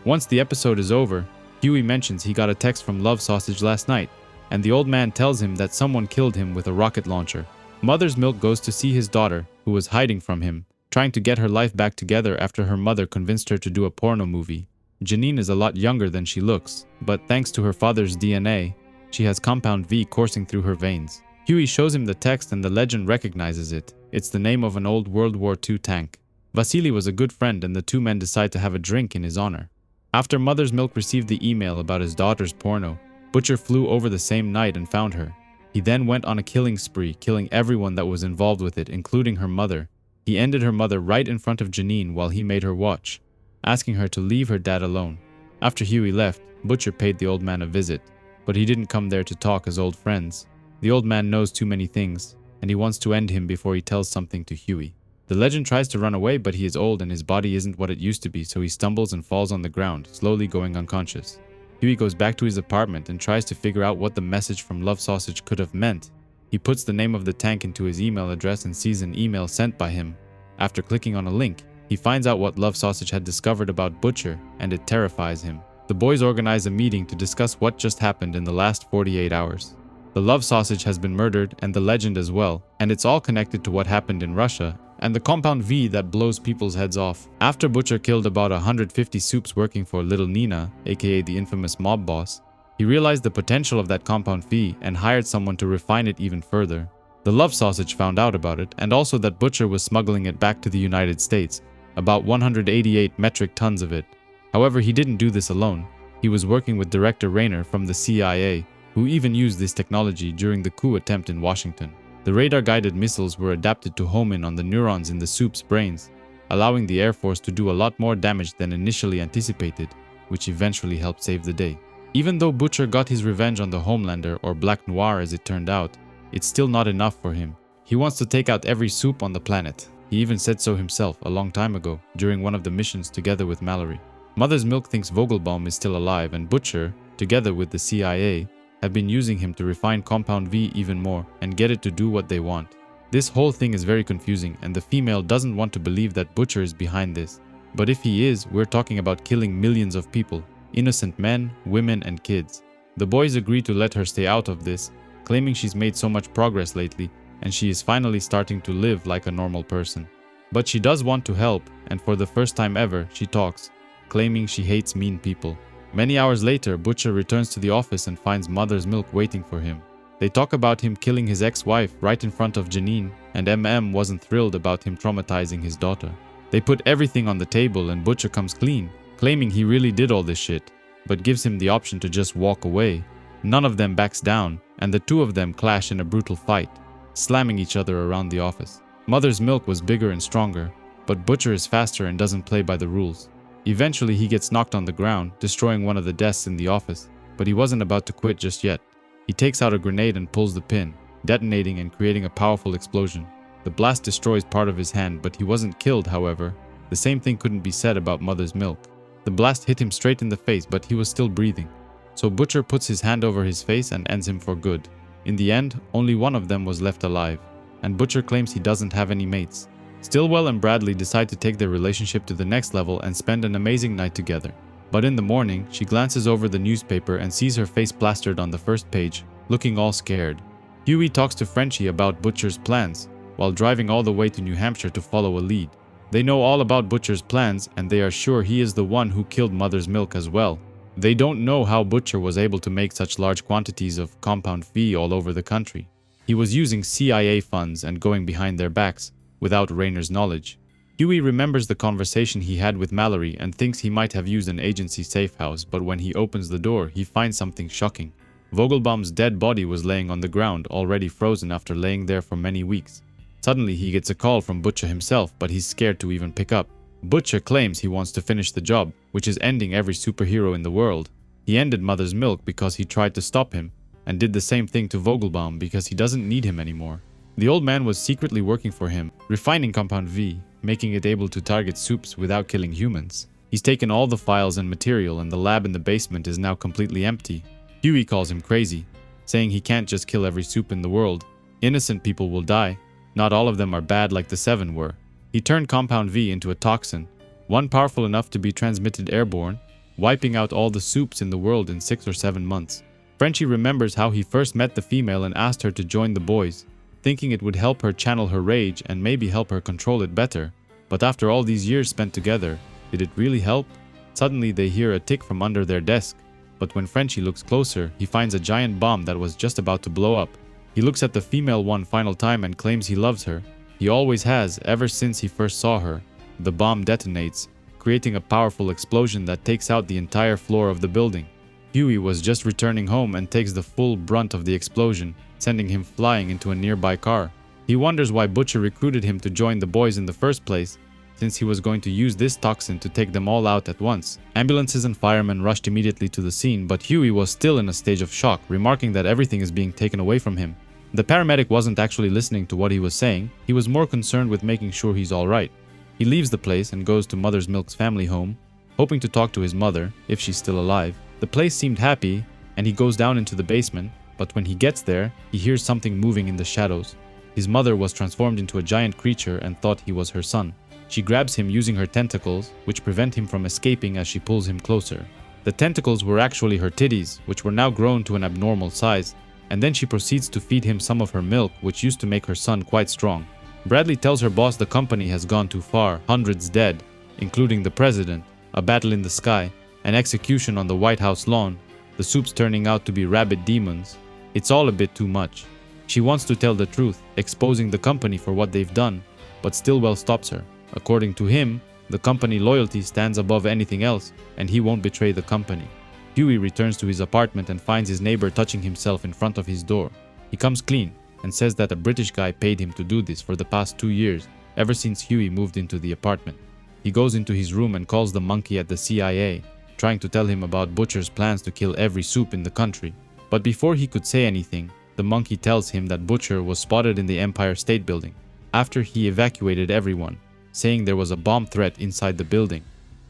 Once the episode is over, Hughie mentions he got a text from Love Sausage last night, and the old man tells him that someone killed him with a rocket launcher. Mother's Milk goes to see his daughter, who was hiding from him, trying to get her life back together after her mother convinced her to do a porno movie. Janine is a lot younger than she looks, but thanks to her father's DNA, she has compound V coursing through her veins. Hughie shows him the text and the legend recognizes it. It's the name of an old World War II tank. Vasily was a good friend and the two men decide to have a drink in his honor. After Mother's Milk received the email about his daughter's porno, Butcher flew over the same night and found her. He then went on a killing spree, killing everyone that was involved with it, including her mother. He ended her mother right in front of Janine while he made her watch, asking her to leave her dad alone. After Hughie left, Butcher paid the old man a visit, but he didn't come there to talk as old friends. The old man knows too many things, and he wants to end him before he tells something to Hughie. The legend tries to run away, but he is old and his body isn't what it used to be, so he stumbles and falls on the ground, slowly going unconscious. Hughie goes back to his apartment and tries to figure out what the message from Love Sausage could have meant. He puts the name of the tank into his email address and sees an email sent by him. After clicking on a link, he finds out what Love Sausage had discovered about Butcher, and it terrifies him. The boys organize a meeting to discuss what just happened in the last 48 hours. The Love Sausage has been murdered, and the legend as well, and it's all connected to what happened in Russia, and the compound V that blows people's heads off. After Butcher killed about 150 soups working for Little Nina, aka the infamous mob boss, he realized the potential of that compound V and hired someone to refine it even further. The Love Sausage found out about it, and also that Butcher was smuggling it back to the United States, about 188 metric tons of it. However, he didn't do this alone. He was working with Director Rayner from the CIA, who even used this technology during the coup attempt in Washington. The radar-guided missiles were adapted to home in on the neurons in the soup's brains, allowing the Air Force to do a lot more damage than initially anticipated, which eventually helped save the day. Even though Butcher got his revenge on the Homelander, or Black Noir as it turned out, it's still not enough for him. He wants to take out every soup on the planet. He even said so himself a long time ago, during one of the missions together with Mallory. Mother's Milk thinks Vogelbaum is still alive, and Butcher, together with the CIA, have been using him to refine Compound V even more and get it to do what they want. This whole thing is very confusing, and the female doesn't want to believe that Butcher is behind this. But if he is, we're talking about killing millions of people, innocent men, women, and kids. The boys agree to let her stay out of this, claiming she's made so much progress lately and she is finally starting to live like a normal person. But she does want to help, and for the first time ever, she talks, claiming she hates mean people. Many hours later, Butcher returns to the office and finds Mother's Milk waiting for him. They talk about him killing his ex-wife right in front of Janine, and MM wasn't thrilled about him traumatizing his daughter. They put everything on the table and Butcher comes clean, claiming he really did all this shit, but gives him the option to just walk away. None of them backs down, and the two of them clash in a brutal fight, slamming each other around the office. Mother's Milk was bigger and stronger, but Butcher is faster and doesn't play by the rules. Eventually he gets knocked on the ground, destroying one of the desks in the office, but he wasn't about to quit just yet. He takes out a grenade and pulls the pin, detonating and creating a powerful explosion. The blast destroys part of his hand, but he wasn't killed, however. The same thing couldn't be said about Mother's Milk. The blast hit him straight in the face, but he was still breathing. So Butcher puts his hand over his face and ends him for good. In the end, only one of them was left alive, and Butcher claims he doesn't have any mates. Stillwell and Bradley decide to take their relationship to the next level and spend an amazing night together. But in the morning, she glances over the newspaper and sees her face plastered on the first page, looking all scared. Hughie talks to Frenchie about Butcher's plans, while driving all the way to New Hampshire to follow a lead. They know all about Butcher's plans, and they are sure he is the one who killed Mother's Milk as well. They don't know how Butcher was able to make such large quantities of Compound V all over the country. He was using CIA funds and going behind their backs, without Rayner's knowledge. Hughie remembers the conversation he had with Mallory and thinks he might have used an agency safe house, but when he opens the door, he finds something shocking. Vogelbaum's dead body was laying on the ground, already frozen after laying there for many weeks. Suddenly he gets a call from Butcher himself, but he's scared to even pick up. Butcher claims he wants to finish the job, which is ending every superhero in the world. He ended Mother's Milk because he tried to stop him, and did the same thing to Vogelbaum because he doesn't need him anymore. The old man was secretly working for him, refining Compound V, making it able to target soups without killing humans. He's taken all the files and material, and the lab in the basement is now completely empty. Hughie calls him crazy, saying he can't just kill every soup in the world. Innocent people will die. Not all of them are bad like the 7 were. He turned Compound V into a toxin, one powerful enough to be transmitted airborne, wiping out all the soups in the world in 6 or 7 months. Frenchie remembers how he first met the female and asked her to join the boys, thinking it would help her channel her rage and maybe help her control it better. But after all these years spent together, did it really help? Suddenly they hear a tick from under their desk, but when Frenchie looks closer, he finds a giant bomb that was just about to blow up. He looks at the female one final time and claims he loves her. He always has, ever since he first saw her. The bomb detonates, creating a powerful explosion that takes out the entire floor of the building. Hughie was just returning home and takes the full brunt of the explosion, sending him flying into a nearby car. He wonders why Butcher recruited him to join the boys in the first place, since he was going to use this toxin to take them all out at once. Ambulances and firemen rushed immediately to the scene, but Hughie was still in a stage of shock, remarking that everything is being taken away from him. The paramedic wasn't actually listening to what he was saying, he was more concerned with making sure he's alright. He leaves the place and goes to Mother's Milk's family home, hoping to talk to his mother, if she's still alive. The place seemed happy, and he goes down into the basement, but when he gets there, he hears something moving in the shadows. His mother was transformed into a giant creature and thought he was her son. She grabs him using her tentacles, which prevent him from escaping as she pulls him closer. The tentacles were actually her titties, which were now grown to an abnormal size, and then she proceeds to feed him some of her milk, which used to make her son quite strong. Bradley tells her boss the company has gone too far, hundreds dead, including the president, a battle in the sky, an execution on the White House lawn, the soups turning out to be rabid demons. It's all a bit too much. She wants to tell the truth, exposing the company for what they've done, but Stillwell stops her. According to him, the company loyalty stands above anything else, and he won't betray the company. Hughie returns to his apartment and finds his neighbor touching himself in front of his door. He comes clean and says that a British guy paid him to do this for the past 2 years, ever since Hughie moved into the apartment. He goes into his room and calls the monkey at the CIA, trying to tell him about Butcher's plans to kill every soup in the country. But before he could say anything, the monkey tells him that Butcher was spotted in the Empire State Building, after he evacuated everyone, saying there was a bomb threat inside the building.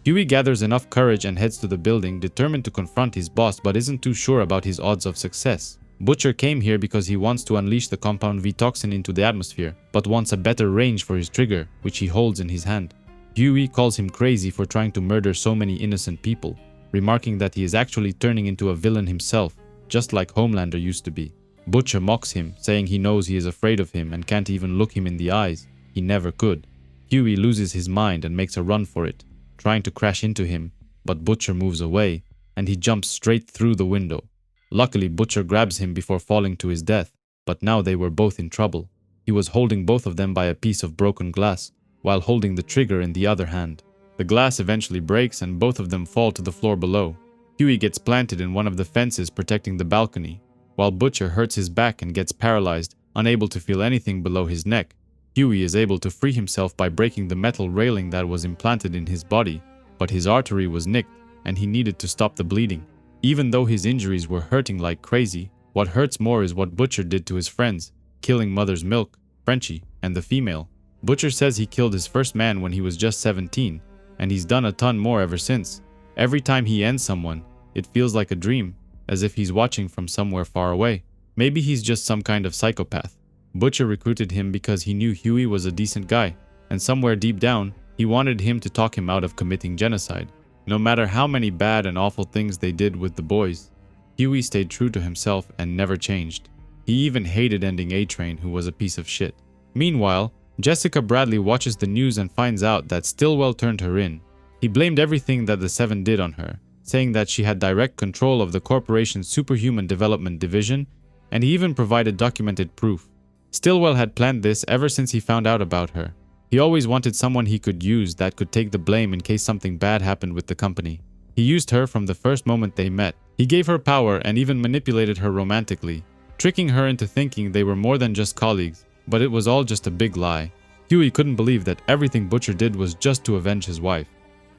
Hughie gathers enough courage and heads to the building, determined to confront his boss but isn't too sure about his odds of success. Butcher came here because he wants to unleash the Compound V toxin into the atmosphere, but wants a better range for his trigger, which he holds in his hand. Hughie calls him crazy for trying to murder so many innocent people, remarking that he is actually turning into a villain himself, just like Homelander used to be. Butcher mocks him, saying he knows he is afraid of him and can't even look him in the eyes. He never could. Hughie loses his mind and makes a run for it, trying to crash into him, but Butcher moves away, and he jumps straight through the window. Luckily, Butcher grabs him before falling to his death, but now they were both in trouble. He was holding both of them by a piece of broken glass, while holding the trigger in the other hand. The glass eventually breaks and both of them fall to the floor below. Hughie gets planted in one of the fences protecting the balcony, while Butcher hurts his back and gets paralyzed, unable to feel anything below his neck. Hughie is able to free himself by breaking the metal railing that was implanted in his body, but his artery was nicked and he needed to stop the bleeding. Even though his injuries were hurting like crazy, what hurts more is what Butcher did to his friends, killing Mother's Milk, Frenchie, and the female. Butcher says he killed his first man when he was just 17, and he's done a ton more ever since. Every time he ends someone, it feels like a dream, as if he's watching from somewhere far away. Maybe he's just some kind of psychopath. Butcher recruited him because he knew Hughie was a decent guy, and somewhere deep down, he wanted him to talk him out of committing genocide. No matter how many bad and awful things they did with the boys, Hughie stayed true to himself and never changed. He even hated ending A-Train, who was a piece of shit. Meanwhile, Jessica Bradley watches the news and finds out that Stillwell turned her in. He blamed everything that the Seven did on her, saying that she had direct control of the corporation's superhuman development division, and he even provided documented proof. Stillwell had planned this ever since he found out about her. He always wanted someone he could use that could take the blame in case something bad happened with the company. He used her from the first moment they met. He gave her power and even manipulated her romantically, tricking her into thinking they were more than just colleagues, but it was all just a big lie. Hughie couldn't believe that everything Butcher did was just to avenge his wife.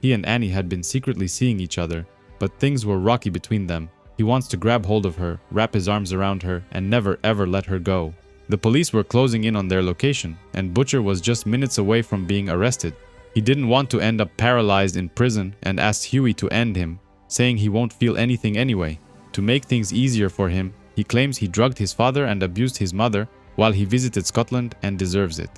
He and Annie had been secretly seeing each other, but things were rocky between them. He wants to grab hold of her, wrap his arms around her, and never ever let her go. The police were closing in on their location, and Butcher was just minutes away from being arrested. He didn't want to end up paralyzed in prison and asked Hughie to end him, saying he won't feel anything anyway. To make things easier for him, he claims he drugged his father and abused his mother, while he visited Scotland and deserves it.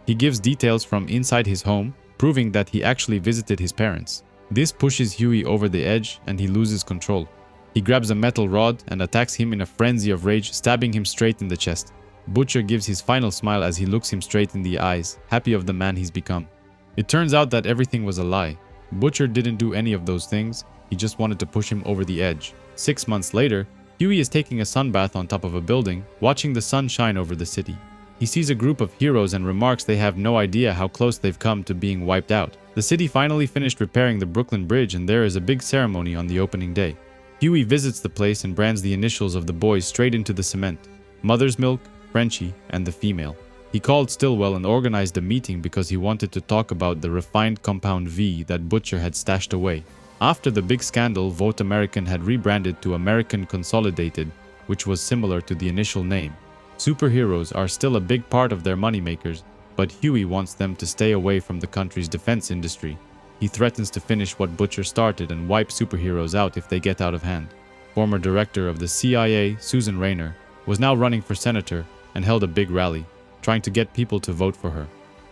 He gives details from inside his home, proving that he actually visited his parents. This pushes Hughie over the edge and he loses control. He grabs a metal rod and attacks him in a frenzy of rage, stabbing him straight in the chest. Butcher gives his final smile as he looks him straight in the eyes, happy of the man he's become. It turns out that everything was a lie. Butcher didn't do any of those things, he just wanted to push him over the edge. 6 months later, Hughie is taking a sunbath on top of a building, watching the sun shine over the city. He sees a group of heroes and remarks they have no idea how close they've come to being wiped out. The city finally finished repairing the Brooklyn Bridge and there is a big ceremony on the opening day. Hughie visits the place and brands the initials of the boys straight into the cement: Mother's Milk, Frenchie, and the female. He called Stillwell and organized a meeting because he wanted to talk about the refined Compound V that Butcher had stashed away. After the big scandal, Vought American had rebranded to American Consolidated, which was similar to the initial name. Superheroes are still a big part of their moneymakers, but Hughie wants them to stay away from the country's defense industry. He threatens to finish what Butcher started and wipe superheroes out if they get out of hand. Former director of the CIA, Susan Rayner, was now running for senator and held a big rally, trying to get people to vote for her.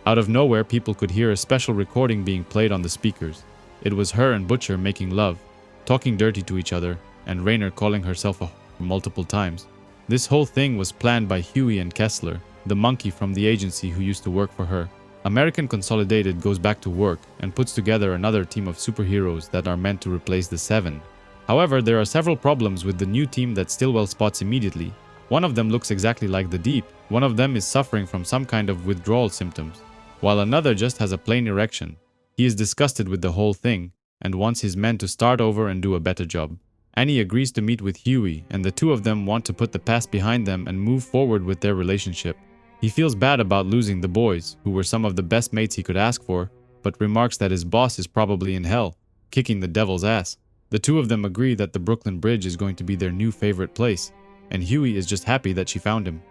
Out of nowhere, people could hear a special recording being played on the speakers. It was her and Butcher making love, talking dirty to each other, and Rayner calling herself a whore multiple times. This whole thing was planned by Hughie and Kessler, the monkey from the agency who used to work for her. American Consolidated goes back to work and puts together another team of superheroes that are meant to replace the Seven. However, there are several problems with the new team that Stillwell spots immediately. One of them looks exactly like the Deep, one of them is suffering from some kind of withdrawal symptoms, while another just has a plain erection. He is disgusted with the whole thing and wants his men to start over and do a better job. Annie agrees to meet with Hughie and the two of them want to put the past behind them and move forward with their relationship. He feels bad about losing the boys, who were some of the best mates he could ask for, but remarks that his boss is probably in hell, kicking the devil's ass. The two of them agree that the Brooklyn Bridge is going to be their new favorite place, and Hughie is just happy that she found him.